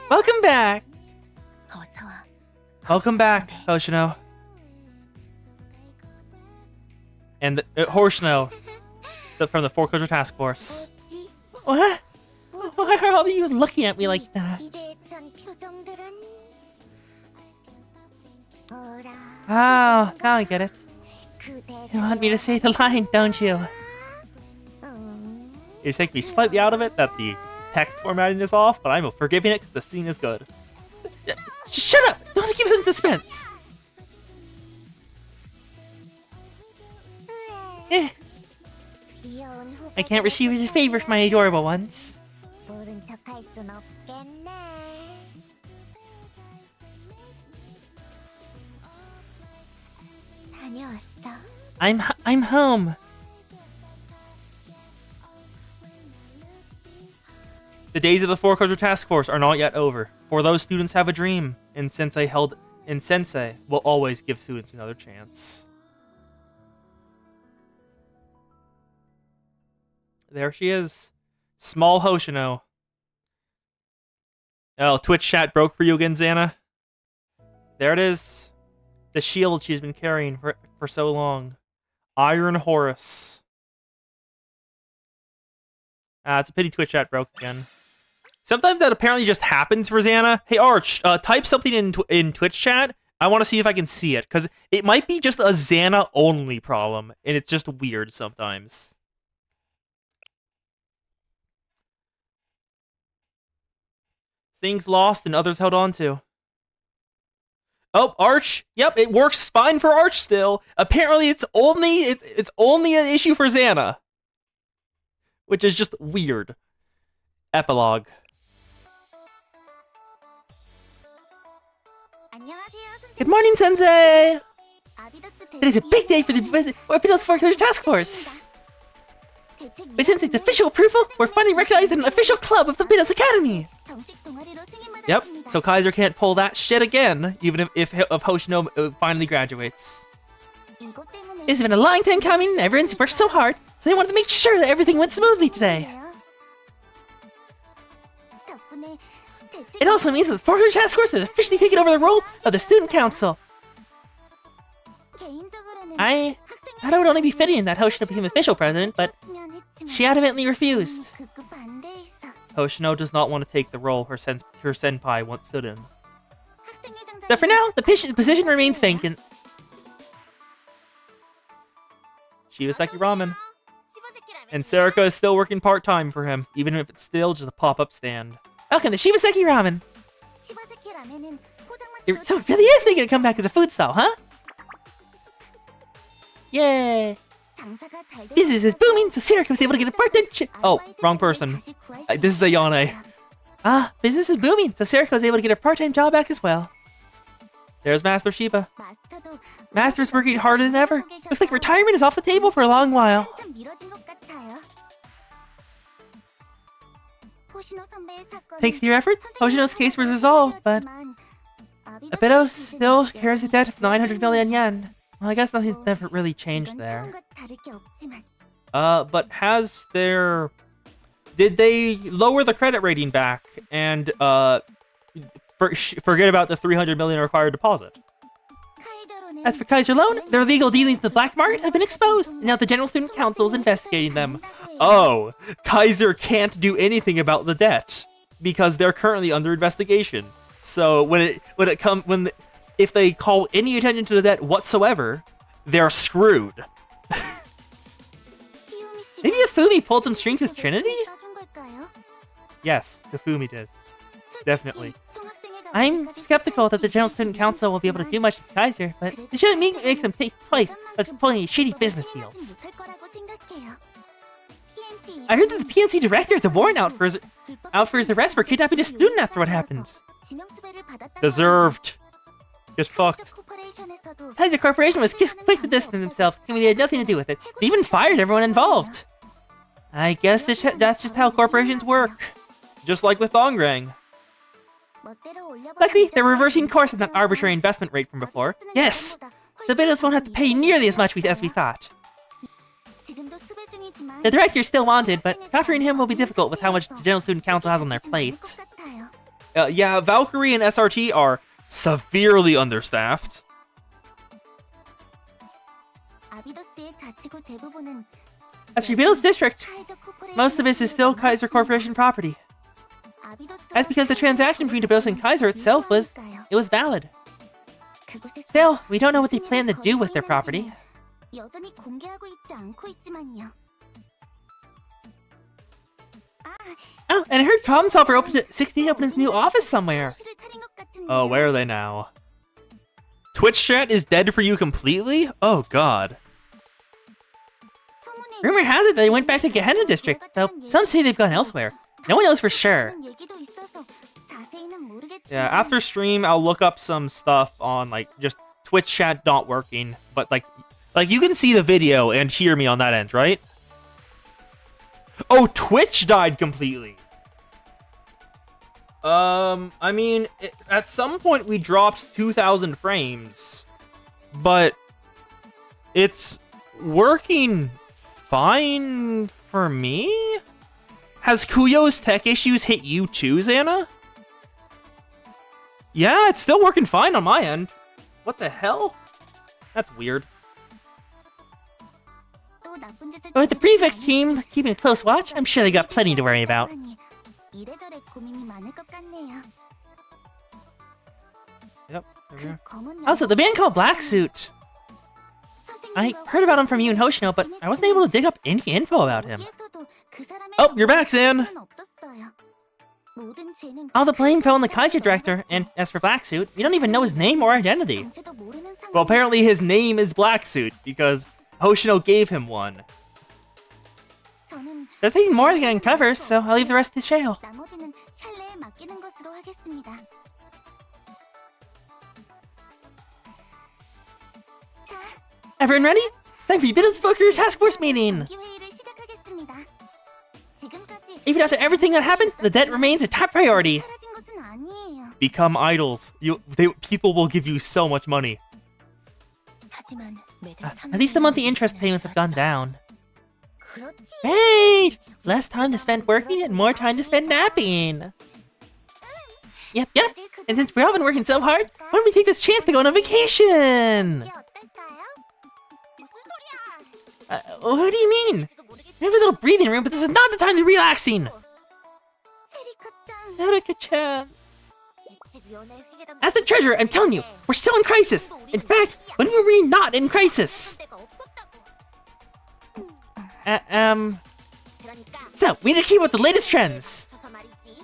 Welcome back. Welcome back, Hoshino. And Hoshino from the Four Culture Task Force. What? Why are all of you looking at me like that? Oh, now I get it. You want me to say the line, don't you? You take me slightly out of it that the text formatting is off, but I'm forgiving it because the scene is good. Shut up! Don't keep us in suspense! I can't receive as a favor for my adorable ones. I'm home. The days of the Four Culture Task Force are not yet over, for those students have a dream, and Sensei will always give students another chance. There she is. Small Hoshino. Oh, Twitch chat broke for you again, Xana? There it is. The shield she's been carrying for so long. Iron Horus. It's a pity Twitch chat broke again. Sometimes that apparently just happens for Xana. Hey, Arch, type something in Twitch chat. I want to see if I can see it, because it might be just a Xana-only problem, and it's just weird sometimes. Things lost and others held on to. Oh, Arch. Yep, it works fine for Arch still. Apparently, it's only an issue for Xana, which is just weird. Epilogue. Good morning, Sensei. It is a big day for the Beckons Four Culture Task Force. With Sensei's official approval, we're finally recognized as an official club of the Beckons Academy. Yep, so Kaiser can't pull that shit again, even if Hoshino finally graduates. It's been a long time coming, everyone's worked so hard, so they wanted to make sure that everything went smoothly today. It also means that the Four Culture Task Force has officially taken over the role of the Student Council. I thought it would only be fitting that Hoshino became official president, but she adamantly refused. Hoshino does not want to take the role her senpai once stood in. So for now, the position remains vacant. Shibaseki Ramen. And Serika is still working part-time for him, even if it's still just a pop-up stand. Welcome to Shibaseki Ramen. So it really is making a comeback as a food stall, huh? Yay! Business is booming, so Serika was able to get a part-time Oh, wrong person. This is the Yane. Business is booming, so Serika was able to get her part-time job back as well. There's Master Shiba. Master's working harder than ever. Looks like retirement is off the table for a long while. Thanks to your efforts, Hoshino's case was resolved, but Abeto still carries a debt of 900 million yen. Well, I guess nothing's never really changed there. But has there... Did they lower the credit rating back and, forget about the 300 million required deposit? As for Kaiser Loan, their illegal dealings with the black market have been exposed, and now the General Student Council is investigating them. Oh, Kaiser can't do anything about the debt because they're currently under investigation. So if they call any attention to the debt whatsoever, they're screwed. Maybe Ifumi pulled some strings with Trinity? Yes, Ifumi did. Definitely. I'm skeptical that the General Student Council will be able to do much to Kaiser, but it shouldn't make them take place as pulling shitty business deals. I heard that the PNC director has a warrant out for his arrest for kidnapping a student after what happens. Deserved. Get fucked. Kaiser Corporation was quick to distance themselves, claiming they had nothing to do with it. They even fired everyone involved. I guess that's just how corporations work. Just like with Dongrang. Luckily, they're reversing course on that arbitrary investment rate from before. Yes! The bidders won't have to pay nearly as much as we thought. The director is still wanted, but capturing him will be difficult with how much the General Student Council has on their plates. Yeah, Valkyrie and SRT are severely understaffed. As for Beatles District, most of it is still Kaiser Corporation property. That's because the transaction between Beatles and Kaiser itself was valid. Still, we don't know what they plan to do with their property. Oh, and I heard Problem Solver opened his new office somewhere. Oh, where are they now? Twitch chat is dead for you completely? Oh god. Rumor has it that they went back to Gehenna District, though some say they've gone elsewhere. No one knows for sure. Yeah, after stream, I'll look up some stuff on, like, just Twitch chat not working. But, like you can see the video and hear me on that end, right? Oh, Twitch died completely. I mean, at some point we dropped 2,000 frames. But it's working fine for me? Has Kuyo's tech issues hit you too, Xana? Yeah, it's still working fine on my end. What the hell? That's weird. But with the prefect team keeping a close watch, I'm sure they got plenty to worry about. Yep. Also, the band called Black Suit. I heard about him from you and Hoshino, but I wasn't able to dig up any info about him. Oh, you're back, Zan! All the blame fell on the Kaiser director, and as for Black Suit, we don't even know his name or identity. Well, apparently his name is Black Suit, because Hoshino gave him one. There's nothing more they can uncover, so I'll leave the rest to Shale. Everyone ready? It's time for you to focus your task force meeting! Even after everything that happened, the debt remains a top priority. Become idols. People will give you so much money. At least the monthly interest payments have gone down. Hey! Less time to spend working and more time to spend napping. Yep. And since we've all been working so hard, why don't we take this chance to go on a vacation? What do you mean? We have a little breathing room, but this is not the time to be relaxing! Serika-chan. As the treasurer, I'm telling you, we're still in crisis! In fact, when were we not in crisis? So, we need to keep up with the latest trends.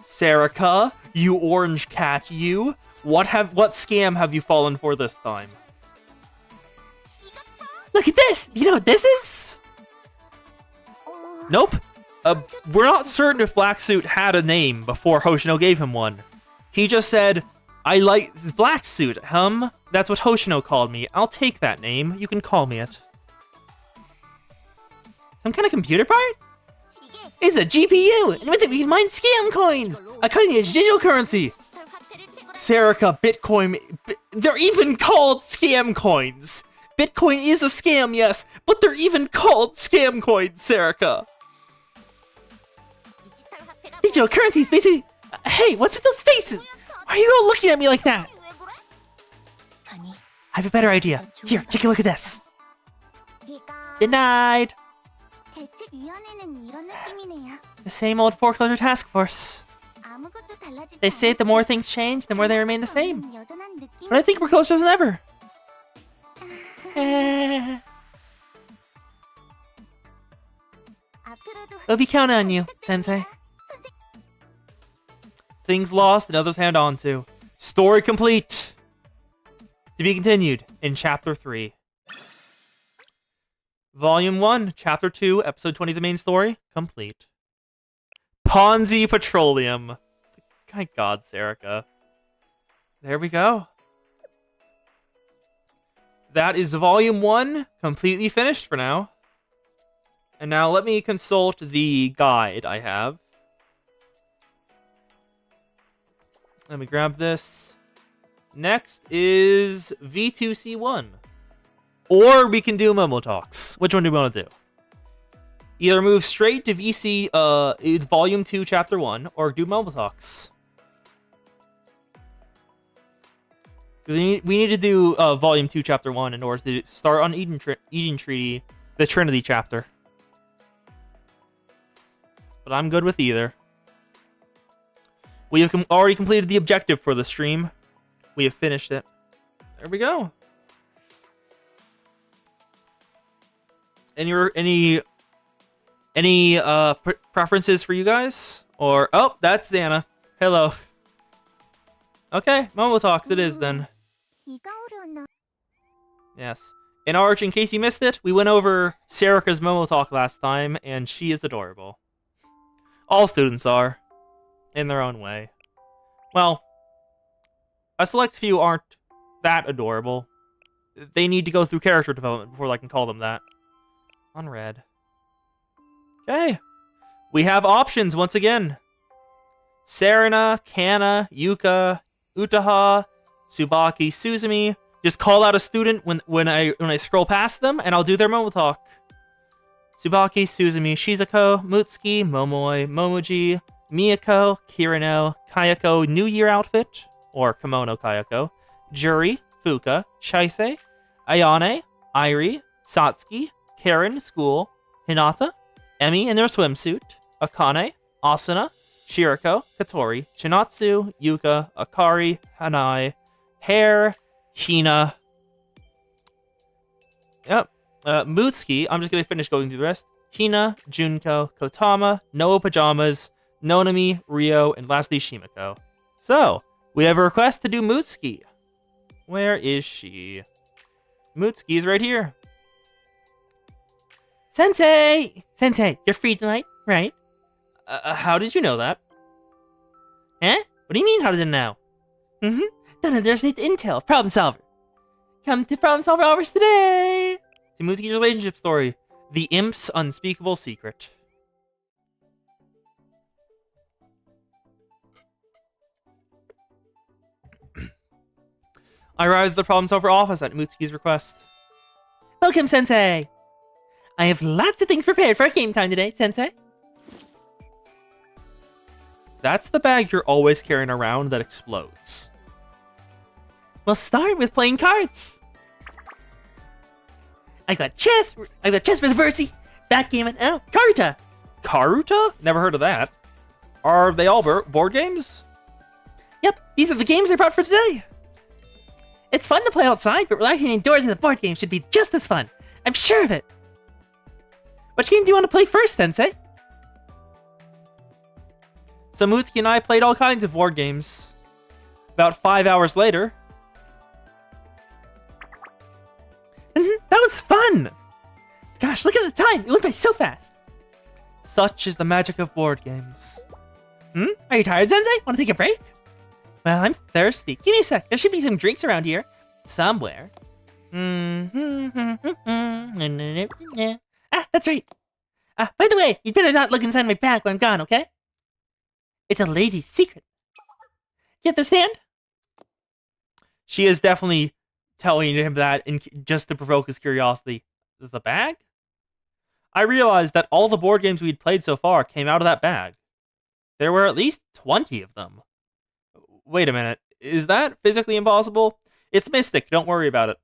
Serica, you orange cat, you. What scam have you fallen for this time? Look at this! You know what this is? Nope. We're not certain if Black Suit had a name before Hoshino gave him one. He just said, I like Black Suit, That's what Hoshino called me. I'll take that name. You can call me it. Some kind of computer part? It's a GPU, and with it we can mine scam coins! A cutting-edge digital currency! Serica, Bitcoin... They're even called scam coins! Bitcoin is a scam, yes, but they're even called scam coins, Serica! Digital currencies, basically... Hey, what's with those faces? Why are you all looking at me like that? I have a better idea. Here, take a look at this. Denied! The same old foreclosure task force. They say the more things change, the more they remain the same. But I think we're closer than ever. We'll be counting on you, Sensei. Things lost and others held on to. Story complete. To be continued in Chapter 3. Volume 1, Chapter 2, Episode 20 of the main story, complete. Ponzi Petroleum. My god, Serica. There we go. That is Volume 1, completely finished for now. And now let me consult the guide I have. Let me grab this. Next is V2C1. Or we can do Momo Talks. Which one do we want to do? Either move straight to VC Volume 2, Chapter 1, or do Momo Talks. Because we need to do Volume 2, Chapter 1 in order to start on Eden Treaty, the Trinity chapter. But I'm good with either. We have already completed the objective for the stream. We have finished it. There we go. Any preferences for you guys? Or oh, that's Xana. Hello. Okay, Momo Talks it is then. Yes. In Arch, in case you missed it, we went over Serica's Momo Talk last time, and she is adorable. All students are, in their own way. Well, a select few aren't that adorable. They need to go through character development before I can call them that. Unread. Okay. We have options once again. Serena, Kana, Yuka, Utaha, Tsubaki, Suzumi. Just call out a student when I scroll past them, and I'll do their Momo Talk. Tsubaki, Suzumi, Shizuko, Mutsuki, Momoi, Momoji, Miyako, Kirino, Kayako, New Year outfit, or Kimono Kayako, Juri, Fuka, Shaise, Ayane, Airi, Satsuki, Karen, School, Hinata, Emi in their swimsuit, Akane, Asuna, Shirako, Katori, Chinatsu, Yuka, Akari, Hanai, Hair, Hina. Yep. Mutsuki, I'm just going to finish going through the rest. Hina, Junko, Kotama, Noa Pajamas, Nonami, Rio, and lastly Shimako. So, we have a request to do Mutsuki. Where is she? Mutsuki's right here. Sensei! Sensei, you're free tonight, right? How did you know that? Huh? What do you mean, how did it know? Don't underestimate the intel. Problem solver. Come to Problem Solver Hours today! To Mutsuki's relationship story. The Imp's Unspeakable Secret. I arrived at the Problem Solver office at Mutsuki's request. Welcome, Sensei! I have lots of things prepared for our game time today, Sensei. That's the bag you're always carrying around that explodes. We'll start with playing cards. I got chess versus Versi, backgammon, and Karuta. Karuta? Never heard of that. Are they all board games? Yep, these are the games I brought for today. It's fun to play outside, but relaxing indoors in the board game should be just as fun. I'm sure of it. Which game do you want to play first, Sensei? So Mutsuki and I played all kinds of board games. About 5 hours later. That was fun! Gosh, look at the time! It went by so fast! Such is the magic of board games. Are you tired, Sensei? Want to take a break? Well, I'm thirsty. Give me a sec. There should be some drinks around here. Somewhere. Ah, that's right. By the way, you'd better not look inside my bag when I'm gone, okay? It's a lady's secret. You understand? She is definitely telling him that just to provoke his curiosity. The bag? I realized that all the board games we'd played so far came out of that bag. There were at least 20 of them. Wait a minute. Is that physically impossible? It's Mystic. Don't worry about it.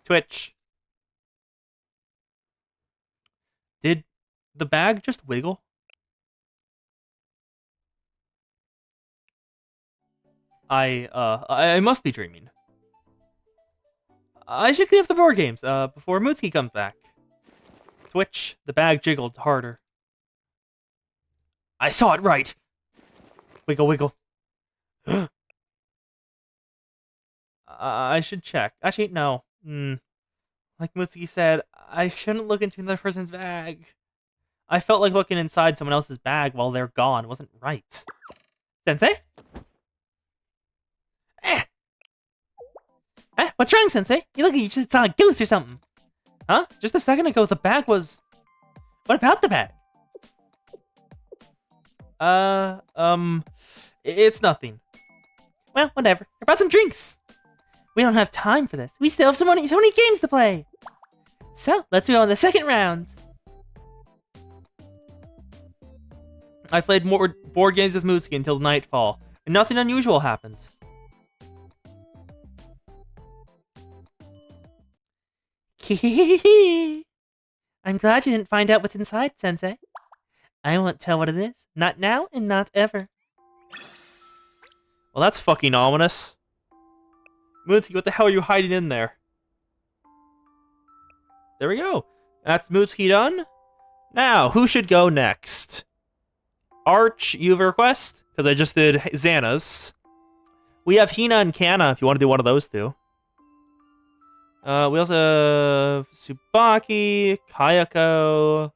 Twitch. Did the bag just wiggle? I must be dreaming. I should clean up the board games, before Mutsuki comes back. Twitch, the bag jiggled harder. I saw it right! Wiggle, wiggle. I should check. Actually, no. Like Mutsuki said, I shouldn't look into another person's bag. I felt like looking inside someone else's bag while they're gone wasn't right. Sensei? What's wrong, Sensei? You look like you just saw a ghost or something. Huh? Just a second ago, the bag was... What about the bag? It's nothing. Well, whatever. I brought some drinks. We don't have time for this. We still have so many games to play. So, let's go on the second round. I played more board games with Mutsuki until nightfall, and nothing unusual happened. I'm glad you didn't find out what's inside, Sensei. I won't tell what it is. Not now and not ever. Well, that's fucking ominous. Mutsuki, what the hell are you hiding in there? There we go. That's Mutsuki done. Now, who should go next? Arch, you have a request? Because I just did Xana's. We have Hina and Kana if you want to do one of those two. We also have Tsubaki, Kayako.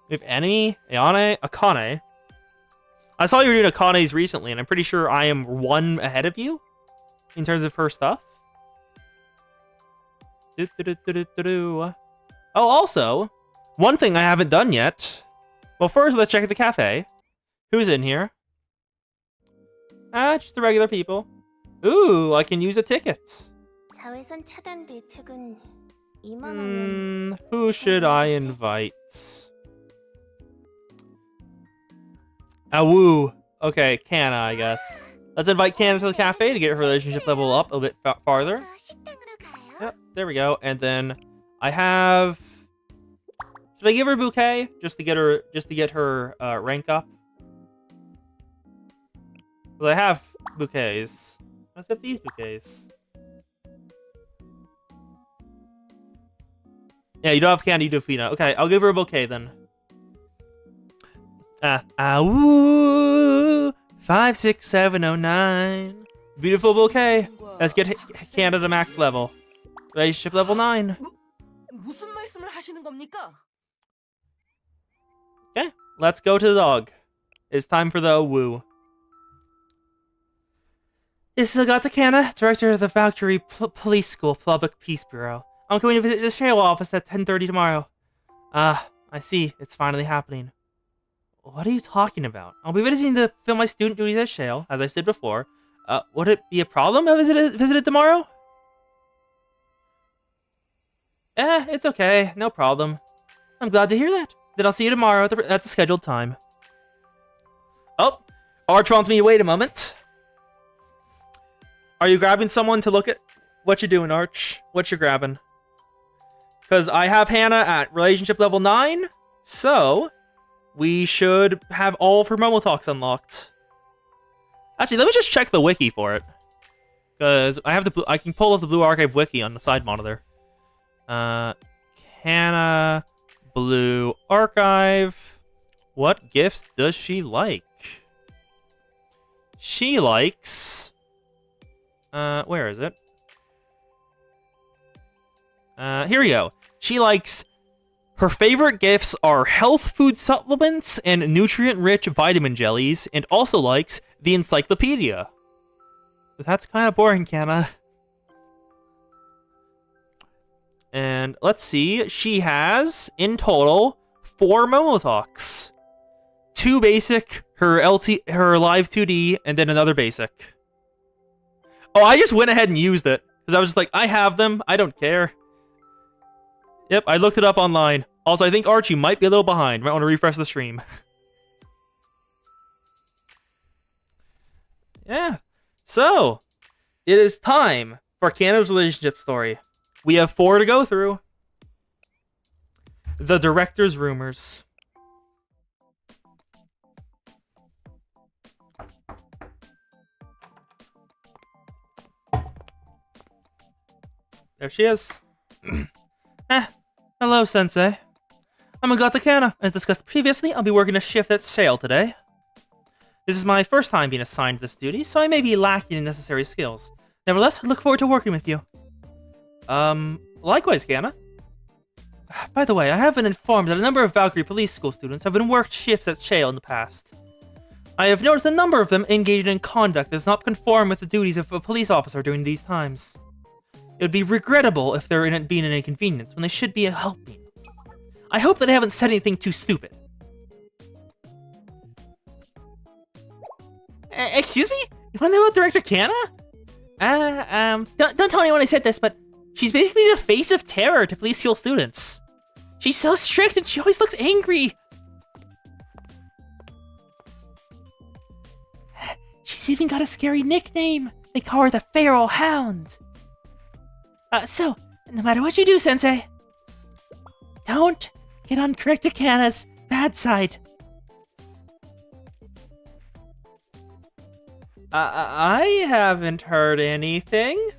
We have Enemy, Ayane, Akane. I saw you were doing Akane's recently, and I'm pretty sure I am one ahead of you in terms of her stuff. Oh, also, one thing I haven't done yet. Well, first, let's check the cafe. Who's in here? Just the regular people. Ooh, I can use a ticket. Who should I invite? Awoo. Okay, Kana, I guess. Let's invite Kana to the cafe to get her relationship level up a bit farther. Yep, there we go. And then I have... Should I give her a bouquet just to get her rank up? Well, I have bouquets. Let's have these bouquets. Yeah, you don't have candy, you do Fina. Okay, I'll give her a bouquet then. Woo! 56709. Beautiful bouquet. Let's get Canada max level. Relationship level 9. Okay, let's go to the dog. It's time for the woo. This is Agata Kana, director of the Valkyrie Police School, Public Peace Bureau. I'm going to visit the sheriff office at 10:30 tomorrow. I see. It's finally happening. What are you talking about? I'll be visiting to fill my student duties at Shale, as I said before. Would it be a problem if I visited tomorrow? It's okay. No problem. I'm glad to hear that. Then I'll see you tomorrow at the scheduled time. Oh, Arch wants me to wait a moment. Are you grabbing someone to look at what you're doing, Arch? What you're grabbing? Because I have Hannah at relationship level 9, so we should have all of her Momo Talks unlocked. Actually, let me just check the wiki for it. Because I can pull up the Blue Archive wiki on the side monitor. Hannah, Blue Archive. What gifts does she like? She likes... where is it? Here we go. She likes... Her favorite gifts are health food supplements and nutrient-rich vitamin jellies, and also likes the encyclopedia. But that's kind of boring, Kana. And let's see, she has, in total, 4 Momotalks. 2 basic, her live 2D, and then another basic. Oh, I just went ahead and used it. Because I was just like, I have them, I don't care. Yep, I looked it up online. Also, I think Archie might be a little behind. Might want to refresh the stream. Yeah. So, it is time for Kana's relationship story. We have 4 to go through. The director's rumors. There she is. Hello, Sensei. I'm Agata Kana. As discussed previously, I'll be working a shift at Sale today. This is my first time being assigned to this duty, so I may be lacking in necessary skills. Nevertheless, I look forward to working with you. Likewise, Kana. By the way, I have been informed that a number of Valkyrie Police School students have been worked shifts at Shale in the past. I have noticed a number of them engaged in conduct that does not conform with the duties of a police officer during these times. It would be regrettable if they're being an inconvenience when they should be helping. I hope that I haven't said anything too stupid. Excuse me? You want to know about Director Kana? Don't tell anyone I said this, but she's basically the face of terror to police school students. She's so strict and she always looks angry. She's even got a scary nickname. They call her the Feral Hound. So, no matter what you do, Sensei, don't get on Director Kana's bad side. I haven't heard anything.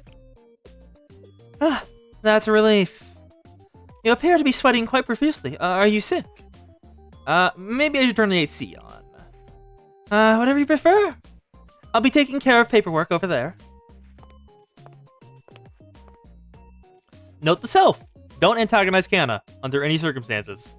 That's a relief. You appear to be sweating quite profusely. Are you sick? Maybe I should turn the AC on. Whatever you prefer. I'll be taking care of paperwork over there. Note to self. Don't antagonize Kana under any circumstances.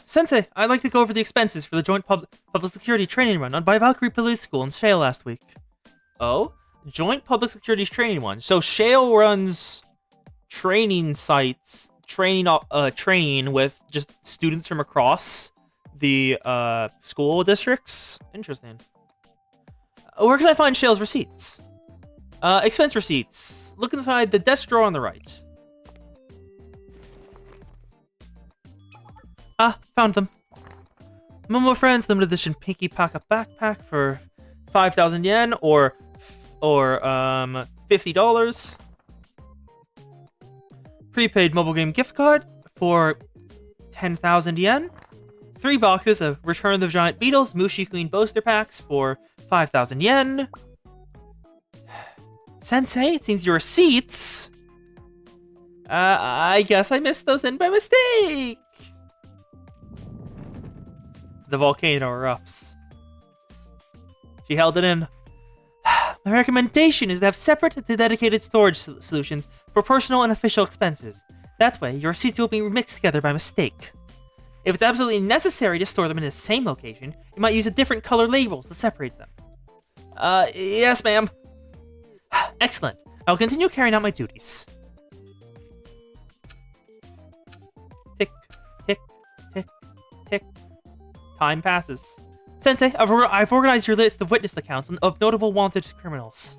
Sensei, I'd like to go over the expenses for the joint public security training run by Valkyrie Police School in Shale last week. Oh? Joint public security training one. So Shale runs training sites, training with just students from across the school districts. Interesting. Where can I find Shale's receipts? Expense receipts. Look inside the desk drawer on the right. Found them. Momo Friends limited edition Pinky Paka backpack for 5,000 yen or $50. Prepaid mobile game gift card for 10,000 yen. 3 boxes of Return of the Giant Beetles Mushi Queen booster packs for 5,000 yen. Sensei, it seems your receipts. I guess I missed those in by mistake. The volcano erupts. She held it in. My recommendation is to have separate dedicated storage solutions for personal and official expenses. That way, your receipts will be mixed together by mistake. If it's absolutely necessary to store them in the same location, you might use a different color labels to separate them. Yes, ma'am. Excellent. I'll continue carrying out my duties. Tick, tick, tick, tick. Time passes. Sensei, I've organized your list of witness accounts of notable wanted criminals.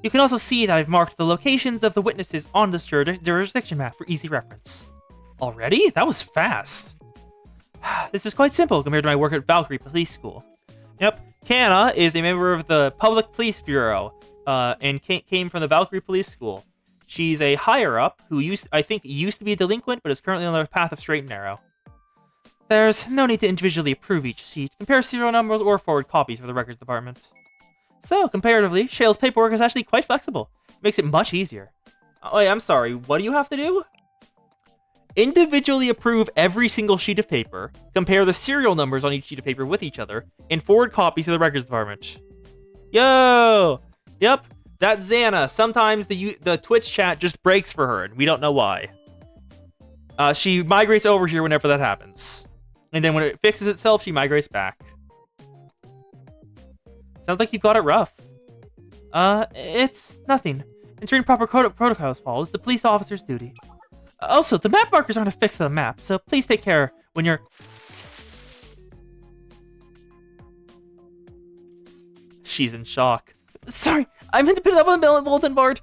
You can also see that I've marked the locations of the witnesses on this jurisdiction map for easy reference. Already? That was fast. This is quite simple compared to my work at Valkyrie Police School. Yep, Kana is a member of the Public Police Bureau, and came from the Valkyrie Police School. She's a higher-up who I think used to be a delinquent, but is currently on the path of straight and narrow. There's no need to individually approve each sheet, compare serial numbers, or forward copies for the records department. So, comparatively, Shale's paperwork is actually quite flexible. It makes it much easier. Oh, wait, I'm sorry. What do you have to do? Individually approve every single sheet of paper, compare the serial numbers on each sheet of paper with each other, and forward copies to the records department. Yo! Yep, that's Xana. Sometimes the Twitch chat just breaks for her, and we don't know why. She migrates over here whenever that happens. And then when it fixes itself, she migrates back. Sounds like you've got it rough. It's nothing. Ensuring proper protocols follows the police officer's duty. Also, the map markers aren't affixed to the map, so please take care when you're... She's in shock. Sorry, I meant to put it up on the bulletin board.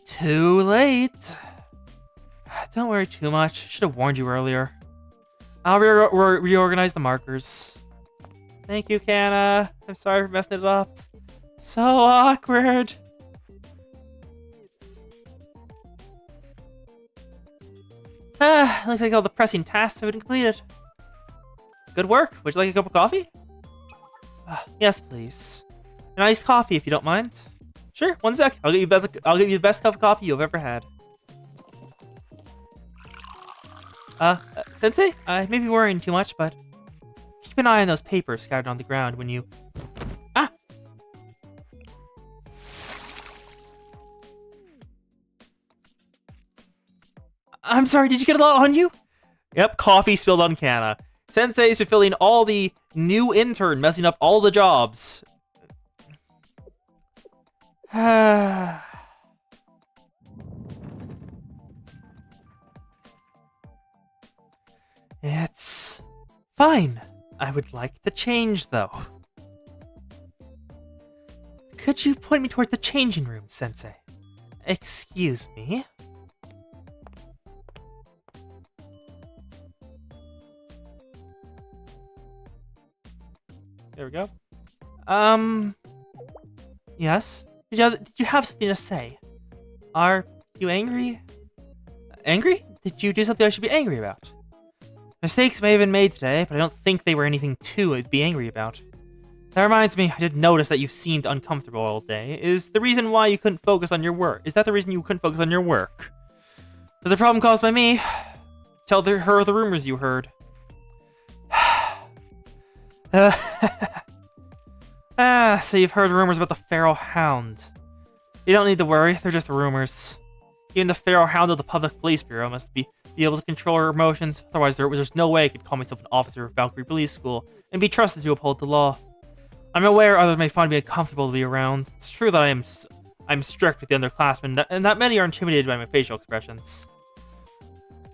Too late. Don't worry too much. Should have warned you earlier. I'll reorganize the markers. Thank you, Kana. I'm sorry for messing it up. So awkward. Looks like all the pressing tasks have been completed. Good work. Would you like a cup of coffee? Yes, please. An iced coffee, if you don't mind. Sure, one sec. I'll get you the best cup of coffee you've ever had. Sensei, I may be worrying too much, but keep an eye on those papers scattered on the ground when you... Ah! I'm sorry, did you get a lot on you? Yep, coffee spilled on Kana. Sensei's fulfilling all the new intern, messing up all the jobs. It's fine. I would like to change, though. Could you point me toward the changing room, Sensei? Excuse me? There we go. Yes? Did you have something to say? Are you angry? Angry? Did you do something I should be angry about? Mistakes may have been made today, but I don't think they were anything to be angry about. That reminds me, I did notice that you seemed uncomfortable all day. Is the reason why you couldn't focus on your work? Is that the reason you couldn't focus on your work? Was the problem caused by me? Tell her the rumors you heard. So you've heard rumors about the Feral Hound. You don't need to worry, they're just rumors. Even the Feral Hound of the Public Police Bureau must be able to control her emotions, otherwise there's no way I could call myself an officer of Valkyrie Police School and be trusted to uphold the law. I'm aware others may find me uncomfortable to be around. It's true that I'm strict with the underclassmen, and that many are intimidated by my facial expressions.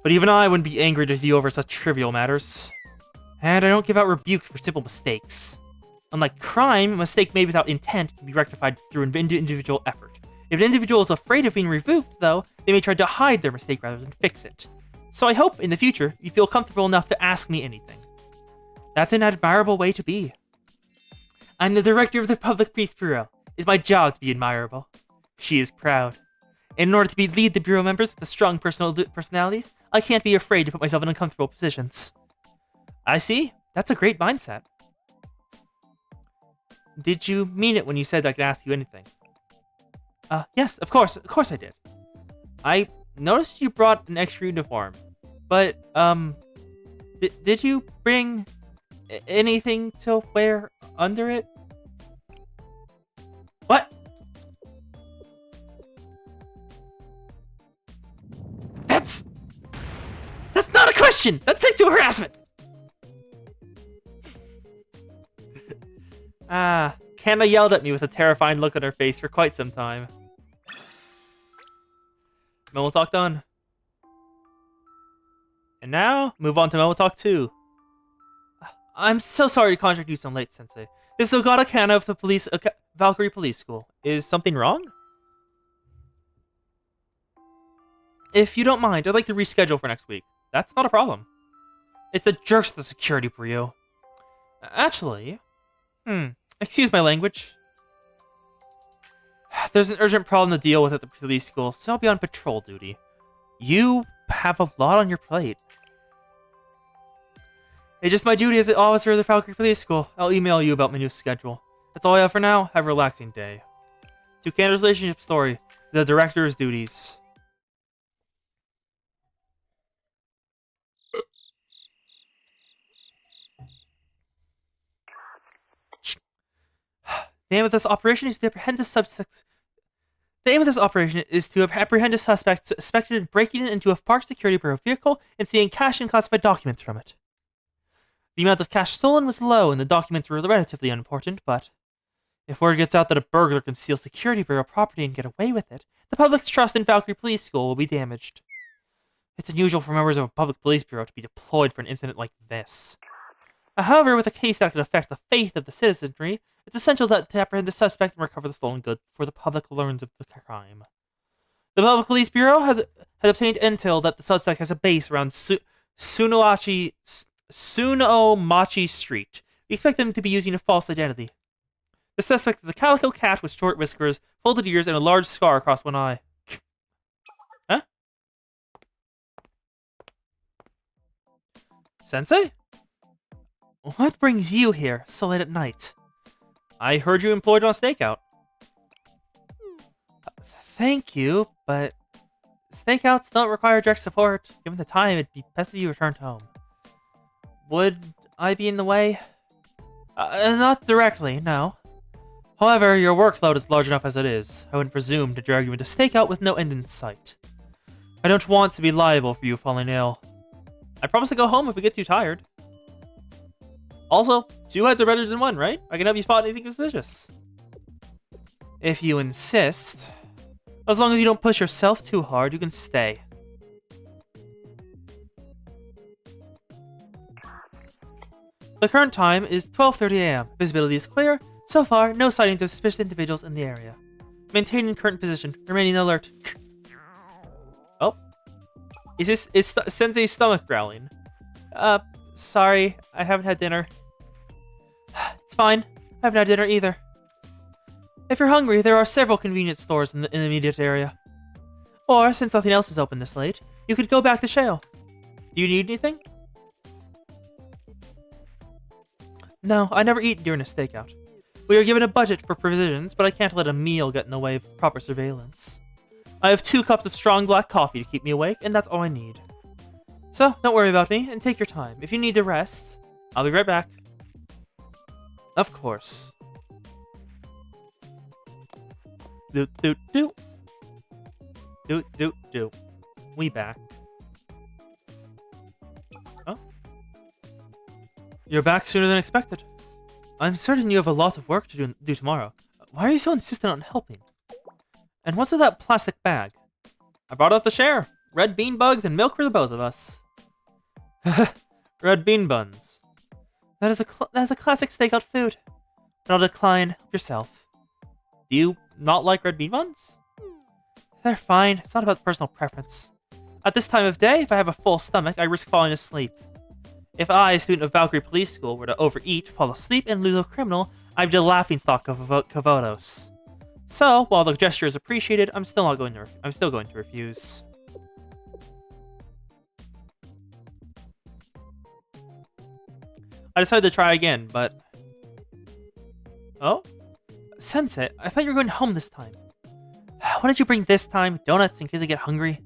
But even I wouldn't be angry with you over such trivial matters. And I don't give out rebukes for simple mistakes. Unlike crime, a mistake made without intent can be rectified through individual effort. If an individual is afraid of being rebuked, though, they may try to hide their mistake rather than fix it. So I hope, in the future, you feel comfortable enough to ask me anything. That's an admirable way to be. I'm the director of the Public Police Bureau. It's my job to be admirable. She is proud. In order to lead the Bureau members with strong personalities, I can't be afraid to put myself in uncomfortable positions. I see. That's a great mindset. Did you mean it when you said I could ask you anything? Yes, of course I did. I noticed you brought an extra uniform, but, did you bring anything to wear under it? What? That's not a question! That's sexual harassment! Kana yelled at me with a terrifying look on her face for quite some time. Momo Talk done. And now, move on to Momo Talk 2. I'm so sorry to contact you so late, Sensei. This is Ogata Kana of the Valkyrie Police School. Is something wrong? If you don't mind, I'd like to reschedule for next week. That's not a problem. It's the jerks of the security bureau. Actually... excuse my language. There's an urgent problem to deal with at the police school, so I'll be on patrol duty. You have a lot on your plate. It's just my duty as an officer of the Valkyrie Police School. I'll email you about my new schedule. That's all I have for now. Have a relaxing day. To Canda's relationship story, the director's duties. The aim of this operation is to apprehend the suspect. The aim of this operation is to apprehend a suspect suspected in breaking into a Park Security Bureau vehicle and stealing cash and classified documents from it. The amount of cash stolen was low and the documents were relatively unimportant, but if word gets out that a burglar can steal Security Bureau property and get away with it, the public's trust in Valkyrie Police School will be damaged. It's unusual for members of a public police bureau to be deployed for an incident like this. However, with a case that could affect the faith of the citizenry, it's essential to apprehend the suspect and recover the stolen goods before the public learns of the crime. The Public Police Bureau has obtained intel that the suspect has a base around Sunomachi Street. We expect them to be using a false identity. The suspect is a calico cat with short whiskers, folded ears, and a large scar across one eye. Huh? Sensei? What brings you here so late at night? I heard you employed on a stakeout. Thank you, but stakeouts don't require direct support. Given the time, it'd be best if you returned home. Would I be in the way? Not directly, no. However, your workload is large enough as it is. I wouldn't presume to drag you into stakeout with no end in sight. I don't want to be liable for you falling ill. I promise to go home if we get too tired. Also, 2 heads are better than 1, right? I can help you spot anything suspicious. If you insist. As long as you don't push yourself too hard, you can stay. The current time is 12:30 a.m. Visibility is clear. So far, no sightings of suspicious individuals in the area. Maintaining current position. Remaining alert. Oh. Is Sensei's stomach growling? Sorry. I haven't had dinner. It's fine. I haven't had dinner either. If you're hungry, there are several convenience stores in the immediate area. Or, since nothing else is open this late, you could go back to Shale. Do you need anything? No, I never eat during a stakeout. We are given a budget for provisions, but I can't let a meal get in the way of proper surveillance. I have 2 cups of strong black coffee to keep me awake, and that's all I need. So, don't worry about me, and take your time. If you need to rest, I'll be right back. Of course. Doot doot doot. Doot doot doot. We back. Oh? You're back sooner than expected. I'm certain you have a lot of work to do tomorrow. Why are you so insistent on helping? And what's with that plastic bag? I brought out the share. Red bean bugs and milk for the both of us. Red bean buns. That is a classic stakeout food. But I'll decline. Yourself. Do you not like red bean buns? They're fine. It's not about personal preference. At this time of day, if I have a full stomach, I risk falling asleep. If I, a student of Valkyrie Police School, were to overeat, fall asleep, and lose a criminal, I'd be the laughingstock of Kavotos. So, while the gesture is appreciated, I'm still going to refuse. I decided to try again, but... Oh? Sensei, I thought you were going home this time. What did you bring this time? Donuts in case I get hungry?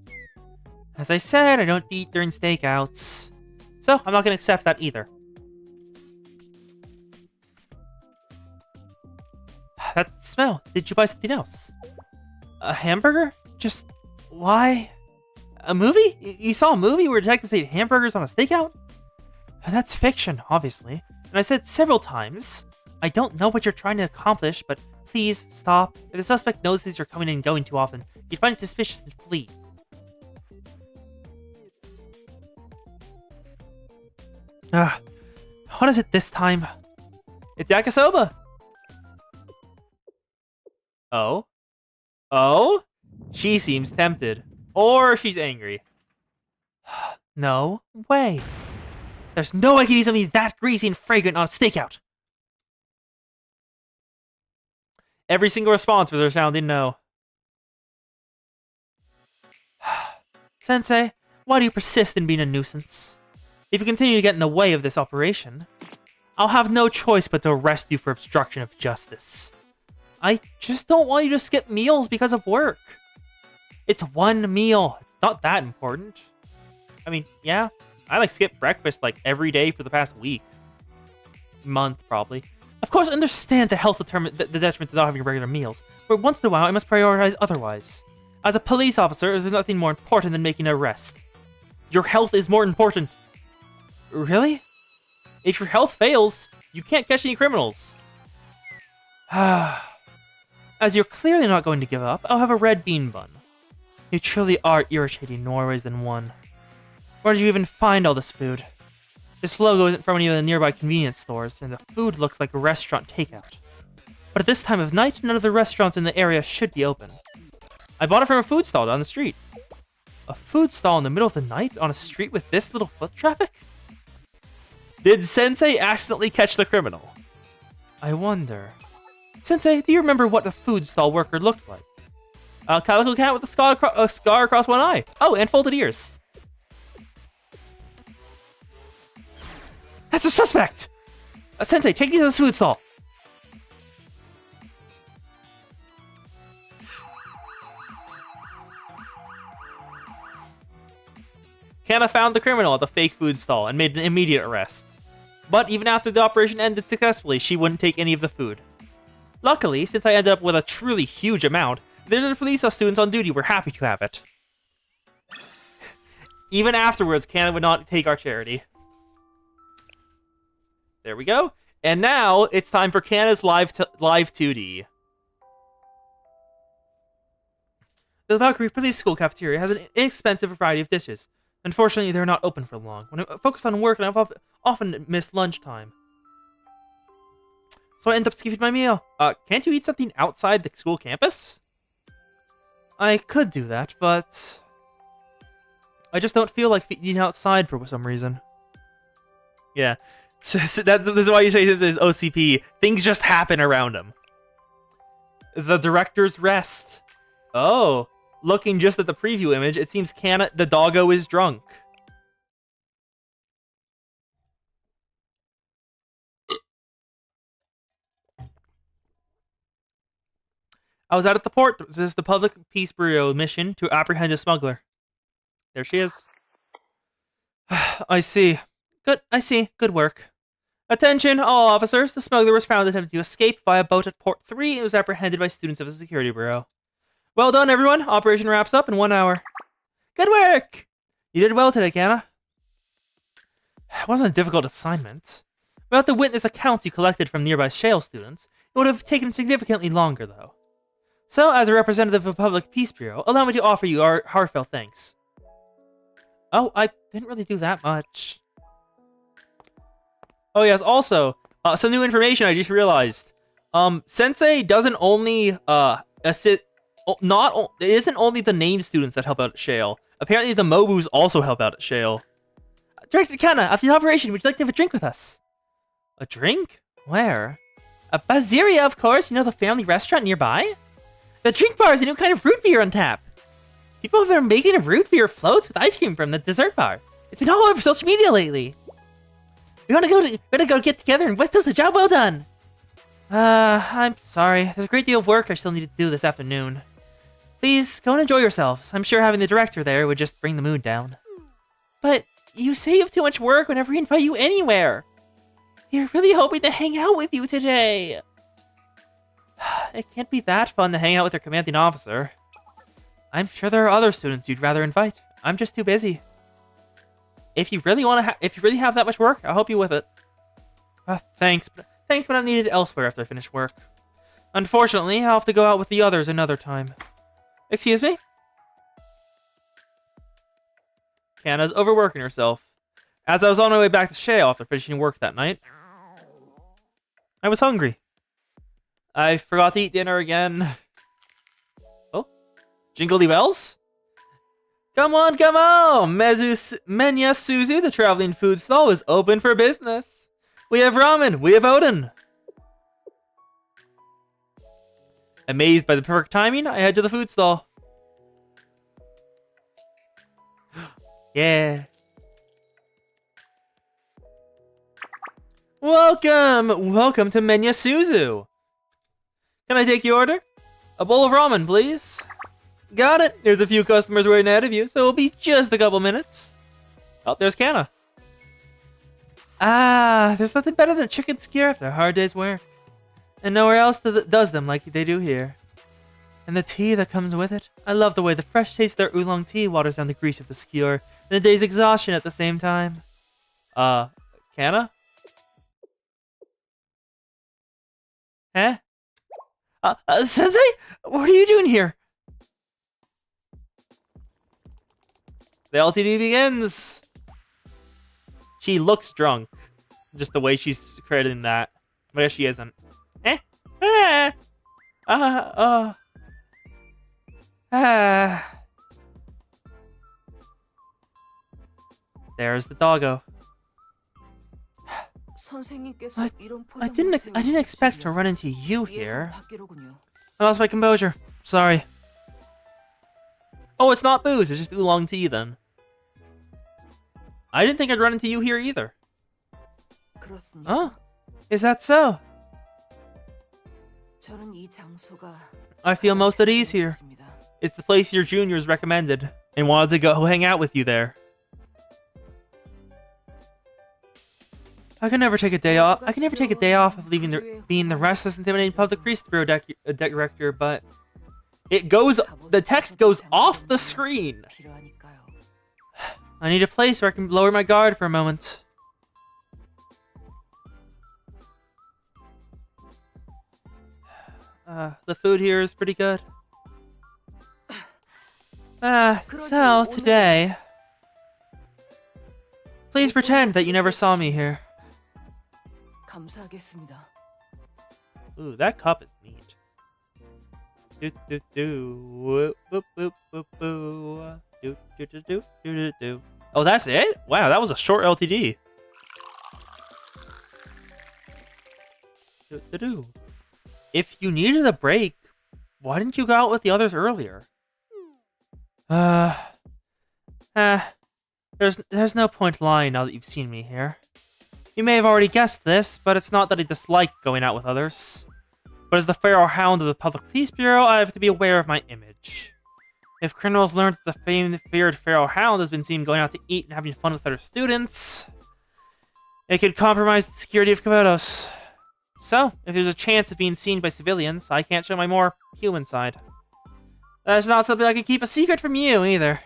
As I said, I don't eat during stakeouts. So, I'm not going to accept that either. That smell. Did you buy something else? A hamburger? Just... why? A movie? You saw a movie where detectives ate hamburgers on a stakeout? That's fiction, obviously. And I said several times, I don't know what you're trying to accomplish, but please, stop. If the suspect notices you're coming and going too often, you'd find it suspicious and flee. What is it this time? It's yakisoba! Oh? Oh? She seems tempted. Or she's angry. No way. There's no way I can eat something that greasy and fragrant on a stakeout. Every single response was a resounding no. Sensei, why do you persist in being a nuisance? If you continue to get in the way of this operation, I'll have no choice but to arrest you for obstruction of justice. I just don't want you to skip meals because of work. It's one meal. It's not that important. I mean, yeah, I like skip breakfast like every day for the past week. Month, probably. Of course, I understand the health determinant, the detriment to not having regular meals, but once in a while I must prioritize otherwise. As a police officer, there's nothing more important than making an arrest. Your health is more important. Really? If your health fails, you can't catch any criminals. As you're clearly not going to give up, I'll have a red bean bun. You truly are irritating in more ways than one. Where did you even find all this food? This logo isn't from any of the nearby convenience stores, and the food looks like a restaurant takeout. But at this time of night, none of the restaurants in the area should be open. I bought it from a food stall down the street. A food stall in the middle of the night on a street with this little foot traffic? Did Sensei accidentally catch the criminal? I wonder. Sensei, do you remember what the food stall worker looked like? A calico cat with a scar across one eye. Oh, and folded ears. That's a suspect! Sensei, take me to this food stall. Kana found the criminal at the fake food stall and made an immediate arrest. But even after the operation ended successfully, she wouldn't take any of the food. Luckily, since I ended up with a truly huge amount, the police students on duty were happy to have it. Even afterwards, Kana would not take our charity. There we go. And now, it's time for Kana's live 2D. The Valkyrie Police School cafeteria has an inexpensive variety of dishes. Unfortunately, they're not open for long. When I focus on work, I've often missed lunchtime. So I end up skipping my meal. Can't you eat something outside the school campus? I could do that, but I just don't feel like eating outside for some reason. Yeah. So this is why you say this is OCP. Things just happen around him. The director's rest. Oh, looking just at the preview image, it seems the doggo is drunk. I was out at the port. This is the Public Peace Bureau mission to apprehend a smuggler. There she is. I see. Good. I see. Good work. Attention, all officers. The smuggler was found attempting to escape via boat at Port 3 and was apprehended by students of the Security Bureau. Well done, everyone. Operation wraps up in 1 hour. Good work! You did well today, Kana. It wasn't a difficult assignment. Without the witness accounts you collected from nearby Shale students, it would have taken significantly longer, though. So, as a representative of the Public Peace Bureau, allow me to offer you our heartfelt thanks. Oh, I didn't really do that much. Oh yes, also, some new information I just realized. Sensei doesn't only, it isn't only the named students that help out at Shale. Apparently the Mobus also help out at Shale. Director Kana, after the operation, would you like to have a drink with us? A drink? Where? Baziria, of course, you know, the family restaurant nearby? The drink bar is a new kind of root beer on tap. People have been making root beer floats with ice cream from the dessert bar. It's been all over social media lately. We want to go get together and West Coast the job well done. I'm sorry. There's a great deal of work I still need to do this afternoon. Please, go and enjoy yourselves. I'm sure having the director there would just bring the mood down. But you say you have too much work whenever we invite you anywhere. We're really hoping to hang out with you today. It can't be that fun to hang out with your commanding officer. I'm sure there are other students you'd rather invite. I'm just too busy. If you really have that much work, I'll help you with it. Thanks, but I'm needed elsewhere after I finish work. Unfortunately, I'll have to go out with the others another time. Excuse me? Kana's overworking herself. As I was on my way back to Shale after finishing work that night, I was hungry. I forgot to eat dinner again. Oh? Jingledy bells? Come on, come on! Menya Suzu, the traveling food stall, is open for business. We have ramen, we have Odin. Amazed by the perfect timing, I head to the food stall. Yeah. Welcome to Menya Suzu. Can I take your order? A bowl of ramen, please. Got it. There's a few customers waiting ahead of you, so it'll be just a couple minutes. Oh, there's Kana. Ah, there's nothing better than chicken skewer after a hard day's work. And nowhere else does them like they do here. And the tea that comes with it. I love the way the fresh taste of their oolong tea waters down the grease of the skewer, and the day's exhaustion at the same time. Kana? Huh? Sensei? What are you doing here? The LTD begins! She looks drunk. Just the way she's crediting that. But I guess she isn't. There's the doggo. I didn't expect to run into you here. I lost my composure. Sorry. Oh, it's not booze, it's just oolong tea then. I didn't think I'd run into you here either. Oh, is that so? I feel most at ease here. It's the place your juniors recommended and wanted to go hang out with you there. I can never take a day off. Of being the restless, intimidating public priest bureau director, but the text goes off the screen. I need a place where I can lower my guard for a moment. The food here is pretty good. So today, please pretend that you never saw me here. Ooh, that cup is neat. Do do do. Whoop, whoop, whoop, whoop, whoop. Do do do do do do. Oh, that's it? Wow, that was a short LTD. Do do do. If you needed a break, why didn't you go out with the others earlier? There's no point lying now that you've seen me here. You may have already guessed this, but it's not that I dislike going out with others. But as the Pharaoh Hound of the Public Peace Bureau, I have to be aware of my image. If criminals learn that the feared Pharaoh Hound has been seen going out to eat and having fun with other students, it could compromise the security of Komodos. So, if there's a chance of being seen by civilians, I can't show my more human side. That's not something I can keep a secret from you, either.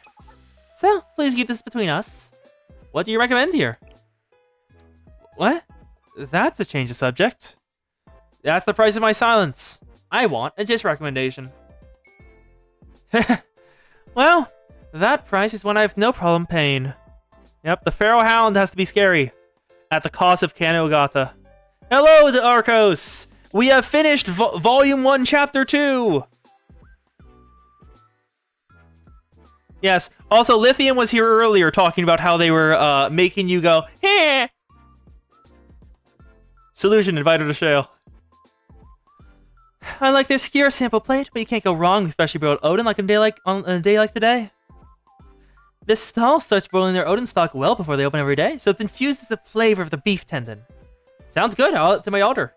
So, please keep this between us. What do you recommend here? What? That's a change of subject. That's the price of my silence. I want a dish recommendation. Well, that price is one I have no problem paying. Yep, the Pharaoh Hound has to be scary. At the cost of Kano Ogata. Hello, the Arcos! We have finished Volume 1, Chapter 2! Yes, also Lithium was here earlier talking about how they were making you go, heh! Solution, invited to shale. I like their skewer sample plate, but you can't go wrong with freshly boiled Odin on a day like today. This stall starts boiling their Odin stock well before they open every day, so it's infused with the flavor of the beef tendon. Sounds good. I'll add it to my order.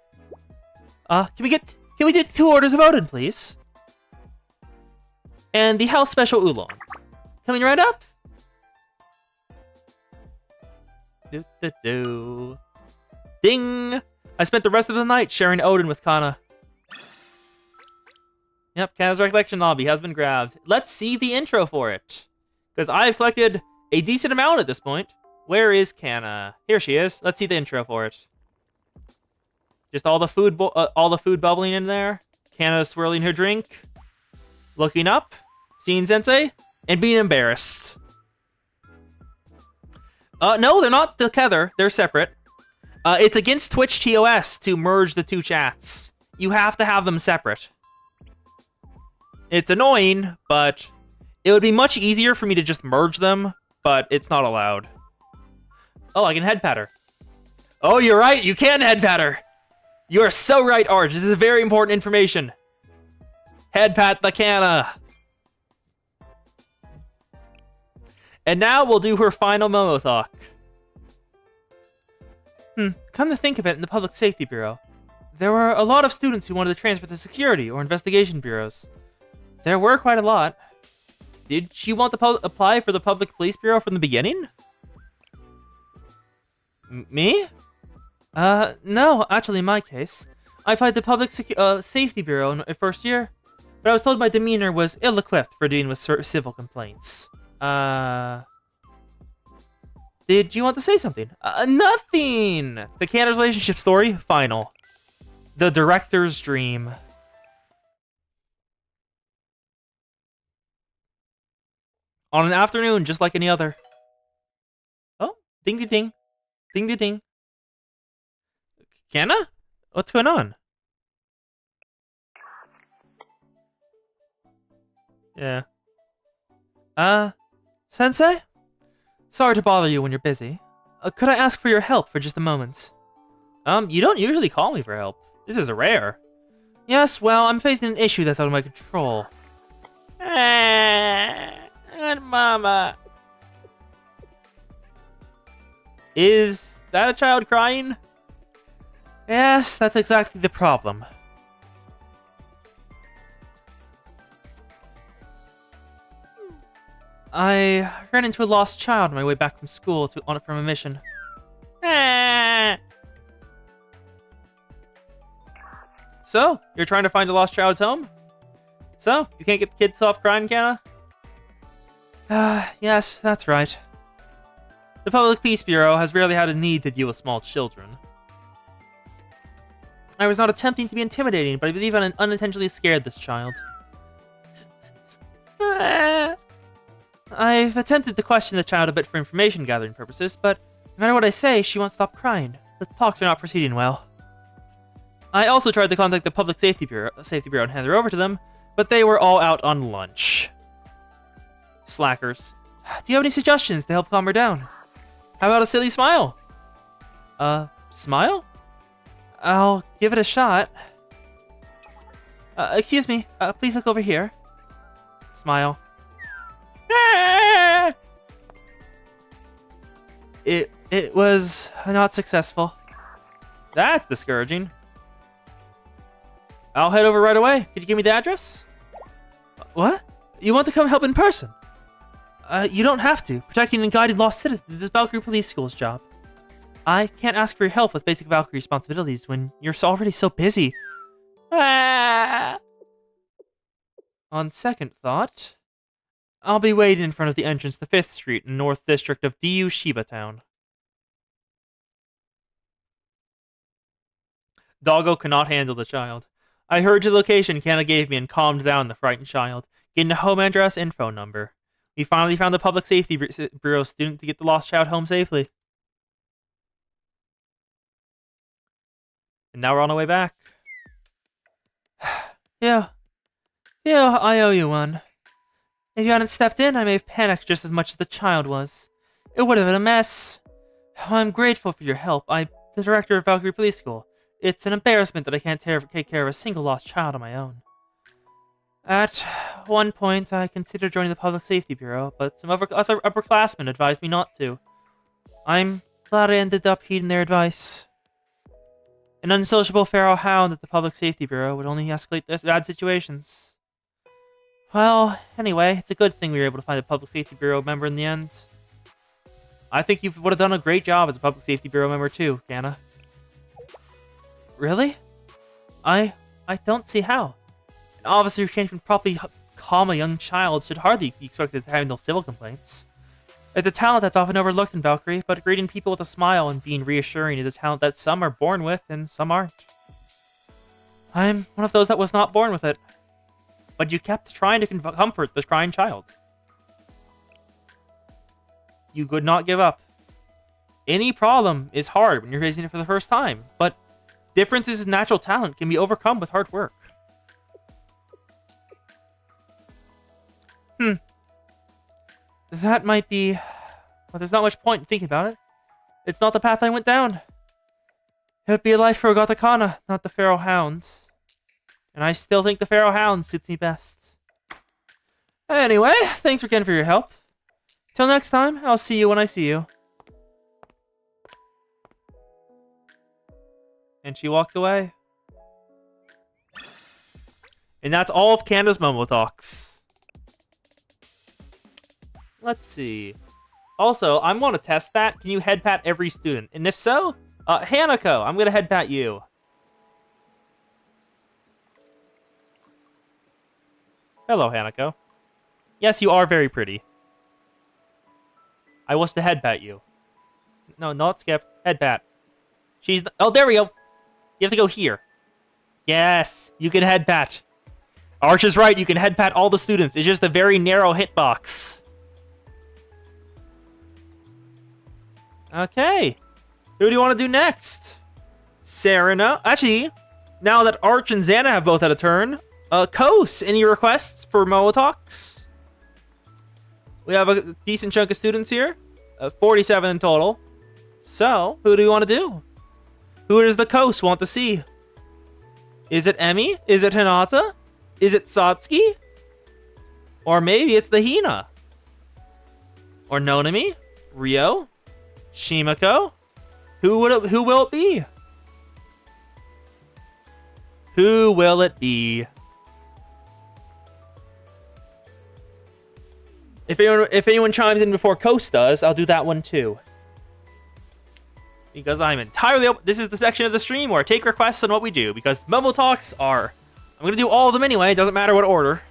Can we do 2 orders of Odin, please? And the house special oolong. Coming right up. Do. Ding! I spent the rest of the night sharing Odin with Kana. Yep, Kana's recollection lobby has been grabbed. Let's see the intro for it. Because I've collected a decent amount at this point. Where is Kana? Here she is. Let's see the intro for it. Just all the food bubbling in there. Kana swirling her drink. Looking up. Seeing Sensei. And being embarrassed. No, they're not together. They're separate. It's against Twitch TOS to merge the 2 chats. You have to have them separate. It's annoying, but it would be much easier for me to just merge them, but it's not allowed. Oh, I can head pat her. Oh, you're right. You can head pat her. You are so right, Arch. This is very important information. Head pat the Kana. And now we'll do her final Momo talk. Come to think of it, in the Public Safety Bureau, there were a lot of students who wanted to transfer to security or investigation bureaus. There were quite a lot. Did she want to apply for the Public Police Bureau from the beginning? Me? No, actually in my case. I applied to Public Safety Bureau in first year, but I was told my demeanor was ill-equipped for dealing with civil complaints. Did you want to say something? Nothing! The Canada's relationship story, final. The director's dream. On an afternoon, just like any other. Oh, ding ding ding. Ding ding ding. Kana? What's going on? Yeah. Sensei? Sorry to bother you when you're busy. Could I ask for your help for just a moment? You don't usually call me for help. This is rare. Yes, well, I'm facing an issue that's out of my control. And Mama. Is that a child crying? Yes, that's exactly the problem. I ran into a lost child on my way back from school from a mission. So, you're trying to find a lost child's home? So, you can't get the kid to stop crying, Kana? Yes, that's right. The Public Peace Bureau has rarely had a need to deal with small children. I was not attempting to be intimidating, but I believe I unintentionally scared this child. I've attempted to question the child a bit for information gathering purposes, but no matter what I say, she won't stop crying. The talks are not proceeding well. I also tried to contact the Public Safety Bureau and hand her over to them, but they were all out on lunch. Slackers. Do you have any suggestions to help calm her down? How about a silly smile? Smile? I'll give it a shot. Excuse me, please look over here. Smile. It was not successful. That's discouraging. I'll head over right away. Could you give me the address? What? You want to come help in person? You don't have to. Protecting and guiding lost citizens is Valkyrie Police School's job. I can't ask for your help with basic Valkyrie responsibilities when you're already so busy. On second thought, I'll be waiting in front of the entrance to 5th Street in North District of DU Shiba Town. Doggo cannot handle the child. I heard your location Kana gave me and calmed down the frightened child, getting a home address and phone number. We finally found the Public Safety Bureau student to get the lost child home safely. And now we're on our way back. Yeah, I owe you one. If you hadn't stepped in, I may have panicked just as much as the child was. It would have been a mess. I'm grateful for your help. I'm the director of Valkyrie Police School. It's an embarrassment that I can't take care of a single lost child on my own. At one point, I considered joining the Public Safety Bureau, but some other upperclassmen advised me not to. I'm glad I ended up heeding their advice. An unsociable feral hound at the Public Safety Bureau would only escalate bad situations. Well, anyway, it's a good thing we were able to find a Public Safety Bureau member in the end. I think you would have done a great job as a Public Safety Bureau member too, Kana. Really? I don't see how. An officer who can't even properly calm a young child should hardly be expected to handle civil complaints. It's a talent that's often overlooked in Valkyrie, but greeting people with a smile and being reassuring is a talent that some are born with and some aren't. I'm one of those that was not born with it. But you kept trying to comfort this crying child. You could not give up. Any problem is hard when you're facing it for the first time, but differences in natural talent can be overcome with hard work. That might be... Well, there's not much point in thinking about it. It's not the path I went down. It would be a life for Ogata Kana, not the Feral Hound. And I still think the Feral Hound suits me best. Anyway, thanks again for your help. Till next time, I'll see you when I see you. And she walked away. And that's all of Canada's Momo Talks. Let's see. Also, I want to test that. Can you head pat every student? And if so, Hanako, I'm going to head pat you. Hello, Hanako. Yes, you are very pretty. I was to head pat you. No, not skip. Head pat. Oh, there we go. You have to go here. Yes, you can head pat. Arch is right. You can head pat all the students. It's just a very narrow hitbox. Okay. Who do you want to do next? Serena. Actually, now that Arch and Xana have both had a turn, Kos, any requests for Momo Talks? We have a decent chunk of students here. 47 in total. So, who do you want to do? Who does the Kos want to see? Is it Emi? Is it Hinata? Is it Satsuki? Or maybe it's the Hina? Or Nonami? Ryo? Shimako? Who will it be? Who will it be? If anyone chimes in before Coast does, I'll do that one too. Because I'm entirely open. This is the section of the stream where I take requests on what we do. Because Momo Talks are... I'm going to do all of them anyway. It doesn't matter what order.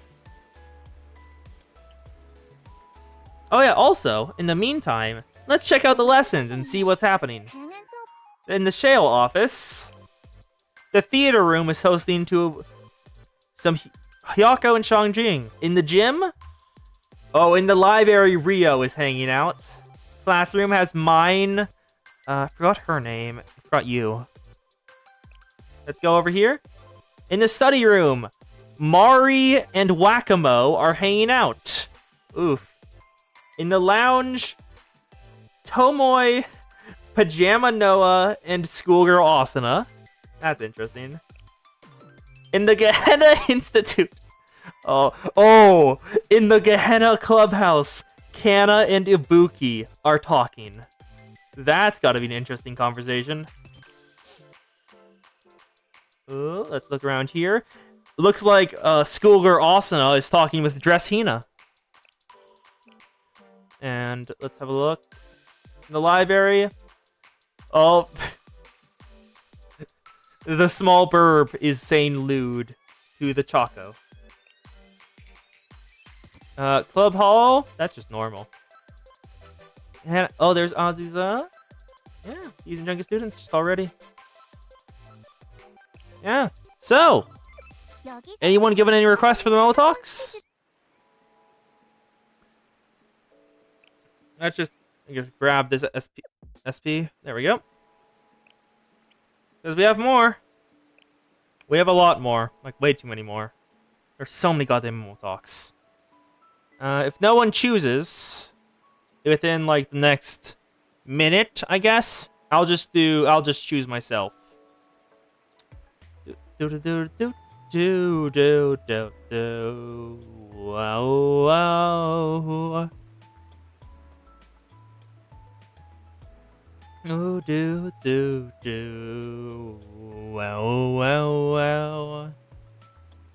Oh yeah, also, in the meantime, let's check out the lessons and see what's happening. In the Shale office, the theater room is hosting to some Hyako and Shangjing. In the gym, in the library, Ryo is hanging out. Classroom has mine. I forgot her name. I forgot you. Let's go over here. In the study room, Mari and Wakamo are hanging out. Oof. In the lounge, Tomoe, Pajama Noah, and Schoolgirl Asuna. That's interesting. In the Gehenna Institute. In the Gehenna Clubhouse, Kana and Ibuki are talking. That's gotta be an interesting conversation. Let's look around here. Looks like Schoolgirl Asuna is talking with Dress Hina. And let's have a look. In the library. Oh. The small burb is saying lewd to the Choco. Club Hall. That's just normal. And, there's Azusa. Yeah, he's in Jungle Students just already. Yeah. So, anyone given any requests for the Momo Talks? Let's just grab this SP. There we go. Because we have more. We have a lot more. Like, way too many more. There's so many goddamn Momo Talks. If no one chooses within, like, the next minute, I guess, I'll just choose myself. Wow. Oh, wow.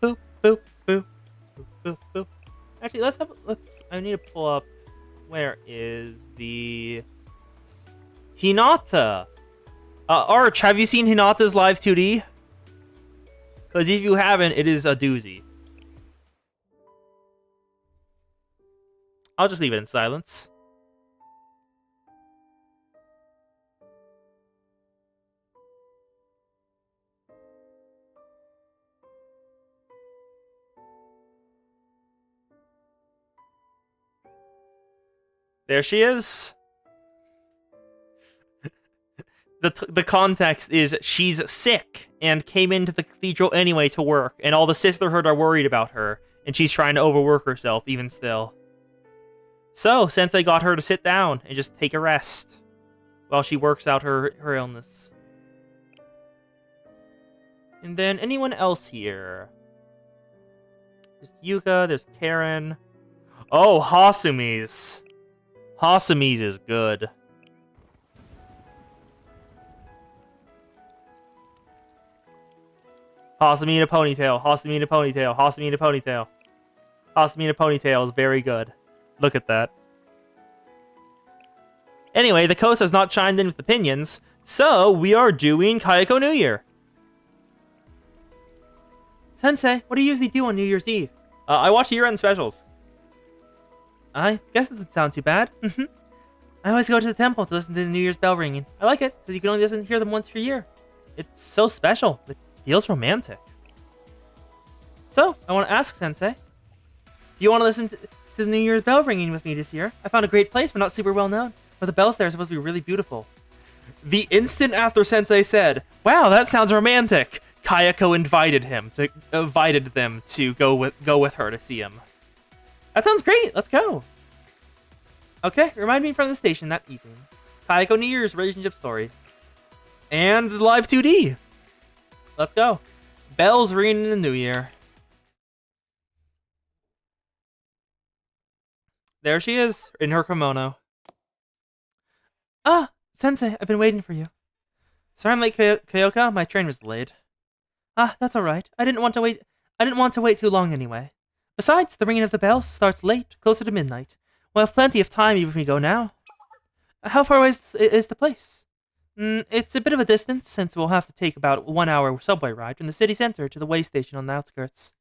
Boop, boop, boop, boop, boop, boop. Actually, I need to pull up, where is the Hinata? Arch, have you seen Hinata's live 2D? Because if you haven't, it is a doozy. I'll just leave it in silence. There she is. The context is she's sick and came into the cathedral anyway to work, and all the sisterhood are worried about her, and she's trying to overwork herself even still. So, Sensei got her to sit down and just take a rest while she works out her illness. And then anyone else here? There's Yuka, there's Karen. Oh, Hasumi's. Hasumi's is good. Hasumi in a ponytail. Hasumi in a ponytail. Hasumi in a ponytail. Hasumi in a ponytail is very good. Look at that. Anyway, the coast has not chimed in with opinions, so we are doing Kayako New Year. Sensei, what do you usually do on New Year's Eve? I watch year-end specials. I guess it doesn't sound too bad. I always go to the temple to listen to the New Year's bell ringing. I like it, because you can only listen to hear them once per year. It's so special. It feels romantic. So, I want to ask, Sensei, do you want to listen to the New Year's bell ringing with me this year? I found a great place, but not super well known. But the bells there are supposed to be really beautiful. The instant after Sensei said, "Wow, that sounds romantic," Kayako invited them to go with her to see him. That sounds great. Let's go. Okay, remind me from the station that evening. Kayako New Year's relationship story. And live 2D. Let's go. Bells ringing in the New Year. There she is, in her kimono. Ah, Sensei, I've been waiting for you. Sorry I'm late, Kyoka. My train was delayed. Ah, that's all right. I didn't want to wait too long anyway. Besides, the ringing of the bells starts late, closer to midnight. We'll have plenty of time even if we go now. How far away is the place? It's a bit of a distance, since we'll have to take about 1 hour subway ride from the city center to the way station on the outskirts.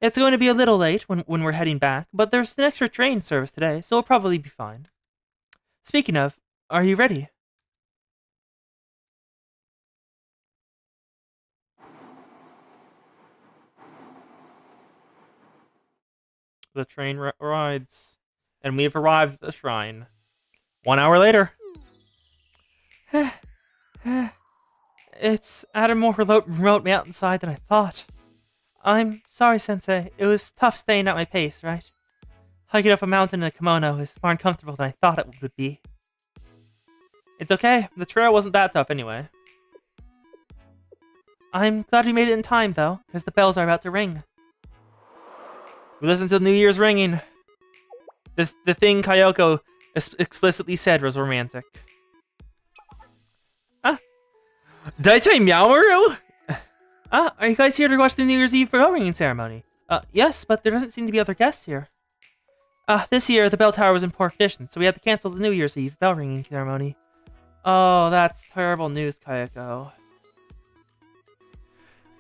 It's going to be a little late when we're heading back, but there's an extra train service today, so we'll probably be fine. Speaking of, are you ready? The train rides, and we've arrived at the shrine. 1 hour later. It's at a more remote mountainside than I thought. I'm sorry, Sensei. It was tough staying at my pace, right? Hiking up a mountain in a kimono is more uncomfortable than I thought it would be. It's okay. The trail wasn't that tough anyway. I'm glad we made it in time, though, because the bells are about to ring. We listened to New Year's ringing. The thing Kayako explicitly said was romantic. Daitai Meowmaru? Are you guys here to watch the New Year's Eve bell ringing ceremony? Yes, but there doesn't seem to be other guests here. This year, the bell tower was in poor condition, so we had to cancel the New Year's Eve bell ringing ceremony. Oh, that's terrible news, Kayako.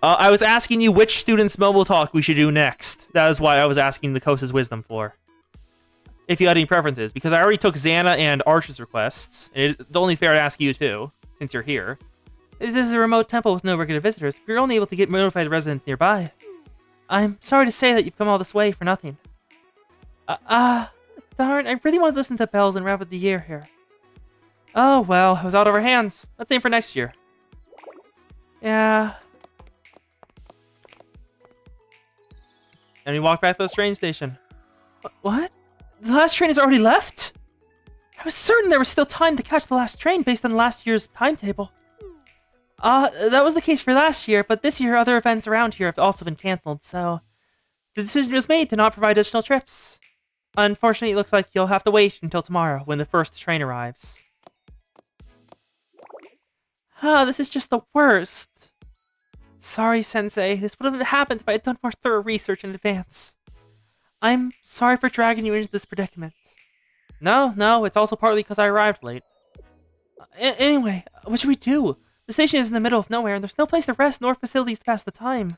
I was asking you which student's mobile talk we should do next. That is why I was asking the Kosa's wisdom for. If you had any preferences, because I already took Xana and Arch's requests. And it's only fair to ask you too, since you're here. This is a remote temple with no regular visitors. We're only able to get notified residents nearby. I'm sorry to say that you've come all this way for nothing. Darn, I really want to listen to bells and wrap up the year here. Oh, well, it was out of our hands. Let's aim for next year. Yeah. And we walk back to the train station. What? The last train has already left? I was certain there was still time to catch the last train based on last year's timetable. That was the case for last year, but this year other events around here have also been cancelled, so the decision was made to not provide additional trips. Unfortunately, it looks like you'll have to wait until tomorrow when the first train arrives. This is just the worst. Sorry, Sensei. This wouldn't have happened if I had done more thorough research in advance. I'm sorry for dragging you into this predicament. No, it's also partly because I arrived late. Anyway, what should we do? The station is in the middle of nowhere, and there's no place to rest nor facilities to pass the time.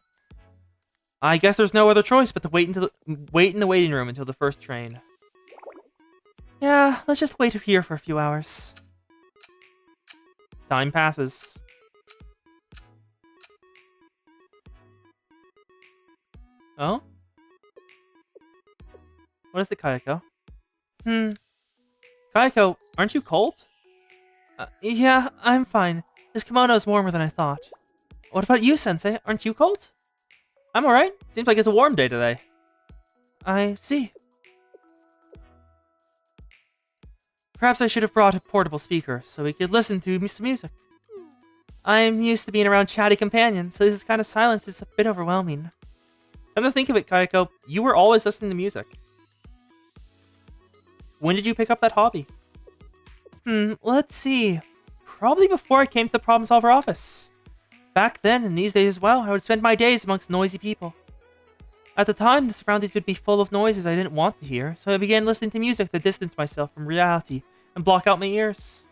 I guess there's no other choice but to wait in the waiting room until the first train. Yeah, let's just wait here for a few hours. Time passes. Oh? What is it, Kayako? Kayako, aren't you cold? Yeah, I'm fine. This kimono is warmer than I thought. What about you, Sensei? Aren't you cold? I'm alright. Seems like it's a warm day today. I see. Perhaps I should have brought a portable speaker so we could listen to some music. I'm used to being around chatty companions, so this kind of silence is a bit overwhelming. Come to think of it, Kayako, you were always listening to music. When did you pick up that hobby? Let's see. Probably before I came to the problem solver office. Back then, and these days as well, I would spend my days amongst noisy people. At the time, the surroundings would be full of noises I didn't want to hear, so I began listening to music to distance myself from reality and block out my ears.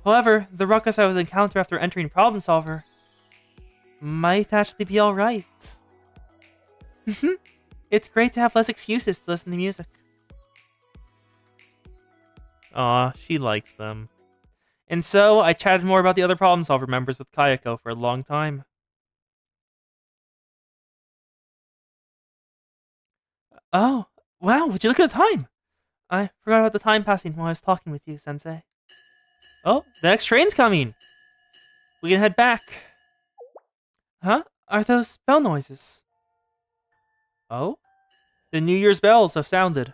However, the ruckus I would encounter after entering Problem Solver might actually be alright. It's great to have less excuses to listen to music. Aw, she likes them. And so, I chatted more about the other Problem Solver members with Kayako for a long time. Oh, wow, would you look at the time? I forgot about the time passing while I was talking with you, Sensei. Oh, the next train's coming! We can head back. Huh? Are those bell noises? Oh? The New Year's bells have sounded.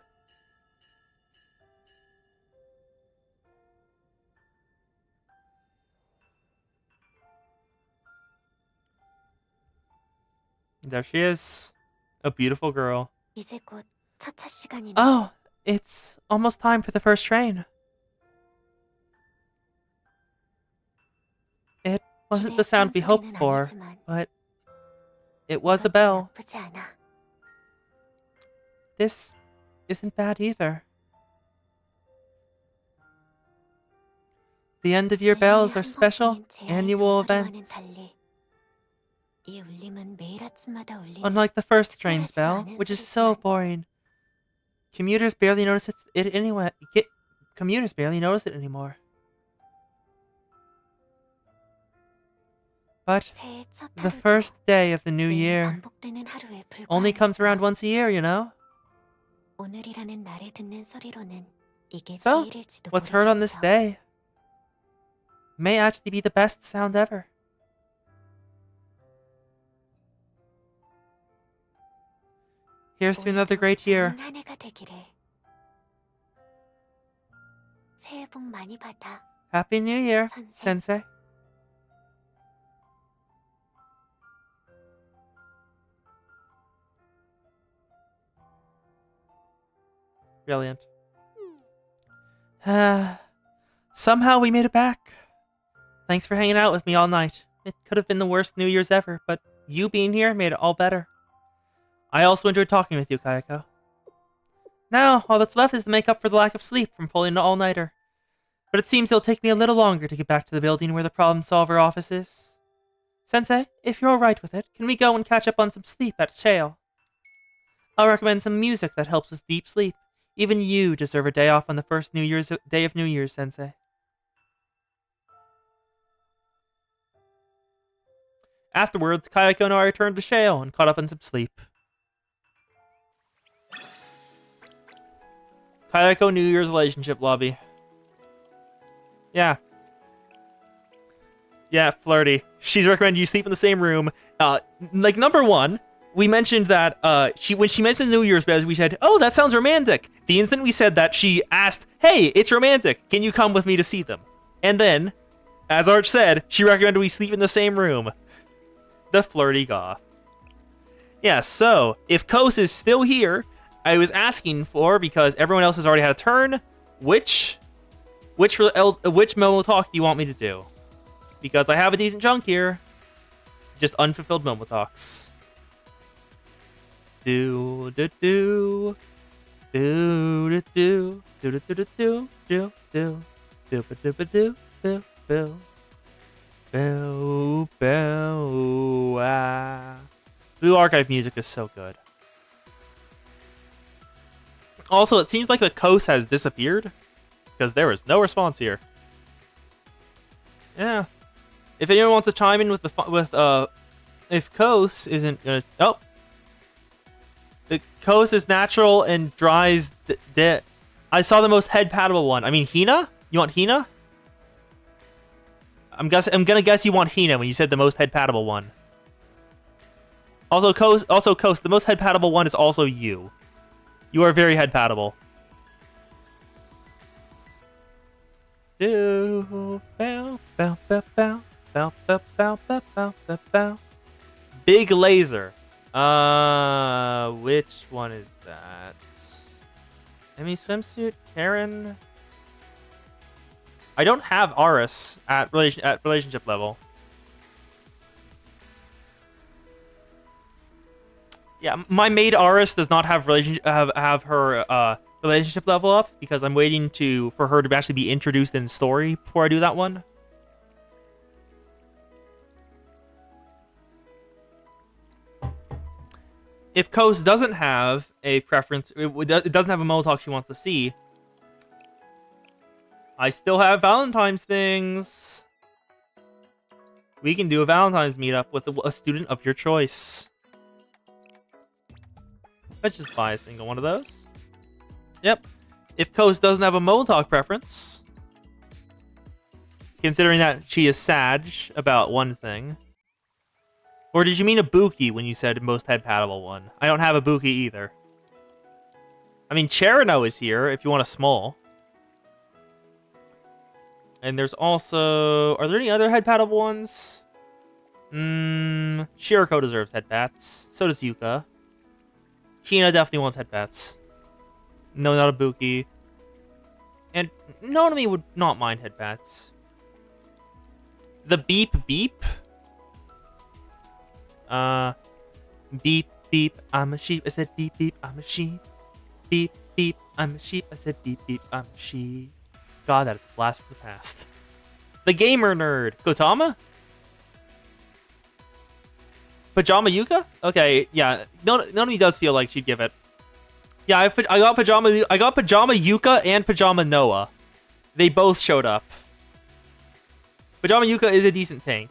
There she is. A beautiful girl. Oh, it's almost time for the first train. It wasn't the sound we hoped for, but it was a bell. This isn't bad either. The end-of-year bells are special annual events. Unlike the first train's bell, which is so boring. Commuters barely notice it anyway. Commuters barely notice it anymore. But the first day of the new year only comes around once a year, you know? So, what's heard on this day may actually be the best sound ever. Here's to another great year. Happy New Year, Sensei. Brilliant. Somehow we made it back. Thanks for hanging out with me all night. It could have been the worst New Year's ever, but you being here made it all better. I also enjoyed talking with you, Kayako. Now, all that's left is to make up for the lack of sleep from pulling an all-nighter. But it seems it'll take me a little longer to get back to the building where the Problem Solver office is. Sensei, if you're alright with it, can we go and catch up on some sleep at Shale? I'll recommend some music that helps with deep sleep. Even you deserve a day off on the first day of New Year's, Sensei. Afterwards, Kayako and I returned to Shale and caught up on some sleep. Kayako New Year's relationship lobby. Yeah. Yeah, flirty. She's recommended you sleep in the same room. Like, number one, we mentioned that when she mentioned New Year's bells, we said, oh, that sounds romantic. The instant we said that, she asked, hey, it's romantic. Can you come with me to see them? And then, as Arch said, she recommended we sleep in the same room. The flirty goth. Yeah, so, if Kos is still here, I was asking for, because everyone else has already had a turn, which Momo talk do you want me to do? Because I have a decent chunk here. Just unfulfilled Momo talks. Do do do do do do do do do do do do do do do do do do do ah. Blue Archive music is so good. Also, it seems like the Kos has disappeared because there is no response here. Yeah. If anyone wants to chime in with if Kos isn't gonna the Kos is natural and dries I saw the most head paddable one. I mean, Hina? You want Hina? I'm gonna guess you want Hina when you said the most head paddable one. Also Kos, the most head paddable one is also you. You are very head paddable. Do bow bow bow bow bow bow bow bow bow bow bow. Big laser. Which one is that? Emmy swimsuit, Karen. I don't have Aris at relationship level. Yeah, my maid Aris does not have have her relationship level up because I'm waiting for her to actually be introduced in story before I do that one. If Coast doesn't have a preference, it doesn't have a Motalk she wants to see, I still have Valentine's things. We can do a Valentine's meetup with a student of your choice. Let's just buy a single one of those. Yep. If Coast doesn't have a Motalk preference, considering that she is Sag about one thing. Or did you mean a Buki when you said most head-patable one? I don't have a Buki either. I mean, Cherno is here if you want a small. And there's also... Are there any other head-patable ones? Shirako deserves headbats. So does Yuka. Hina definitely wants headbats. No, not a Buki. And Nonami would not mind headbats. The Beep Beep? Beep beep, I'm a sheep. I said beep beep, I'm a sheep. Beep beep, I'm a sheep. I said beep beep, I'm a sheep. God, that is a blast from the past. The Gamer Nerd. Kotama? Pajama Yuka? Okay, yeah. Nonami does feel like she'd give it. Yeah, I got Pajama Yuka and Pajama Noah. They both showed up. Pajama Yuka is a decent tank.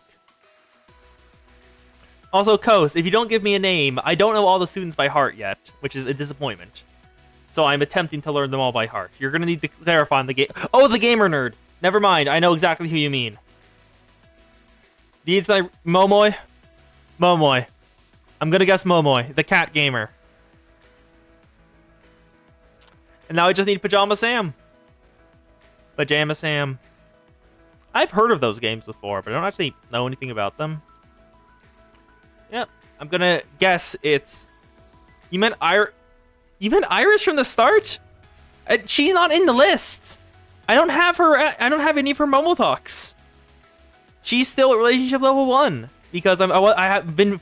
Also, Coast, if you don't give me a name, I don't know all the students by heart yet, which is a disappointment. So I'm attempting to learn them all by heart. You're gonna need to clarify on the game. Oh, the Gamer Nerd. Never mind. I know exactly who you mean. Needs like Momoy. Momoy. I'm gonna guess Momoy, the cat gamer. And now I just need Pajama Sam. Pajama Sam. I've heard of those games before, but I don't actually know anything about them. Yep. I'm gonna guess it's... You meant Iris from the start? She's not in the list. I don't have her. I don't have any of her Momotalks. She's still at relationship level 1 because I have been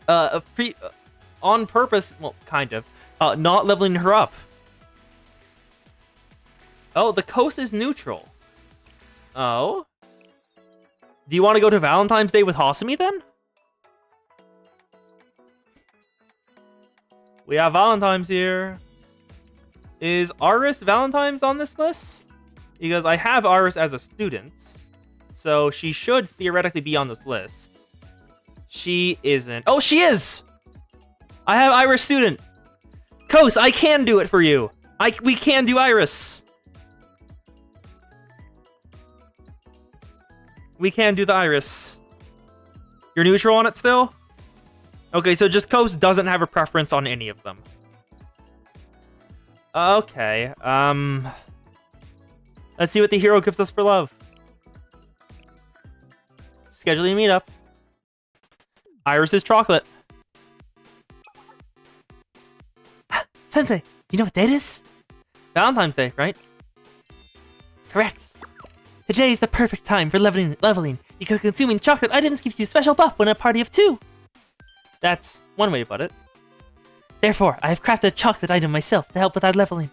on purpose. Well, kind of not leveling her up. Oh, the coast is neutral. Oh. Do you want to go to Valentine's Day with Hasumi then? We have Valentine's here. Is Aris Valentine's on this list? Because I have Aris as a student. So she should theoretically be on this list. She isn't. Oh, she is! I have Iris student. Kos, I can do it for you. We can do Iris. We can do the Iris. You're neutral on it still? Okay, so just Kos doesn't have a preference on any of them. Okay, let's see what the hero gives us for love. Scheduling a meetup. Iris is chocolate. Sensei, do you know what date is? Valentine's Day, right? Correct. Today is the perfect time for leveling because consuming chocolate items gives you a special buff when a party of 2. That's one way to put it. Therefore, I have crafted a chocolate item myself to help with our leveling.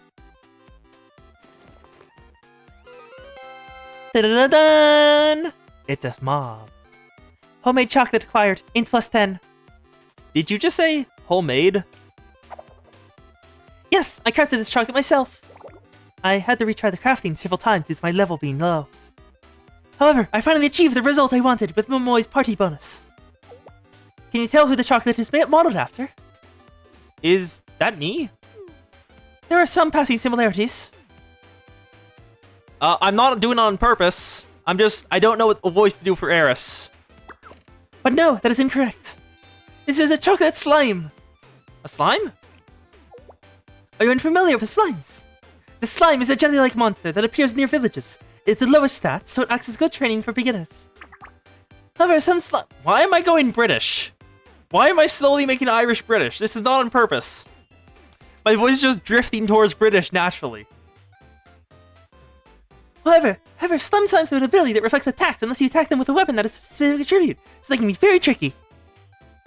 Da-da-da-dun! It's a mob. Homemade chocolate acquired. Int plus 10. Did you just say homemade? Yes, I crafted this chocolate myself. I had to retry the crafting several times due to my level being low. However, I finally achieved the result I wanted with Momoi's party bonus. Can you tell who the chocolate is modeled after? Is that me? There are some passing similarities. I'm not doing it on purpose. I don't know what voice to do for Eris. But no, that is incorrect. This is a chocolate slime. A slime? Are you unfamiliar with slimes? The slime is a jelly-like monster that appears near villages. It's the lowest stats, so it acts as good training for beginners. However, some slime... Why am I going British? Why am I slowly making Irish British? This is not on purpose. My voice is just drifting towards British naturally. However, slimes have an ability that reflects attacks unless you attack them with a weapon that is specific attribute, so they can be very tricky.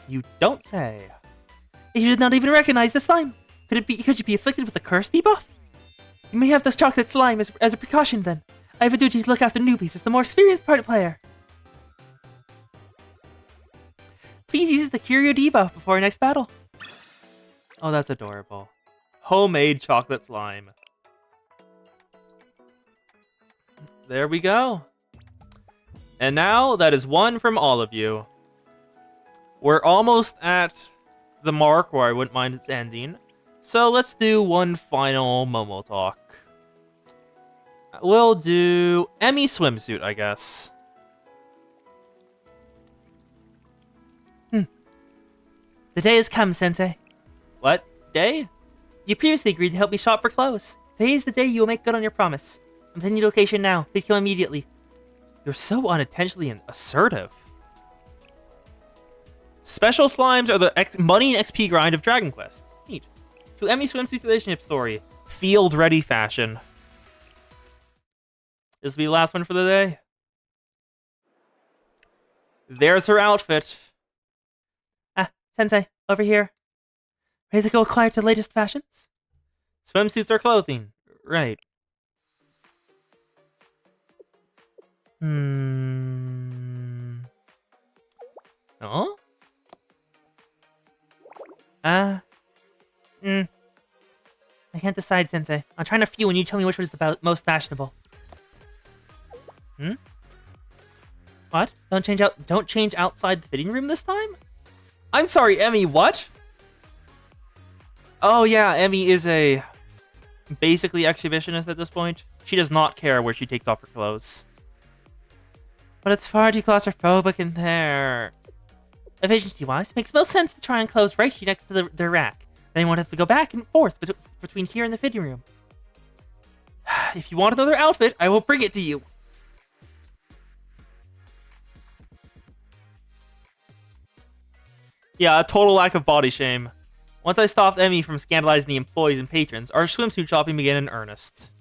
You don't say. You did not even recognize the slime. Could you be afflicted with a curse debuff? You may have this chocolate slime as a precaution then. I have a duty to look after newbies as the more experienced party player. Please use the Curio debuff before our next battle. Oh, that's adorable. Homemade chocolate slime. There we go. And now that is one from all of you. We're almost at the mark where I wouldn't mind its ending. So let's do one final Momo talk. We'll do Emmy swimsuit, I guess. The day has come, Sensei. What day? You previously agreed to help me shop for clothes. Today is the day you will make good on your promise. I'm sending you location now. Please come immediately. You're so unintentionally assertive. Special slimes are the money and XP grind of Dragon Quest. Neat. To Emmy swimsuit's relationship story. Field ready fashion. This will be the last one for the day. There's her outfit. Ah, Sensei, over here. Ready to go acquire the latest fashions? Swimsuits are clothing. Right. Oh? I can't decide, Sensei. I'm trying a few and you tell me which one is the most fashionable. What? Don't change outside the fitting room this time? I'm sorry, Emmy, what? Oh yeah, Emmy is a basically exhibitionist at this point. She does not care where she takes off her clothes. But it's far too claustrophobic in there. Efficiency-wise, it makes most sense to try on clothes right here next to the rack. Then you won't have to go back and forth between here and the fitting room. If you want another outfit, I will bring it to you. Yeah, a total lack of body shame. Once I stopped Emmy from scandalizing the employees and patrons, our swimsuit shopping began in earnest.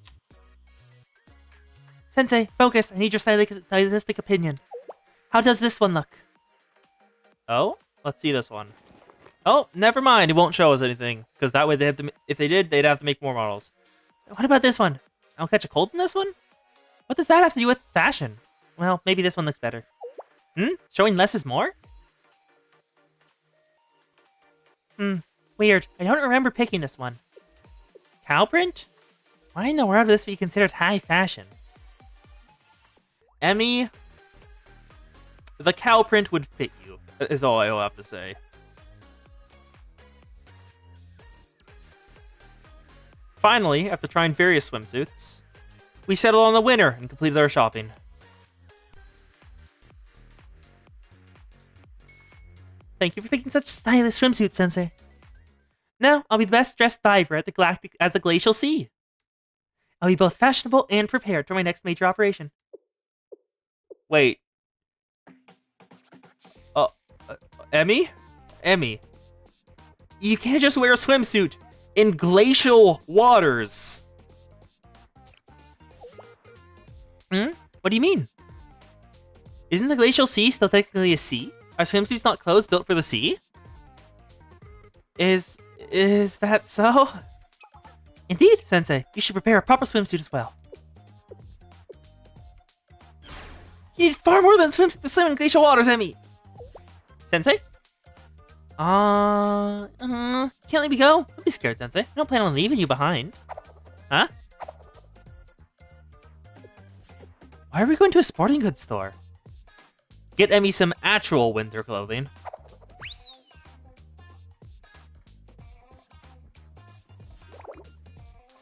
Sensei, focus. I need your stylistic opinion. How does this one look? Oh? Let's see this one. Oh, never mind. It won't show us anything. Because that way, if they did, they'd have to make more models. What about this one? I'll catch a cold in this one? What does that have to do with fashion? Well, maybe this one looks better. Showing less is more? Weird. I don't remember picking this one. Cow print? Why in the world would this be considered high fashion? Emmy, the cow print would fit you, is all I'll have to say. Finally, after trying various swimsuits, we settled on the winner and completed our shopping. Thank you for picking such stylish swimsuits, Sensei. Now, I'll be the best dressed diver at the Glacial Sea. I'll be both fashionable and prepared for my next major operation. Wait. Emmy? Emmy. You can't just wear a swimsuit in glacial waters. What do you mean? Isn't the Glacial Sea still technically a sea? Are swimsuits not clothes built for the sea? Is that so? Indeed, Sensei. You should prepare a proper swimsuit as well. You need far more than a swimsuit to swim in glacial waters, Emmy! Sensei? Can't let me go. Don't be scared, Sensei. I don't plan on leaving you behind. Huh? Why are we going to a sporting goods store? Get Emmy some actual winter clothing.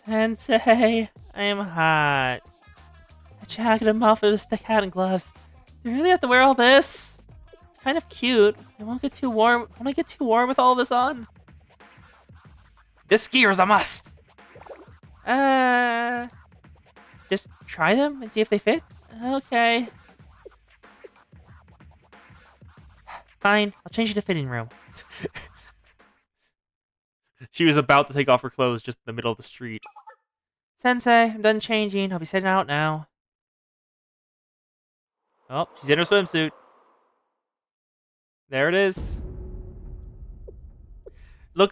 Sensei, I am hot. A jacket, a muffler, a stick hat, and gloves. Do you really have to wear all this? It's kind of cute. I won't get too warm. Won't I get too warm with all this on? This gear is a must. Just try them and see if they fit? Okay. Fine, I'll change you to fitting room. She was about to take off her clothes just in the middle of the street. Sensei, I'm done changing. I'll be setting out now. Oh, she's in her swimsuit. There it is.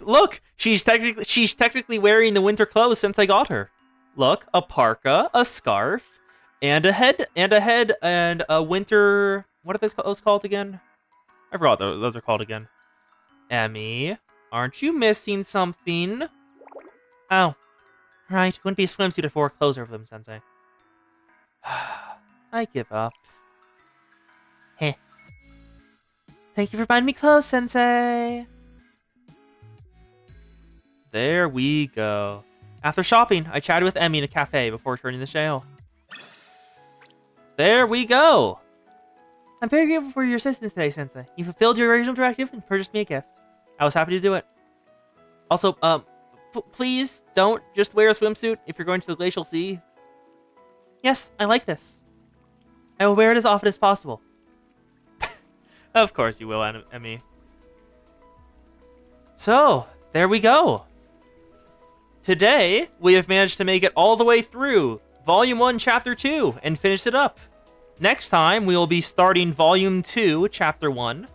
Look! She's technically wearing the winter clothes since I got her. Look, a parka, a scarf, and a winter. What are those called again? I forgot what those are called again. Emmy, aren't you missing something? Oh, right. Wouldn't be a swimsuit if I wore clothes over them, Sensei. I give up. Heh. Thank you for buying me clothes, Sensei. There we go. After shopping, I chatted with Emmy in a cafe before returning the jail. There we go. I'm very grateful for your assistance today, Sensei. You fulfilled your original directive and purchased me a gift. I was happy to do it. Also, please don't just wear a swimsuit if you're going to the Glacial Sea. Yes, I like this. I will wear it as often as possible. Of course you will, Emmy. So, there we go. Today, we have managed to make it all the way through Volume 1, Chapter 2, and finish it up. Next time, we will be starting Volume 2, Chapter 1,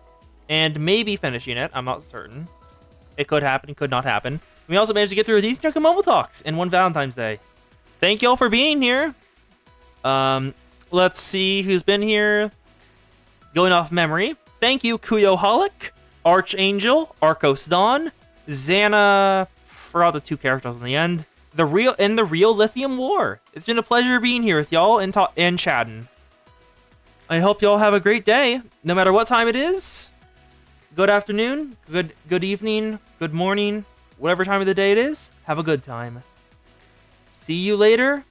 and maybe finishing it. I'm not certain. It could happen, it could not happen. We also managed to get through these Momo Talks in one Valentine's Day. Thank you all for being here. Let's see who's been here. Going off memory. Thank you, Kuyoholic, Archangel, Arcos Dawn, Xana. For all the 2 characters in the end. The real Lithium War. It's been a pleasure being here with y'all and chatting. I hope y'all have a great day, no matter what time it is. Good afternoon, good evening, good morning, whatever time of the day it is. Have a good time. See you later.